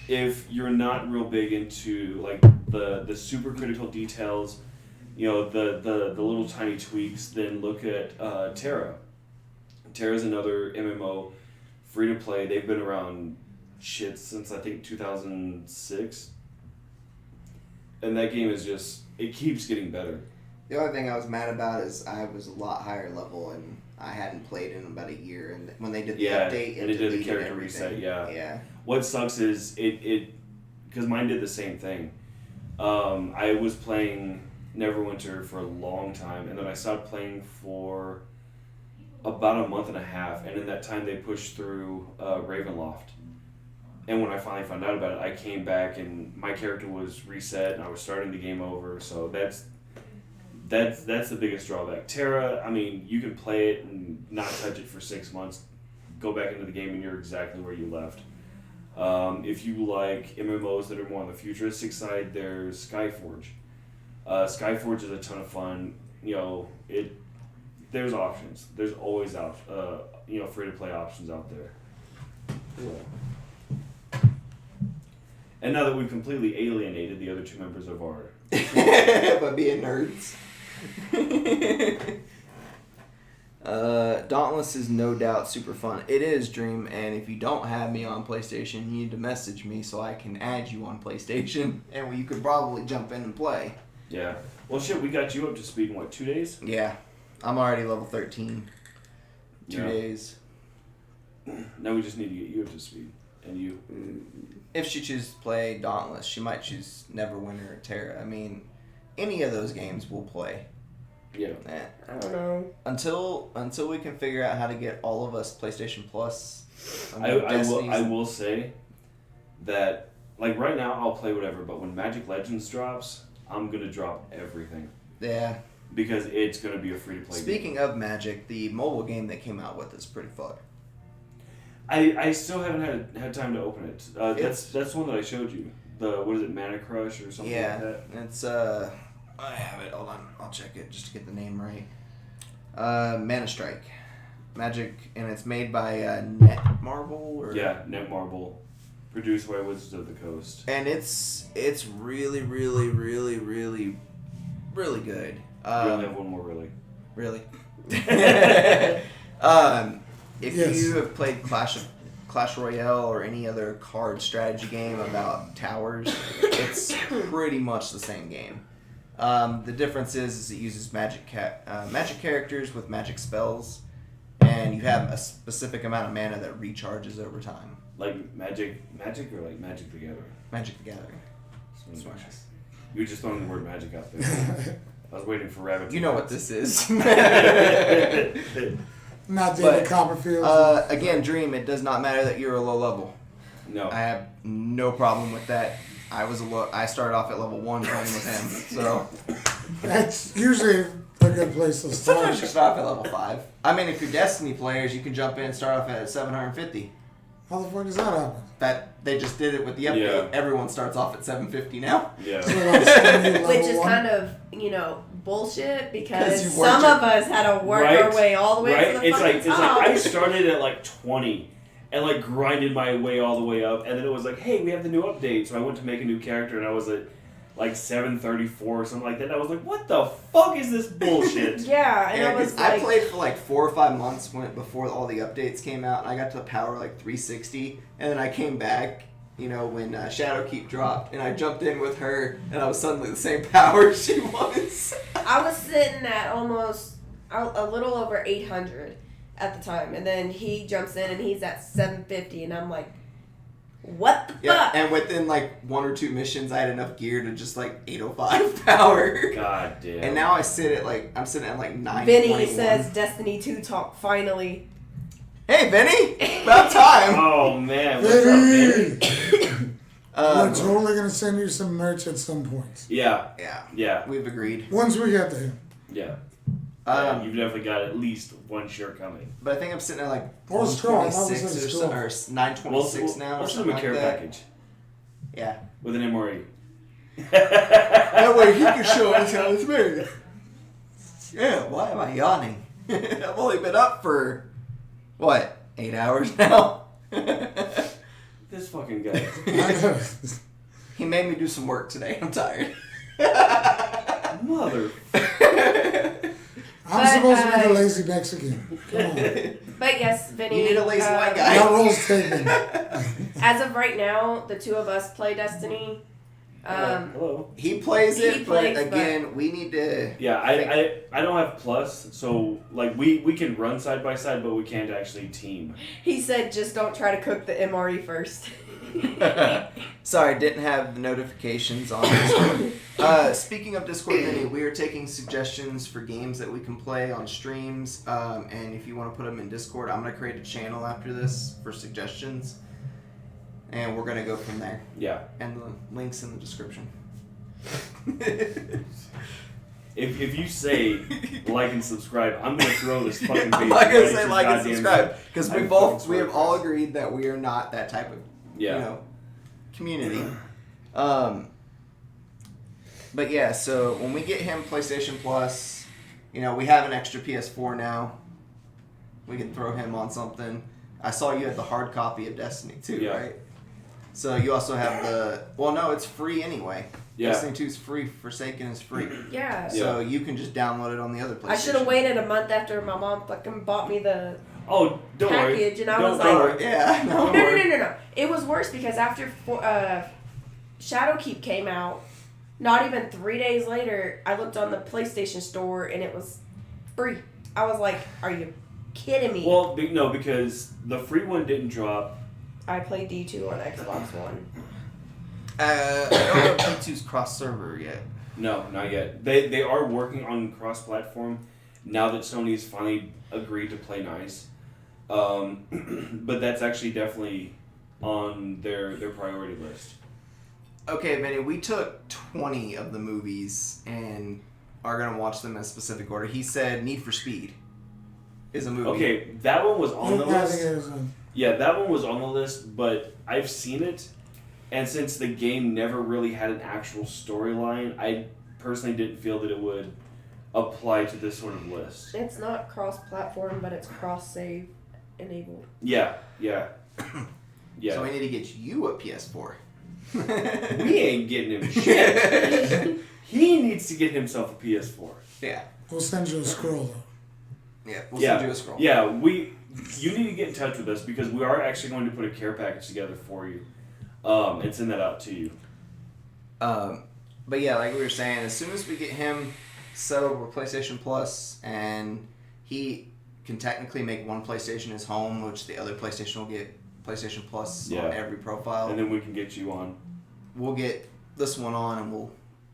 If you're not real big into like the super critical details, you know the little tiny tweaks, then look at Terra. Terra's another MMO. Free to play. They've been around since I think 2006. And that game is it keeps getting better. The only thing I was mad about is I was a lot higher level and I hadn't played in about a year. And when they did the update, and they did the character reset. Yeah. What sucks is it because mine did the same thing. I was playing Neverwinter for a long time, and then I stopped playing for about a month and a half, and in that time they pushed through Ravenloft. And when I finally found out about it, I came back and my character was reset and I was starting the game over. So that's the biggest drawback. Terra, I mean, you can play it and not touch it for 6 months, go back into the game and you're exactly where you left. If you like MMOs that are more on the futuristic side, there's Skyforge. Skyforge is a ton of fun. You know, there's options. There's always free to play options out there. Cool. And now that we've completely alienated the other two members of our by being nerds. Dauntless is no doubt super fun. It is, Dream, and if you don't have me on PlayStation, you need to message me so I can add you on PlayStation, and you could probably jump in and play. Yeah. Well, shit, we got you up to speed in, 2 days? Yeah. I'm already level 13. 2 days. Now we just need to get you up to speed. And you? If she chooses to play Dauntless, she might choose Neverwinter or Terra. I mean, any of those games we'll play. Yeah. I don't know. Until we can figure out how to get all of us PlayStation Plus. I will say that, like, right now I'll play whatever, but when Magic Legends drops, I'm going to drop everything. Yeah. Because it's going to be a free-to-play game. Speaking of Magic, the mobile game they came out with is pretty fun. I still haven't had time to open it. That's one that I showed you. What is it, Mana Crush or something like that? Yeah, it's I have it. Hold on, I'll check it just to get the name right. Mana Strike, Magic, and it's made by Netmarble. Netmarble, produced by Wizards of the Coast. And it's really, really, really, really, really good. We only have one more, really. Really. If you have played Clash Royale or any other card strategy game about towers, it's pretty much the same game. The difference is it uses magic characters with magic spells, and you have a specific amount of mana that recharges over time. Like Magic or like Magic the Gathering? Magic the Gathering. You were just throwing the word magic out there. I was waiting for rabbits. You know what this is. Not David Copperfield. Again, Dream, it does not matter that you're a low level. No. I have no problem with that. I started off at level 1 playing with him, so... That's usually a good place to start. Sometimes you start off at level 5. I mean, if you're Destiny players, you can jump in and start off at 750. How the fuck does that happen? They just did it with the update. Yeah. Everyone starts off at 750 now. Yeah. Which is kind of, bullshit because you some of us had to work our way all the way to the fucking top. I started at like 20 and like grinded my way all the way up, and then it was like, hey, we have the new update, so I went to make a new character, and I was at like 734 or something like that, and I was like, what the fuck is this bullshit? Yeah, and I was like... I played for like 4 or 5 months before all the updates came out, and I got to power like 360, and then I came back, when Shadowkeep dropped, and I jumped in with her, and I was suddenly the same power she was. I was sitting at almost a little over 800 at the time, and then he jumps in and he's at 750, and I'm like, what the fuck? And within like 1 or 2 missions, I had enough gear to just like 805 power. God damn. And now I'm sitting at like 921. Vinny says Destiny 2 talk finally. Hey Vinny, about time. Oh man, what's up, Vinny? We're totally gonna send you some merch at some point. Yeah. We've agreed. Once we get there. Yeah. You've definitely got at least one shirt coming. But I think I'm sitting at like Or 126 or 926 now. We'll send him a care package. Yeah. With an MRE. That way he can show us how it's made. Yeah, why am I yawning? I've only been up for, 8 hours now? This fucking guy. He made me do some work today. I'm tired. Mother. I'm supposed to be the lazy Mexican. Come on. But yes, Vinny. You need a lazy white guy. That role's taken. As of right now, the two of us play Destiny. Hello. He plays it, but again, we need to... Yeah, I don't have plus, so like we can run side by side, but we can't actually team. He said just don't try to cook the MRE first. Sorry, didn't have the notifications on Discord. Speaking of Discord, Vinny, we are taking suggestions for games that we can play on streams, and if you want to put them in Discord, I'm going to create a channel after this for suggestions, and we're going to go from there. Yeah. And the link's in the description. If you say like and subscribe, I'm going to throw this fucking page. I'm not going to say like and subscribe, because we have all agreed that we are not that type of community. But yeah, so when we get him PlayStation Plus, we have an extra PS4 now. We can throw him on something. I saw you had the hard copy of Destiny 2, right? So you also have it's free anyway. Yeah. Destiny 2 is free. Forsaken is free. Yeah. So you can just download it on the other PlayStation. I should have waited a month after my mom fucking bought me the don't package, worry. and I was like, yeah, no. It was worse because after Shadowkeep came out, not even 3 days later, I looked on the PlayStation Store and it was free. I was like, are you kidding me? Well, no, because the free one didn't drop I play D2 on Xbox One. I don't know if D2's cross-server yet. No, not yet. They are working on cross-platform now that Sony's finally agreed to play nice. But that's actually definitely on their priority list. Okay, Vinny, we took 20 of the movies and are going to watch them in a specific order. He said Need for Speed is a movie. Okay, that one was on the list. Yeah, Yeah, that one was on the list, but I've seen it, and since the game never really had an actual storyline, I personally didn't feel that it would apply to this sort of list. It's not cross-platform, but it's cross-save enabled. Yeah. So we need to get you a PS4. We ain't getting him shit. He needs to get himself a PS4. Yeah. We'll send you a scroll, though. Yeah, we'll send you a scroll. Yeah, you need to get in touch with us because we are actually going to put a care package together for you and send that out to you. But yeah, like we were saying, as soon as we get him set up with PlayStation Plus and he can technically make one PlayStation his home, which the other PlayStation will get PlayStation Plus on every profile. And then we can get you on. We'll get this one on and we'll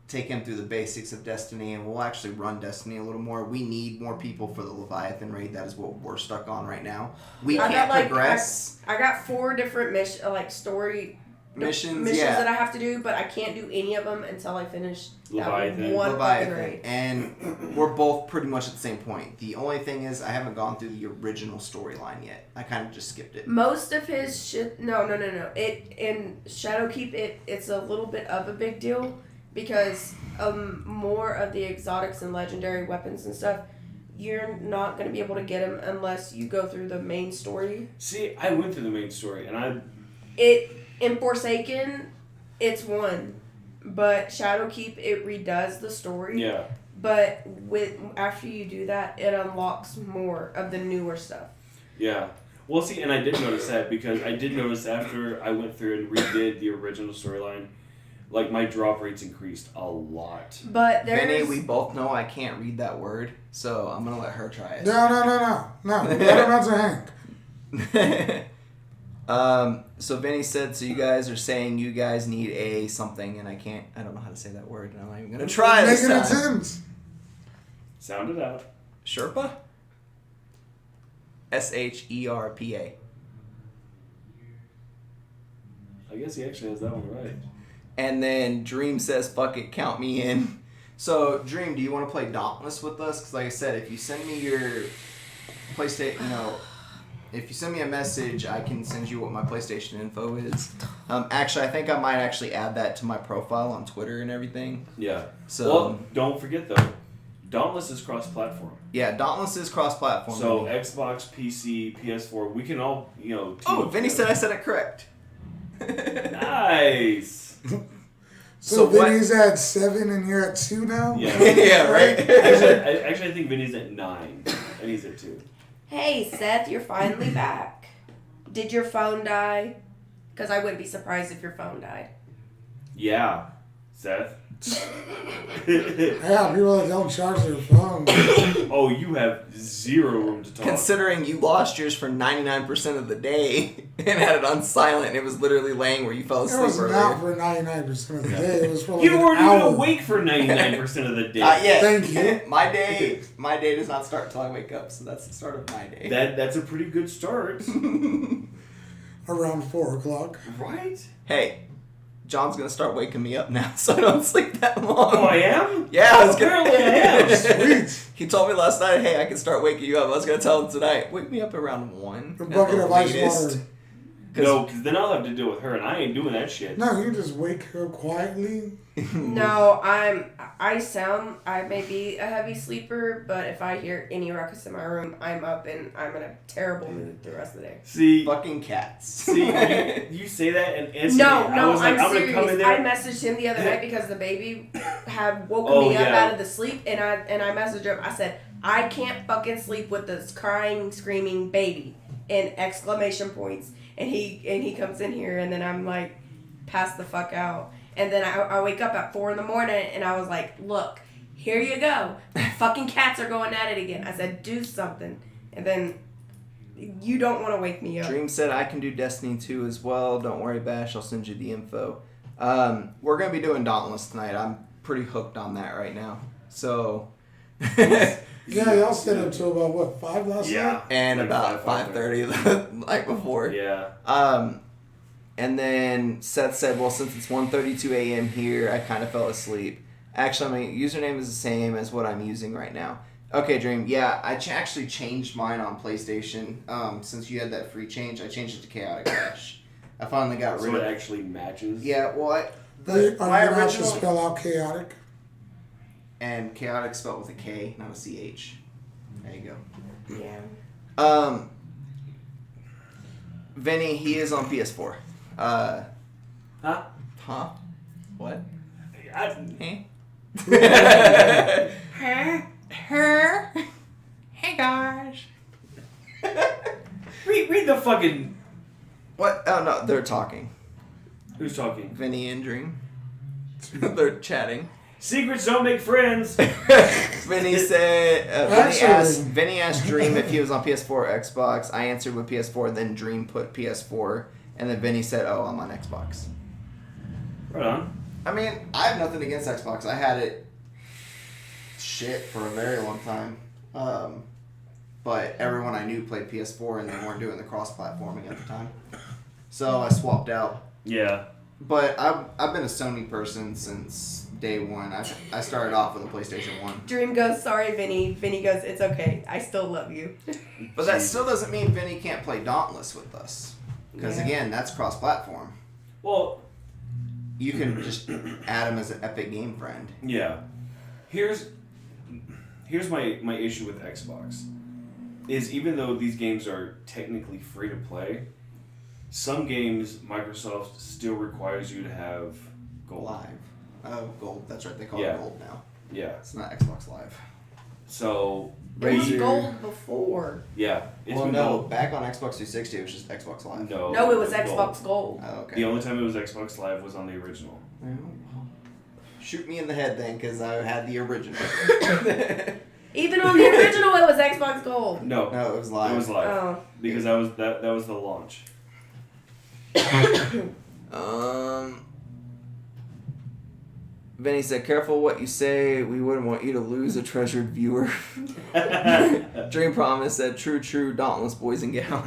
take him through the basics of Destiny and we'll actually run Destiny a little more. We need more people for the Leviathan raid. That is what we're stuck on right now. We can't progress. I got 4 different story missions that I have to do, but I can't do any of them until I finish Leviathan. One raid. And we're both pretty much at the same point. The only thing is I haven't gone through the original storyline yet. I kind of just skipped it. Most of his shit... No. It in Shadowkeep, it's a little bit of a big deal because more of the exotics and legendary weapons and stuff, you're not going to be able to get them unless you go through the main story. See, I went through the main story and In Forsaken, it's one, but Shadowkeep, it redoes the story. Yeah. But after you do that, it unlocks more of the newer stuff. Yeah. Well, see, and I did notice that because I did notice after I went through and redid the original storyline, like my drop rates increased a lot. But Benny, we both know I can't read that word, so I'm gonna let her try it. No. Let him answer Hank. So Vinny said, so you guys are saying you guys need a something, and I don't know how to say that word, and I'm not even going to try this time. Make an attempt. Sound it out. Sherpa? SHERPA. I guess he actually has that one right. And then Dream says, fuck it, count me in. So, Dream, do you want to play Dauntless with us? Because like I said, if you send me your PlayStation, if you send me a message, I can send you what my PlayStation info is. Actually, I think I might actually add that to my profile on Twitter and everything. Yeah. So, well, don't forget though, Dauntless is cross-platform. Yeah, Dauntless is cross-platform. So Xbox, PC, PS4, we can all, team up Vinny together. said I said it correct. Nice. So Vinny's at 7 and you're at 2 now? Yeah. Yeah, right? Actually, I think Vinny's at 9 and he's at 2. Hey, Seth, you're finally back. Did your phone die? Because I wouldn't be surprised if your phone died. Yeah. Seth? Yeah, people that don't charge their phone. Oh, you have zero room to talk. Considering you lost yours for 99% of the day and had it on silent, and it was literally laying where you fell asleep It was earlier. not for 99% of the day. It was for like You an weren't hour. even awake for 99% of the day. Yeah. Thank you. My day does not start until I wake up, so that's the start of my day. That's a pretty good start. Around 4 o'clock. Right? Hey, John's gonna start waking me up now, so I don't sleep that long. Oh, I am? Yeah, I was Apparently I am. Sweet. He told me last night, hey, I can start waking you up. I was gonna tell him tonight, wake me up around 1. A at bucket the of ice latest. water. No, because then I'll have to deal with her, and I ain't doing that shit. No, you can just wake her quietly. No, I may be a heavy sleeper, but if I hear any ruckus in my room, I'm up and I'm in a terrible mood the rest of the day. See, Fucking cats. see, you say that, and instantly No, I was like, I'm I'm serious. gonna come in I there. messaged him the other night because the baby had woken me up out of the sleep, and I messaged him. I said, I can't fucking sleep with this crying, screaming baby, and exclamation points. And he comes in here, and then I'm like, pass the fuck out. And then I wake up at 4 a.m, and I was like, look, here you go. The fucking cats are going at it again. I said, do something. And then You don't want to wake me up. Dream said I can do Destiny 2 as well. Don't worry, Bash. I'll send you the info. We're going to be doing Dauntless tonight. I'm pretty hooked on that right now. So... Yeah, y'all stayed up till about, what, 5 last night? And like about 5:30 the night before. Yeah. And then Seth said, well, since it's 1:32 a.m. here, I kind of fell asleep. Actually, my username is the same as what I'm using right now. Okay, Dream. Yeah, I actually changed mine on PlayStation. Since you had that free change, I changed it to Chaotic Crash. I finally got rid of it. So it actually matches? Yeah, well, Are you going to spell out chaotic? And chaotic spelled with a K, not a CH. There you go. Yeah. Vinny, he is on PS4. Huh? Huh? What? Hey? Her? Hey, gosh. Read the fucking... What? Oh, no, they're talking. Who's talking? Vinny and Dream. They're chatting. Secrets don't make friends. Vinny said, Vinny asked Dream if he was on PS4 or Xbox. I answered with PS4, then Dream put PS4, and then Vinny said, oh, I'm on Xbox. Right on. I mean, I have nothing against Xbox. I had it for a very long time. But everyone I knew played PS4 and they weren't doing the cross-platforming at the time. So I swapped out. Yeah. But I've been a Sony person since day one. I started off with a PlayStation 1. Dream goes, sorry, Vinny. Vinny goes, it's okay. I still love you. But that still doesn't mean Vinny can't play Dauntless with us. Because, again, that's cross-platform. Well... You can just add him as an Epic Game friend. Yeah. Here's my issue with Xbox. Is even though these games are technically free to play, some games Microsoft still requires you to have Gold. Live. Oh, Gold. That's right. They call it Gold now. Yeah. It's not Xbox Live. So... It was Gold before. Yeah. Well, no. Back on Xbox 360, it was just Xbox Live. No, it was Xbox Gold. Oh, okay. The only time it was Xbox Live was on the original. Shoot me in the head then, because I had the original. Even on the original, it was Xbox Gold. No, it was Live. It was Live. Oh. Because that was the launch. Vinny said, careful what you say. We wouldn't want you to lose a treasured viewer. Dream Promise said, true, Dauntless boys and gals.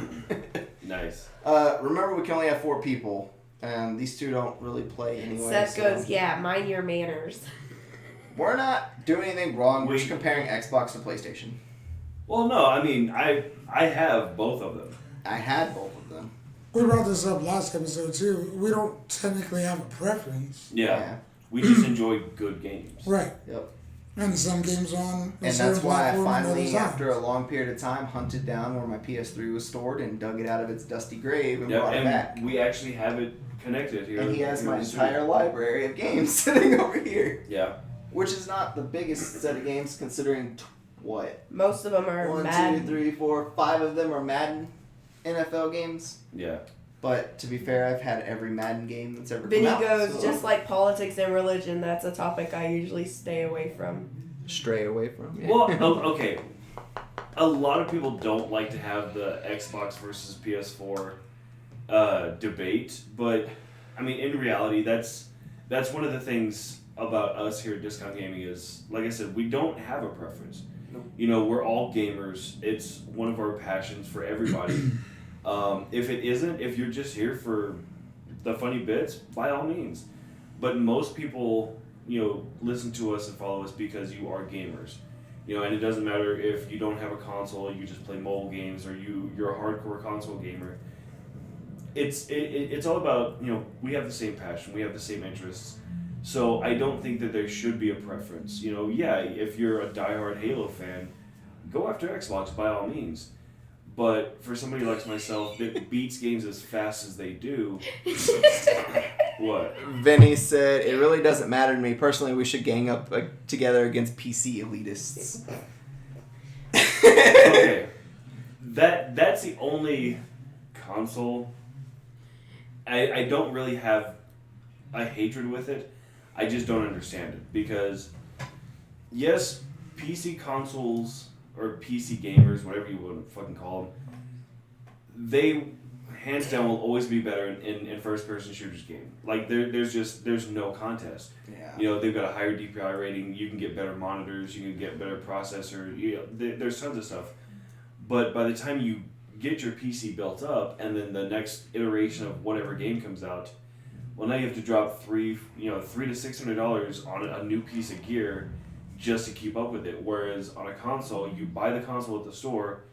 Nice. Remember, we can only have 4 people. And these two don't really play anyway. Seth goes, yeah, mind your manners. We're not doing anything wrong. We're just comparing Xbox to PlayStation. Well, no, I mean, I have both of them. I had both of them. We brought this up last episode, too. We don't technically have a preference. Yeah. We just enjoy good games. Right. Yep. And some games on a And certain that's why I platform and finally, others aren't. after a long period of time, hunted down where my PS3 was stored and dug it out of its dusty grave and Yep, brought it and back. we actually have it connected here. And he has here my in the studio. entire library of games sitting over here. Yeah. Which is not the biggest set of games considering what? Most of them are 1, Madden. 2, 3, 4, 5 of them are Madden NFL games. Yeah. But to be fair, I've had every Madden game that's ever Vinny come out. goes, so- just like politics and religion, that's a topic I usually stay away from. Stray away from. Yeah. Well, okay. A lot of people don't like to have the Xbox versus PS4 debate, but I mean, in reality, that's one of the things about us here at Discount Gaming is, like I said, we don't have a preference. Nope. You know, we're all gamers. It's one of our passions for everybody. If it isn't, if you're just here for the funny bits, by all means. But most people, you know, listen to us and follow us because you are gamers. You know, and it doesn't matter if you don't have a console, you just play mobile games, or you're a hardcore console gamer. It's all about, you know, we have the same passion, we have the same interests. So I don't think that there should be a preference. You know, yeah, if you're a diehard Halo fan, go after Xbox by all means. But for somebody like myself that beats games as fast as they do, what? Vinny said, it really doesn't matter to me. Personally, we should gang up together against PC elitists. Okay. That's the only console. I don't really have a hatred with it. I just don't understand it. Because, yes, PC consoles, or PC gamers, whatever you want to fucking call them, they hands down will always be better in first person shooters game. Like there's no contest. Yeah. You know, they've got a higher DPI rating. You can get better monitors. You can get better processor. You know, there's tons of stuff. But by the time you get your PC built up, and then the next iteration of whatever game comes out, well, now you have to drop $300 to $600 on a new piece of gear just to keep up with it. Whereas on a console, you buy the console at the store,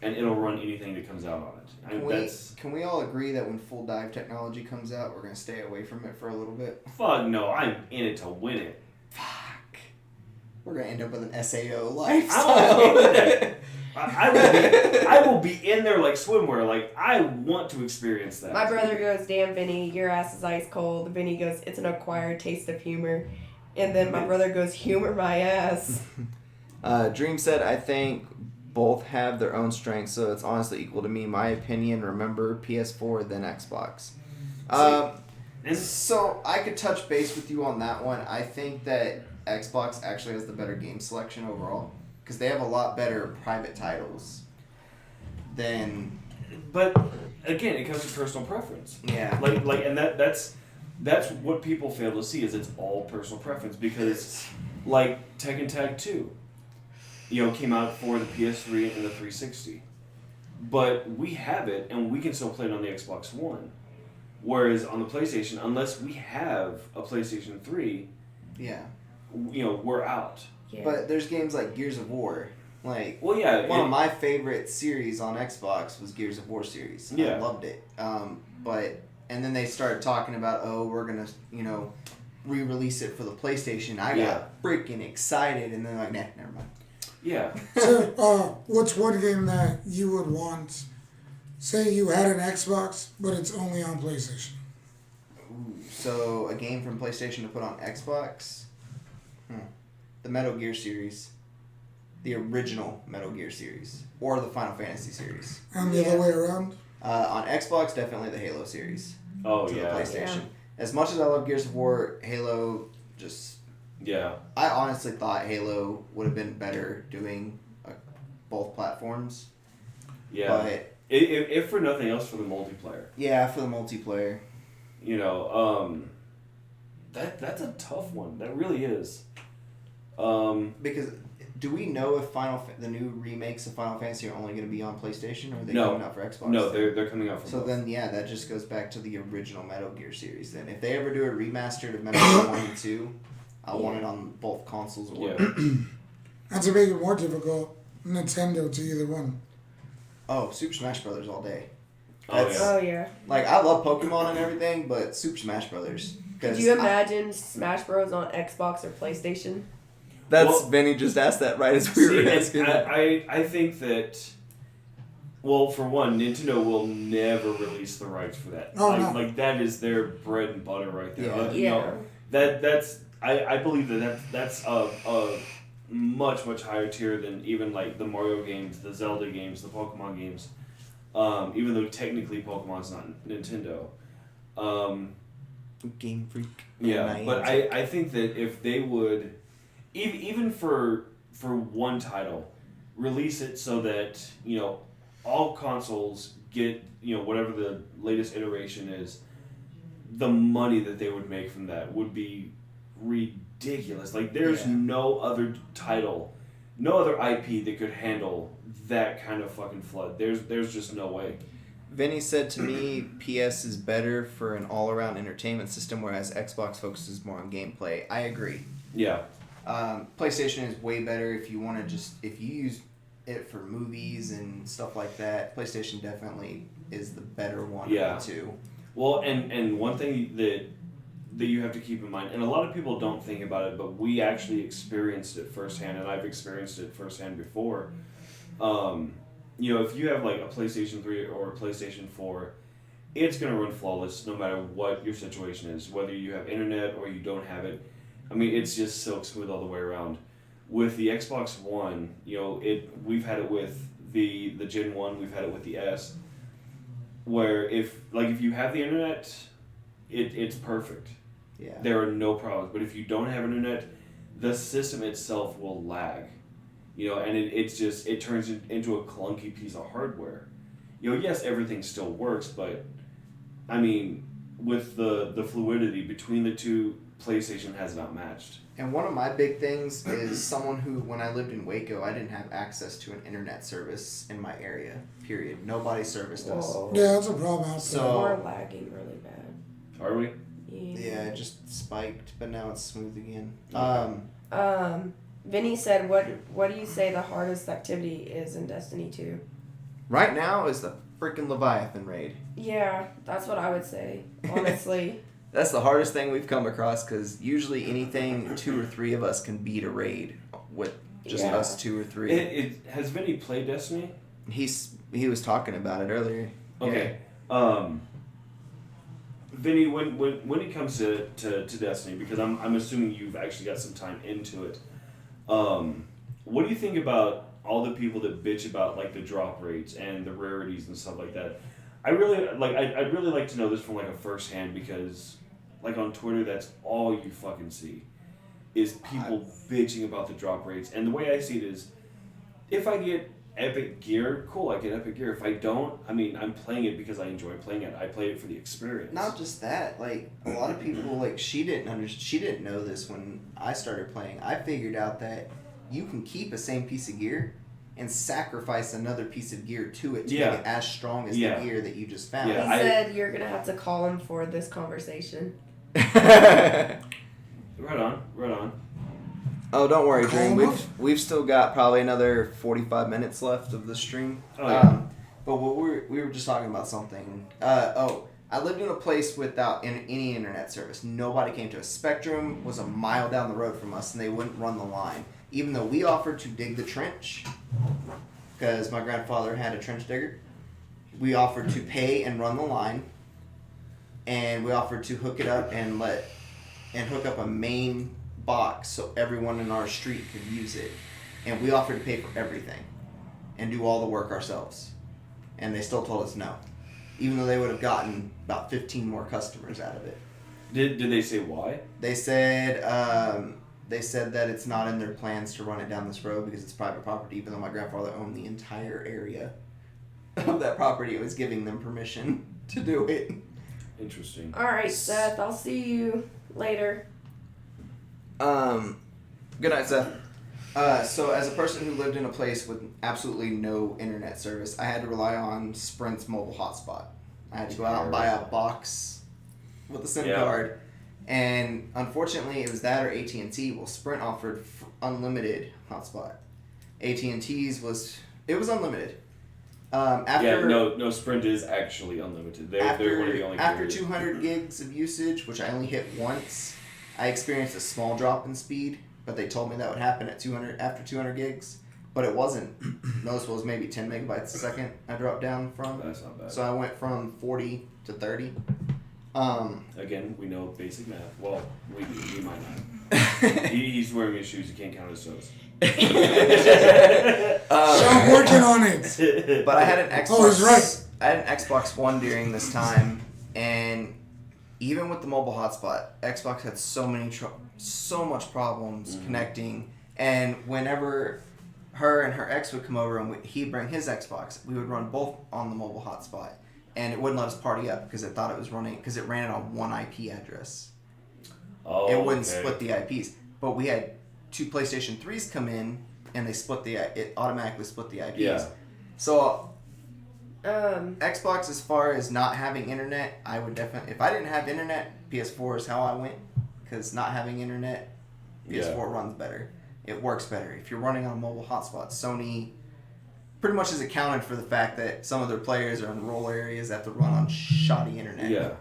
and it'll run anything that comes out on it. Can we all agree that when full dive technology comes out, we're gonna stay away from it for a little bit? Fuck no, I'm in it to win it. Fuck. We're gonna end up with an SAO I'm lifestyle. okay with that. I will be in there like swimwear. Like, I want to experience that. My brother goes, damn, Vinny, your ass is ice cold. Vinny goes, it's an acquired taste of humor. And then my brother goes, humor my ass. Dream said, I think both have their own strengths, so it's honestly equal to me. My opinion, remember, PS4, then Xbox. So I could touch base with you on that one. I think that Xbox actually has the better game selection overall, because they have a lot better private titles than... But, again, it comes to personal preference. Yeah. Like, and that's what people fail to see, is it's all personal preference, because, like, Tekken Tag 2, came out for the PS3 and the 360. But we have it, and we can still play it on the Xbox One. Whereas on the PlayStation, unless we have a PlayStation 3, yeah, we're out. Yeah. But there's games like Gears of War. Like, well, yeah, one of my favorite series on Xbox was Gears of War series. Yeah. I loved it. And then they started talking about, we're gonna, re-release it for the PlayStation. I got freaking excited, and then like, nah, never mind. Yeah. So, what's one game that you would want? Say you had an Xbox, but it's only on PlayStation. Ooh, so a game from PlayStation to put on Xbox? The Metal Gear series. The original Metal Gear series. Or the Final Fantasy series. And the other way around? On Xbox, definitely the Halo series. Oh, to yeah. the PlayStation. Yeah. As much as I love Gears of War, Halo just... Yeah. I honestly thought Halo would have been better doing both platforms. Yeah. But... If for nothing else, for the multiplayer. Yeah, for the multiplayer. That's a tough one. That really is. Because do we know if the new remakes of Final Fantasy are only going to be on PlayStation, or are they coming out for Xbox? No, they're coming out for So both. then, yeah, that just goes back to the original Metal Gear series. Then, if they ever do a remastered of Metal Gear 1 and 2, I want it on both consoles. Or And to make it more difficult, Nintendo to either one. Oh, Super Smash Brothers all day. Oh, yeah. Like, I love Pokemon and everything, but Super Smash Brothers. Could you imagine Smash Bros. On Xbox or PlayStation? Benny just asked that right as we were asking. I think that, well, for one, Nintendo will never release the rights for that. Oh, no. Like, that is their bread and butter right there. Yeah. That's I believe that's a much, much higher tier than even, like, the Mario games, the Zelda games, the Pokemon games. Even though technically Pokemon's not Nintendo. Game Freak. Yeah, but I think that if they would, even for one title, release it so that, all consoles get, whatever the latest iteration is, the money that they would make from that would be ridiculous. Like, there's no other title, no other IP that could handle that kind of fucking flood. There's just no way. Vinny said to me, PS is better for an all-around entertainment system, whereas Xbox focuses more on gameplay. I agree. Yeah. PlayStation is way better if you want to if you use it for movies and stuff like that. PlayStation definitely is the better one of the two. Well, and one thing that you have to keep in mind, and a lot of people don't think about it, but we actually experienced it firsthand, and I've experienced it firsthand before. If you have like a PlayStation 3 or a PlayStation 4, it's going to run flawless no matter what your situation is, whether you have internet or you don't have it. I mean, it's just silk smooth all the way around. With the Xbox One, we've had it with the Gen 1, we've had it with the S, where if you have the internet, it's perfect. Yeah. There are no problems. But if you don't have internet, the system itself will lag. And it turns into a clunky piece of hardware. yes, everything still works, but I mean, with the fluidity between the two, PlayStation has not matched. And one of my big things is someone who, when I lived in Waco, I didn't have access to an internet service in my area. Period. Nobody serviced us. Yeah, that's a problem out there. So we're lagging really bad. Are we? Yeah, it just spiked, but now it's smooth again. Vinny said, what do you say the hardest activity is in Destiny 2? Right now is the freaking Leviathan raid. Yeah, that's what I would say, honestly. That's the hardest thing we've come across, because usually anything 2 or 3 of us can beat a raid with just us 2 or 3. Has Vinny played Destiny? He was talking about it earlier. Okay. Yeah. Vinny, when it comes to Destiny, because I'm assuming you've actually got some time into it, what do you think about all the people that bitch about like the drop rates and the rarities and stuff like that? I'd really like to know this from like a first hand, because like on Twitter, that's all you fucking see is people bitching about the drop rates. And the way I see it is, if I get epic gear, cool, I get epic gear. If I don't, I mean, I'm playing it because I enjoy playing it. I play it for the experience. Not just that, like a lot of people, like she didn't know this when I started playing. I figured out that you can keep a same piece of gear and sacrifice another piece of gear to it to make it as strong as the gear that you just found. Yeah, he said you're gonna have to call him for this conversation. Right on. Oh, don't worry, Dream. We've still got probably another 45 minutes left of the stream. Oh, yeah. But we were just talking about something. I lived in a place without any internet service. Nobody came to us. Spectrum was a mile down the road from us, and they wouldn't run the line. Even though we offered to dig the trench, because my grandfather had a trench digger, we offered to pay and run the line, and we offered to hook it up and hook up a main box so everyone in our street could use it, and we offered to pay for everything and do all the work ourselves, and they still told us no, even though they would have gotten about 15 more customers out of it. Did they say why? They said that it's not in their plans to run it down this road because it's private property, even though my grandfather owned the entire area of that property. It was giving them permission to do it. Interesting. All right, Seth, I'll see you later. Good night, Seth. So as a person who lived in a place with absolutely no internet service, I had to rely on Sprint's mobile hotspot. I had to go out and buy a box with a SIM card. And unfortunately, it was that or AT&T. Well, Sprint offered unlimited hotspot. AT&T's was unlimited. No, Sprint is actually unlimited. They're one of the only after carriers. 200 gigs of usage, which I only hit once, I experienced a small drop in speed, but they told me that would happen at 200 gigs, but it wasn't. Most was maybe 10 megabytes a second I dropped down from. That's not bad. So I went from 40 to 30. Again, we know basic math. Well, we might not. He's wearing his shoes. He can't count his toes. So I'm working on it. But I had an Xbox. Oh, he's right. I had an Xbox One during this time, and even with the mobile hotspot, Xbox had so much problems connecting. And whenever her and her ex would come over and he'd bring his Xbox, we would run both on the mobile hotspot, and it wouldn't let us party up because it thought it was running because it ran it on one IP address. Oh, it wouldn't split the IPs. But we had 2 PlayStation 3s come in, and it automatically split the IPs. Yeah. So, Xbox, as far as not having internet, I would definitely, if I didn't have internet, PS4 is how I went, because not having internet, PS4 runs better. It works better. If you're running on a mobile hotspot, Sony pretty much has accounted for the fact that some of their players are in rural areas that have to run on shoddy internet. Yeah.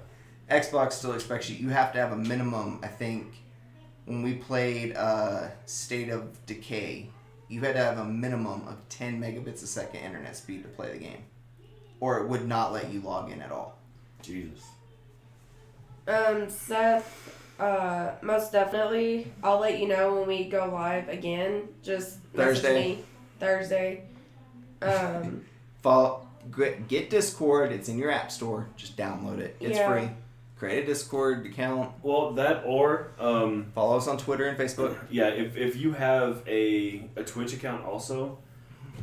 Xbox still expects you have to have a minimum, I think, when we played State of Decay, you had to have a minimum of 10 megabits a second internet speed to play the game, or it would not let you log in at all. Jesus. Seth, most definitely, I'll let you know when we go live again. Just message me Thursday. Get Discord. It's in your app store. Just download it. It's free. Create a Discord account. Well, that or follow us on Twitter and Facebook. Yeah, if you have a Twitch account also,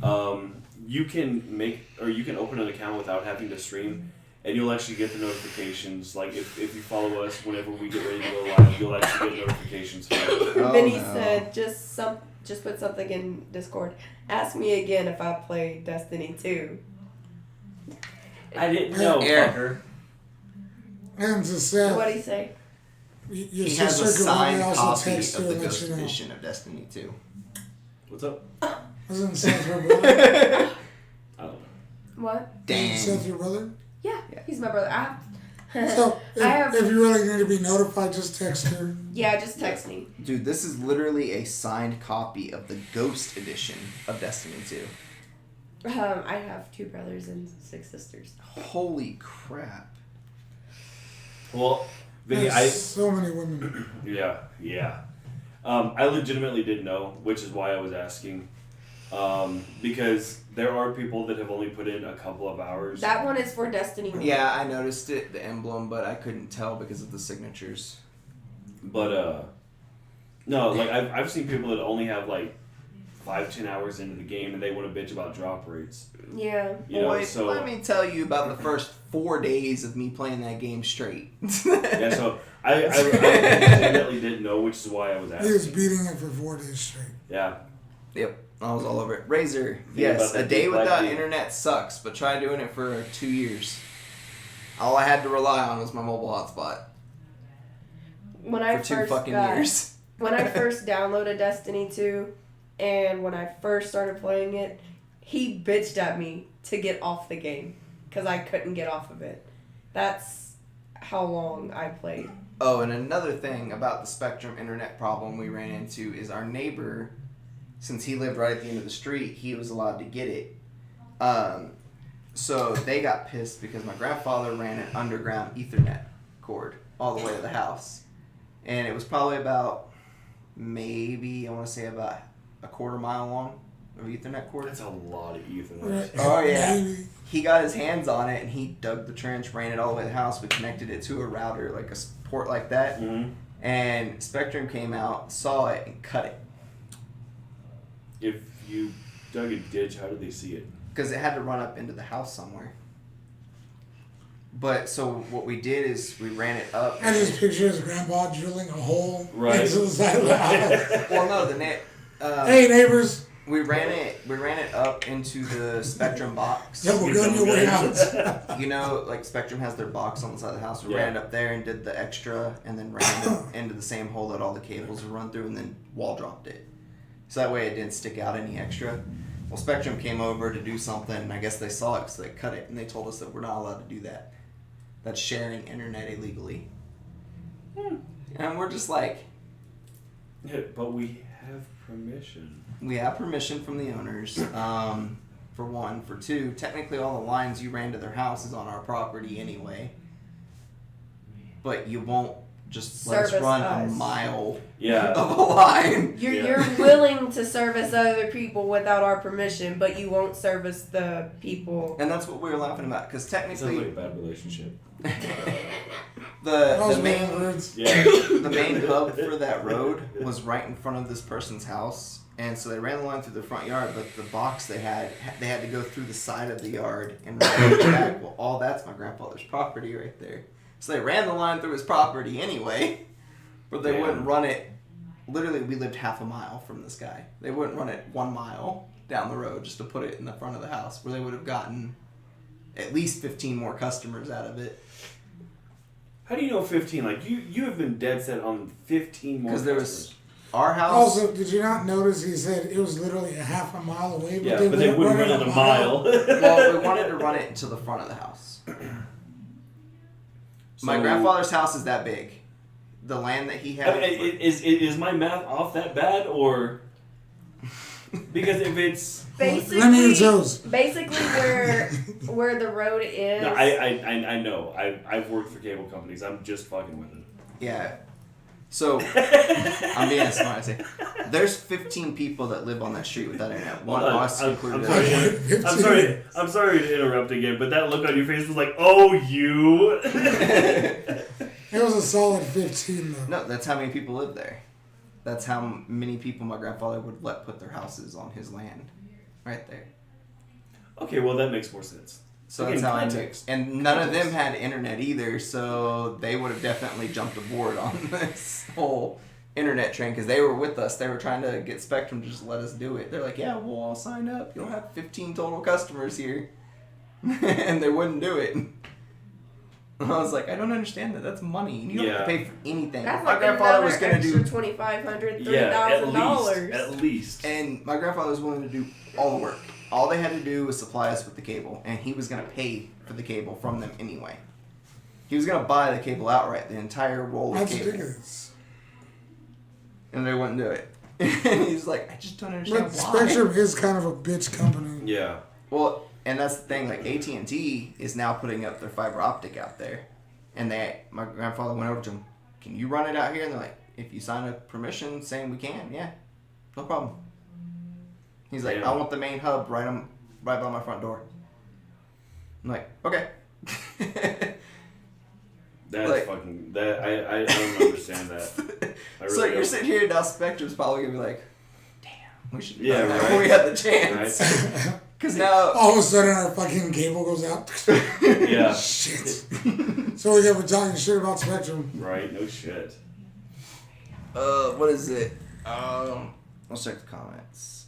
you can open an account without having to stream, and you'll actually get the notifications. Like if you follow us whenever we get ready to go live, you'll actually get notifications for it. Vinny said, just put something in Discord. Ask me again if I play Destiny 2. I didn't know, fucker. And to say, What'd he say? Your he has a sister could signed also copy text of her the and let Ghost you know. Edition of Destiny 2. What's up? Wasn't Seth her brother? I don't know. What? Damn. Seth your brother? Yeah, he's my brother. So, if you really need to be notified, just text her. Yeah, just text me. Dude, this is literally a signed copy of the Ghost Edition of Destiny 2. I have 2 brothers and 6 sisters. Holy crap. Well, Vinny, so many women. Yeah. I legitimately didn't know, which is why I was asking. Because there are people that have only put in a couple of hours. That one is for Destiny 1. Yeah, I noticed it, the emblem, but I couldn't tell because of the signatures. But, no, like, I've seen people that only have, like, 5-10 hours into the game and they want to bitch about drop rates. Yeah. You know, Boy, so let me tell you about the first 4 days of me playing that game straight. yeah, so I definitely didn't know, which is why I was asking. He was beating it for 4 days straight. Yeah. Yep, I was all over it. Razor, Think yes, about a that day big black without D. internet sucks, but try doing it for 2 years. All I had to rely on was my mobile hotspot When I for 2 first fucking got, years. When I first downloaded Destiny 2 and when I first started playing it, he bitched at me to get off the game because I couldn't get off of it. That's how long I played. Oh, and another thing about the Spectrum internet problem we ran into is our neighbor, since he lived right at the end of the street, he was allowed to get it. So they got pissed because my grandfather ran an underground Ethernet cord all the way to the house. And it was probably about, maybe, I want to say about a quarter mile long of Ethernet cord. That's a lot of Ethernet. Right. Oh, yeah. Maybe. He got his hands on it and he dug the trench, ran it all the way to the house. We connected it to a router, like a port like that. Mm-hmm. And Spectrum came out, saw it, and cut it. If you dug a ditch, how did they see it? Because it had to run up into the house somewhere. But so what we did is we ran it up. I just picture his grandpa drilling a hole Right. into the side of the house. Well, no, Hey, neighbors. we ran it up into the Spectrum box. Double gun your way out. You know, like Spectrum has their box on the side of the house. We ran it up there and did the extra, and then ran it into the same hole that all the cables would run through, and then wall dropped it. So that way it didn't stick out any extra. Well, Spectrum came over to do something, and I guess they saw it, so they cut it, and they told us that we're not allowed to do that. That's sharing internet illegally. And we're just like, Yeah, but we have permission. we have permission from the owners, for one. For two, technically all the lines you ran to their house is on our property anyway. But you won't just let us Service run us. a mile Yeah. of a line. You're willing to service other people without our permission, but you won't service the people. And that's what we were laughing about, because Sounds like technically a bad relationship. the Those main were words. Yeah. the main hub for that road was right in front of this person's house, and so they ran the line through the front yard, but the box they had to go through the side of the yard and run it back. Well, all that's my grandfather's property right there. So they ran the line through his property anyway, but they wouldn't run it. Literally, we lived half a mile from this guy. They wouldn't run it 1 mile down the road just to put it in the front of the house, where they would have gotten at least 15 more customers out of it. How do you know 15? Like, you have been dead set on 15 more. Because there customers. was our house. Also, did you not notice he said it was literally a half a mile away? Yeah, but they wouldn't run it a mile. Well, we wanted to run it to the front of the house. My grandfather's house is that big. The land that he had. I mean, is my math off that bad, or because if it's Basically, Let me your toes. basically where the road is. no, I know I've worked for cable companies. I'm just fucking with it. Yeah. So, I'm being smart. I say, there's 15 people that live on that street without internet. One us included. I'm sorry to interrupt again, but that look on your face was like, oh, you. It was a solid 15 though. No, that's how many people live there. That's how many people my grandfather would let put their houses on his land. right there. Okay, well that makes more sense. So Again, that's how context. I knew. And none of them had internet either, so they would have definitely jumped aboard on this whole internet train because they were with us. They were trying to get Spectrum to just let us do it. They're like, yeah, we'll all sign up. You'll have 15 total customers here. And they wouldn't do it. I was like, I don't understand that. That's money. You don't have to pay for anything. That's My like grandfather was going to do $2,500, $3,000. At least. And my grandfather was willing to do all the work. All they had to do was supply us with the cable, and he was going to pay for the cable from them anyway. He was going to buy the cable outright, the entire roll of cable. Ridiculous. And they wouldn't do it. And he's like, I just don't understand but why. Spectrum is kind of a bitch company. Yeah. Well, and that's the thing. Like AT&T is now putting up their fiber optic out there, and my grandfather went over to them. Can you run it out here? And they're like, if you sign a permission saying we can, yeah, no problem. He's like, I want the main hub right by my front door. I'm like, okay. That's like, fucking that I don't understand that. I really so you're don't. sitting here now. Spectrum's probably gonna be like, damn, we should do that right. when we had the chance. Right. Because now all of a sudden our fucking cable goes out. Yeah. Shit. So we get we're talking shit about Spectrum. Right. No shit. What is it? Let's check the comments.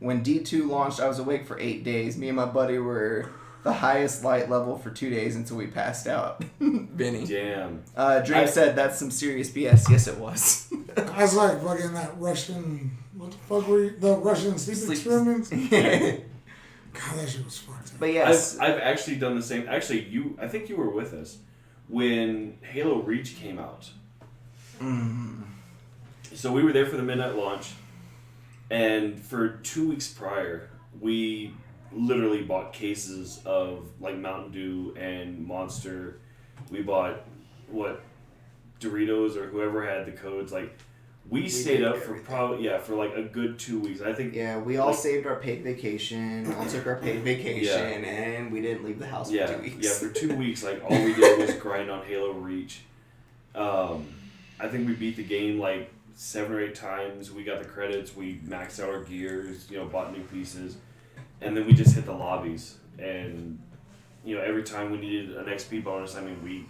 When D2 launched, I was awake for 8 days. Me and my buddy were the highest light level for 2 days until we passed out. Benny. Damn. Dream said that's some serious BS. Yes, it was. I was like fucking that Russian. What the fuck were you? The Russian sleep experiments? God, that shit was fucked up. But yes. I've actually done the same. Actually, I think you were with us when Halo Reach came out. So we were there for the midnight launch. And for 2 weeks prior, we literally bought cases of like Mountain Dew and Monster. We bought Doritos or whoever had the codes. Like we stayed up for for like a good 2 weeks. I think. Yeah, we all saved our paid vacation. All took our paid vacation, and we didn't leave the house for 2 weeks. Yeah, for 2 weeks, like all we did was grind on Halo Reach. I think we beat the game like 7 or 8 times. We got the credits. We maxed out our gears. Bought new pieces, and then we just hit the lobbies. And every time we needed an XP bonus, I mean, we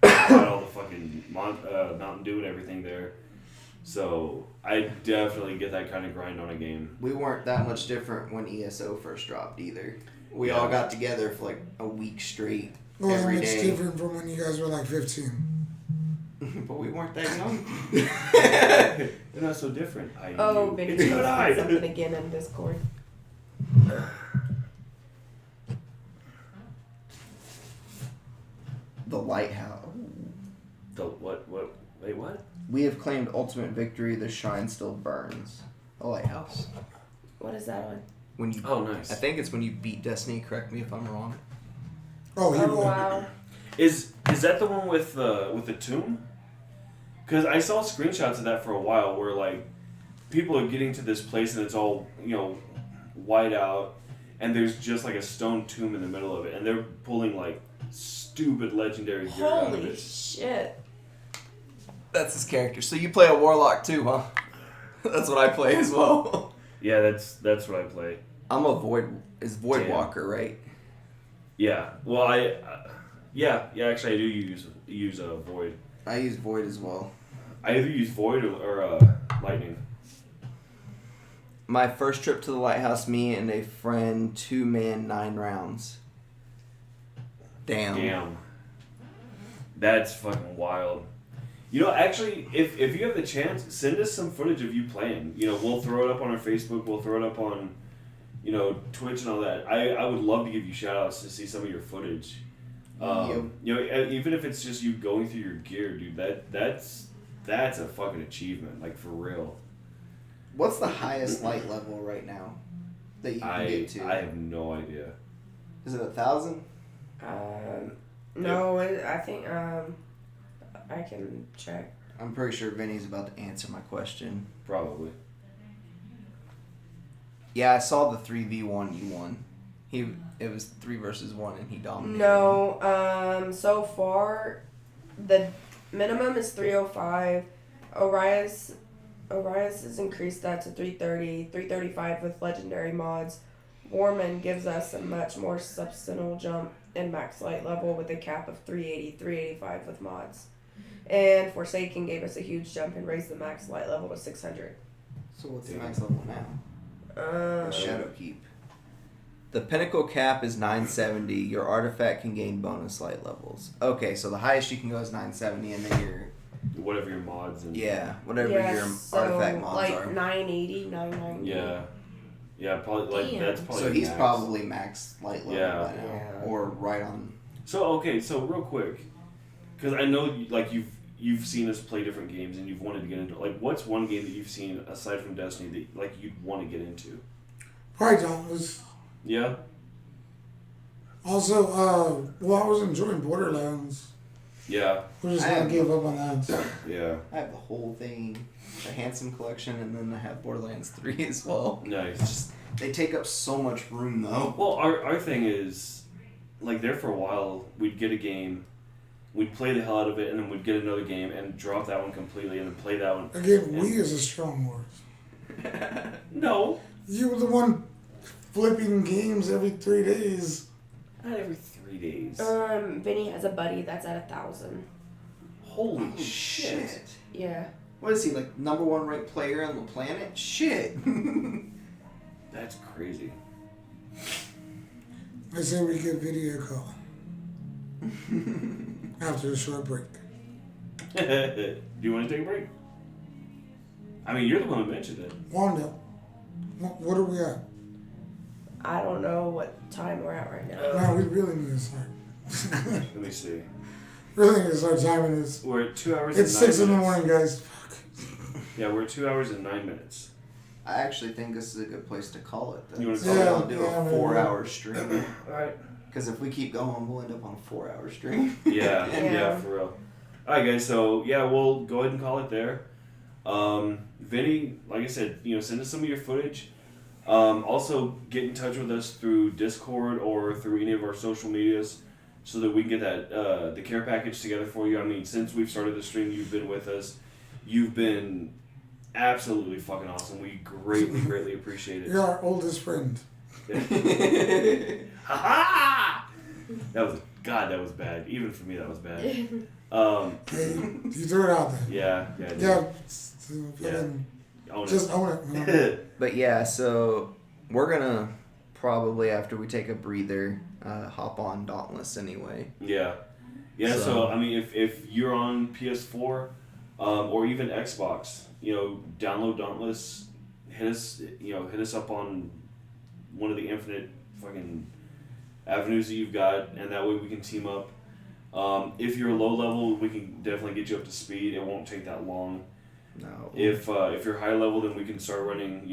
got all the fucking Mountain Dew and everything there. So I definitely get that kind of grind on a game. We weren't that much different when ESO first dropped either. We all got together for like a week straight. Well, every it's day. different from when you guys were like 15. But we weren't that young. They're not so different. Benny It's good eye. something again in Discord. The Lighthouse. The what? Wait, what? We have claimed ultimate victory. The shrine still burns. The Lighthouse. What is that on? When you? Oh, nice. I think it's when you beat Destiny. Correct me if I'm wrong. Oh, Wow. Is that the one with the tomb? Because I saw screenshots of that for a while, where like people are getting to this place and it's all white out, and there's just like a stone tomb in the middle of it, and they're pulling like stupid legendary gear out of Holy it. shit. That's his character. So you play a warlock too, huh? That's what I play as well. Yeah, that's what I play. I'm a void. Is void Damn. walker, right? Yeah. Well, yeah. Actually, I do use a void. I use void as well. I either use void or lightning. My first trip to the lighthouse, me and a friend, 2-man, 9 rounds. Damn. That's fucking wild. Actually, if you have the chance, send us some footage of you playing. We'll throw it up on our Facebook. We'll throw it up on, Twitch and all that. I would love to give you shout outs to see some of your footage. Even if it's just you going through your gear, dude, that's a fucking achievement, like for real. What's the highest light level right now that you can get to? I have no idea. Is it 1,000? No, I think I can check. I'm pretty sure Vinny's about to answer my question. Probably. Yeah, I saw the 3v1 you won. It was 3 versus 1 and he dominated. No, so far the minimum is 305. Orias Arias has increased that to 330, 335 with legendary mods. Warman gives us a much more substantial jump in max light level with a cap of 380, 385 with mods. And Forsaken gave us a huge jump and raised the max light level to 600. So what's the max level now? Shadowkeep. The pinnacle cap is 970. Your artifact can gain bonus light levels. Okay, so the highest you can go is 970, and then your whatever your mods and whatever your artifact mods like are. 980, 990. Yeah, probably that's probably. So he's max. probably max light level right now, Yeah. or right on. So real quick, because I know you've seen us play different games and you've wanted to get into what's one game that you've seen aside from Destiny that you'd want to get into? Probably Dauntless. Yeah. Also, I was enjoying Borderlands. Yeah. We're just gonna give up on that. Yeah. I have the whole thing, the Handsome Collection, and then I have Borderlands 3 as well. Nice. They take up so much room though. Well, our thing is, there for a while, we'd get a game, we'd play the hell out of it, and then we'd get another game and drop that one completely and then play that one. Again, we is a strong word. No. You were the one flipping games every 3 days. Not every 3 days. Vinny has a buddy that's at 1,000. Holy shit. Yeah. What is he, like, #1 ranked player on the planet? Shit. That's crazy. I say we get video call. After a short break. Do you want to take a break? I mean, you're the one who mentioned it. Wanda, what are we at? I don't know what time we're at right now. No, we really need to start. Let me see. Really need to start timing this. We're at 2 hours It's and 9 6 in the minutes. morning, guys. Yeah, we're at 2 hours and 9 minutes. I actually think this is a good place to call it. You wanna So call it? I'll do a 4-hour stream. Alright. Because if we keep going, we'll end up on a 4-hour stream. Yeah, for real. Alright, guys, so yeah, we'll go ahead and call it there. Vinny, like I said, send us some of your footage. Also, get in touch with us through Discord or through any of our social medias so that we can get that the care package together for you. I mean, since we've started the stream, you've been with us. You've been absolutely fucking awesome. We greatly, greatly appreciate it. You're our oldest friend. Ha-ha! That was bad. Even for me, that was bad. Hey, you threw it out there. Yeah. Just own it. But yeah, so we're going to probably, after we take a breather, hop on Dauntless anyway. Yeah. So I mean, if you're on PS4 or even Xbox, download Dauntless. Hit us up on one of the infinite fucking avenues that you've got, and that way we can team up. If you're low level, we can definitely get you up to speed. It won't take that long. No. If you're high level, then we can start running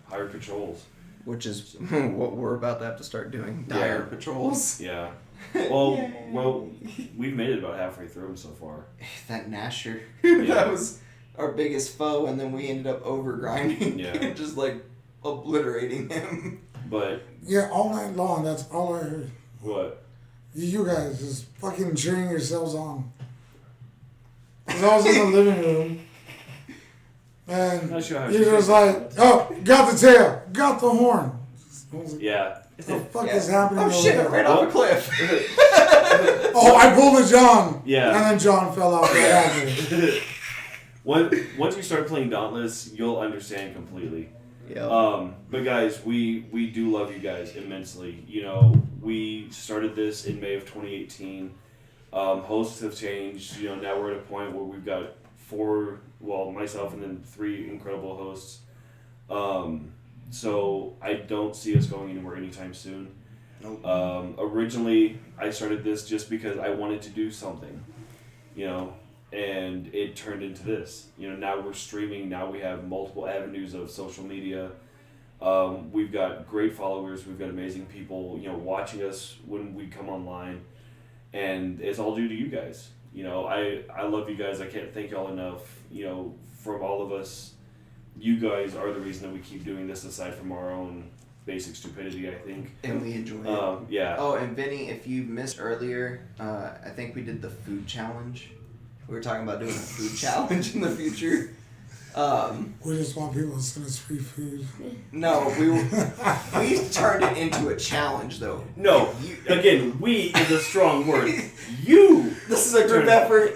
higher patrols. Which is what we're about to have to start doing. Dire patrols. Yeah. Well, we've made it about halfway through them so far. That Nasher. Yeah. That was our biggest foe, and then we ended up over-grinding. Yeah. Just, obliterating him. But... Yeah, all night long, that's all I heard. What? You guys just fucking cheering yourselves on. Because I was in the living room, and Not sure how you're just like, oh, got the tail, got the horn. Yeah. What the fuck is happening Oh over shit, there? right off a cliff. Oh, I pulled a John. Yeah. And then John fell off right after. Once you start playing Dauntless, you'll understand completely. Yeah. But guys, we do love you guys immensely. We started this in May of 2018. Hosts have changed. Now we're at a point where we've got 4, myself and then 3 incredible hosts. So I don't see us going anywhere anytime soon. Nope. Originally, I started this just because I wanted to do something, and it turned into this. Now we're streaming. Now we have multiple avenues of social media. We've got great followers. We've got amazing people, watching us when we come online, and it's all due to you guys. I love you guys. I can't thank y'all enough. From all of us, you guys are the reason that we keep doing this, aside from our own basic stupidity, I think. And we enjoy it. Yeah. Oh, and Vinny, if you missed earlier, I think we did the food challenge. We were talking about doing a food challenge in the future. We just want people to send us free food. No, we turned it into a challenge, though. No, again, we is a strong word. You. This is a group effort.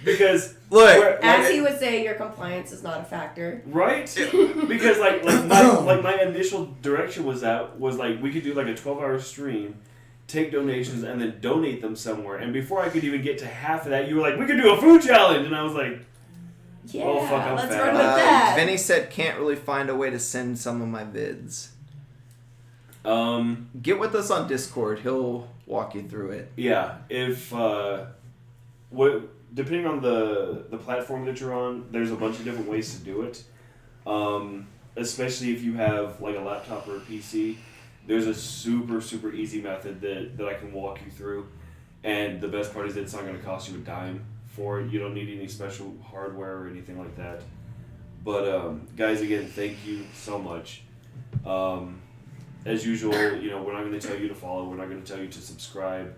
Because look, as he would say, your compliance is not a factor. Right? Because my initial direction was like we could do like a 12-hour stream, take donations, and then donate them somewhere. And before I could even get to half of that, you were like, we could do a food challenge, and I was like, yeah, oh fuck, I'm let's fat. run with that. Vinny said can't really find a way to send some of my vids. Get with us on Discord. He'll walk you through it. Yeah, if depending on the platform that you're on, there's a bunch of different ways to do it. Especially if you have like a laptop or a PC, there's a super easy method that I can walk you through. And the best part is it's not going to cost you a dime for it. You don't need any special hardware or anything like that. But guys, again, thank you so much. As usual, we're not going to tell you to follow. We're not going to tell you to subscribe.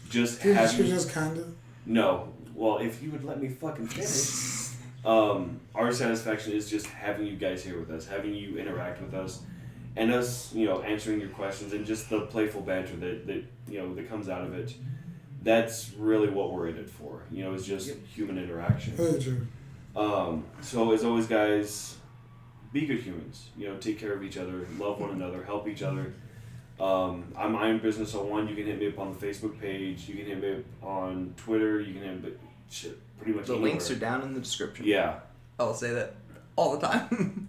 Just kind of. No. Well, if you would let me fucking finish. Our satisfaction is just having you guys here with us, having you interact with us, and us, answering your questions and just the playful banter that comes out of it. That's really what we're in it for. It's just human interaction. Very true. So as always, guys, be good humans. Take care of each other, love one another, help each other. I'm Iron Business 01. You can hit me up on the Facebook page. You can hit me up on Twitter. You can hit me pretty much The anywhere. links are down in the description. Yeah. I'll say that all the time.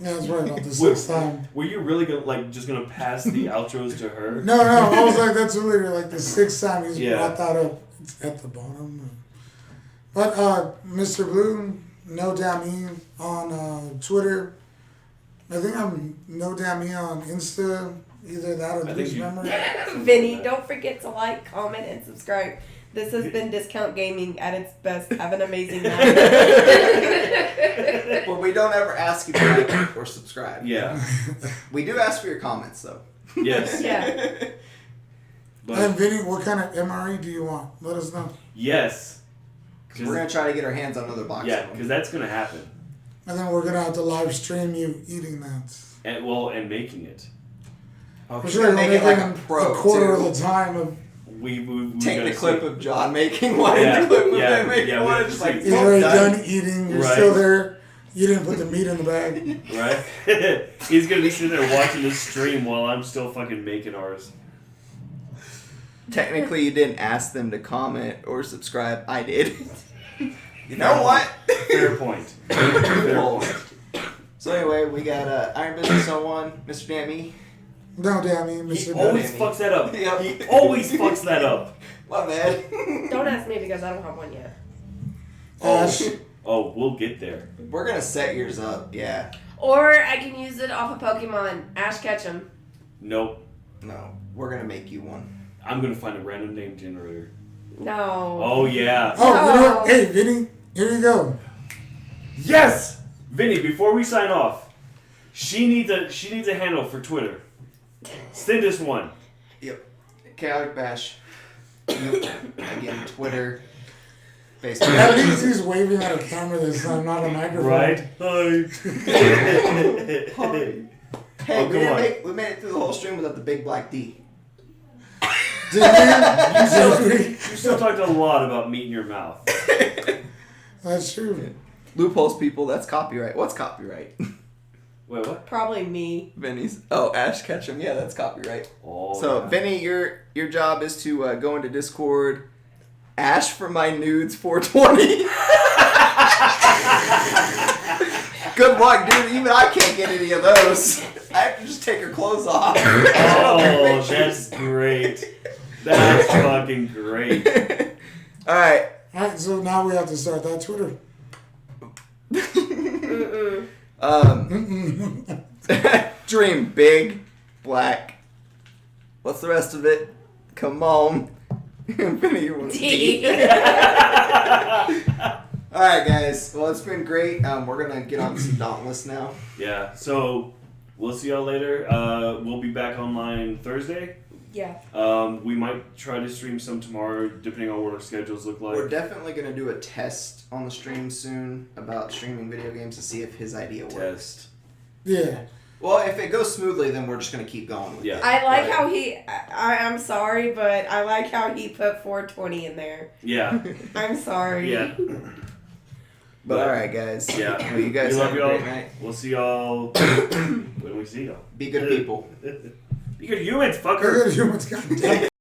Yeah, that's right about the sixth time. Were you really just gonna pass the outros to her? No, I was like, that's literally like the sixth time he's brought that up. It's at the bottom. But Mr. Blue, No Damn Me on Twitter. I think I'm No Damn Me on Insta. Either that or Blue's Memory. Vinny, don't forget to like, comment, and subscribe. This has been Discount Gaming at its best. Have an amazing night. Well, we don't ever ask you to like or subscribe. Yeah. We do ask for your comments, though. Yes. Yeah. And Vinny, what kind of MRE do you want? Let us know. Yes. We're going to try to get our hands on another box. Yeah, because that's going to happen. And then we're going to have to live stream you eating that. And making it. For sure, we'll make it like a quarter of the time of... We take the clip of John making one and the clip of him making one. Just like, he's already done eating. You're still there. You didn't put the meat in the bag. Right? He's going to be sitting there watching this stream while I'm still fucking making ours. Technically, you didn't ask them to comment or subscribe. I did. You know what? Fair point. Fair point. So anyway, we got Iron Business 01, Mr. Dammy. No, Dammy, Mr. He always fucks that up. Yep. He always fucks that up. My bad. Don't ask me because I don't have one yet. Ash. Oh, we'll get there. We're going to set yours up, yeah. Or I can use it off of Pokemon. Ash Ketchum. Nope. No, we're going to make you one. I'm going to find a random name generator. No. Oh, yeah. Oh, you know what? Hey, Vinny, here you go. Yes! Vinny, before we sign off, she needs a handle for Twitter. Send us one. Yep. Chaotic Bash. Again, Twitter, Facebook. At least he's waving at a camera this time, not a microphone. Right? Hi. Hey, we made it through the whole stream without the big black D. You still talked a lot about meat in your mouth. That's true. Loopholes, people. That's copyright. What's copyright? Wait, what? Probably me. Vinny's. Oh, Ash Ketchum. Yeah, that's copyright. Oh, So, yeah. Vinny, your job is to go into Discord. Ash for my nudes 420. Good luck, dude. Even I can't get any of those. I have to just take her clothes off. Oh, that's great. That's fucking great. Alright. Alright, so now we have to start that Twitter. Dream big, black. What's the rest of it? Come on. Vinny, you want D. Alright, guys. Well, it's been great. We're going to get on to some Dauntless now. Yeah, so we'll see y'all later. We'll be back online Thursday. Yeah. We might try to stream some tomorrow, depending on what our schedules look like. We're definitely going to do a test on the stream soon about streaming video games to see if his idea works. Yeah. Well, if it goes smoothly, then we're just going to keep going with it. I like how I'm sorry, but I like how he put 420 in there. Yeah. I'm sorry. Yeah. But alright, guys. Yeah. Well, you guys we have love a y'all. great night. We'll see y'all when we see y'all. Be good people. Be good humans, fucker. Look at humans, goddamn.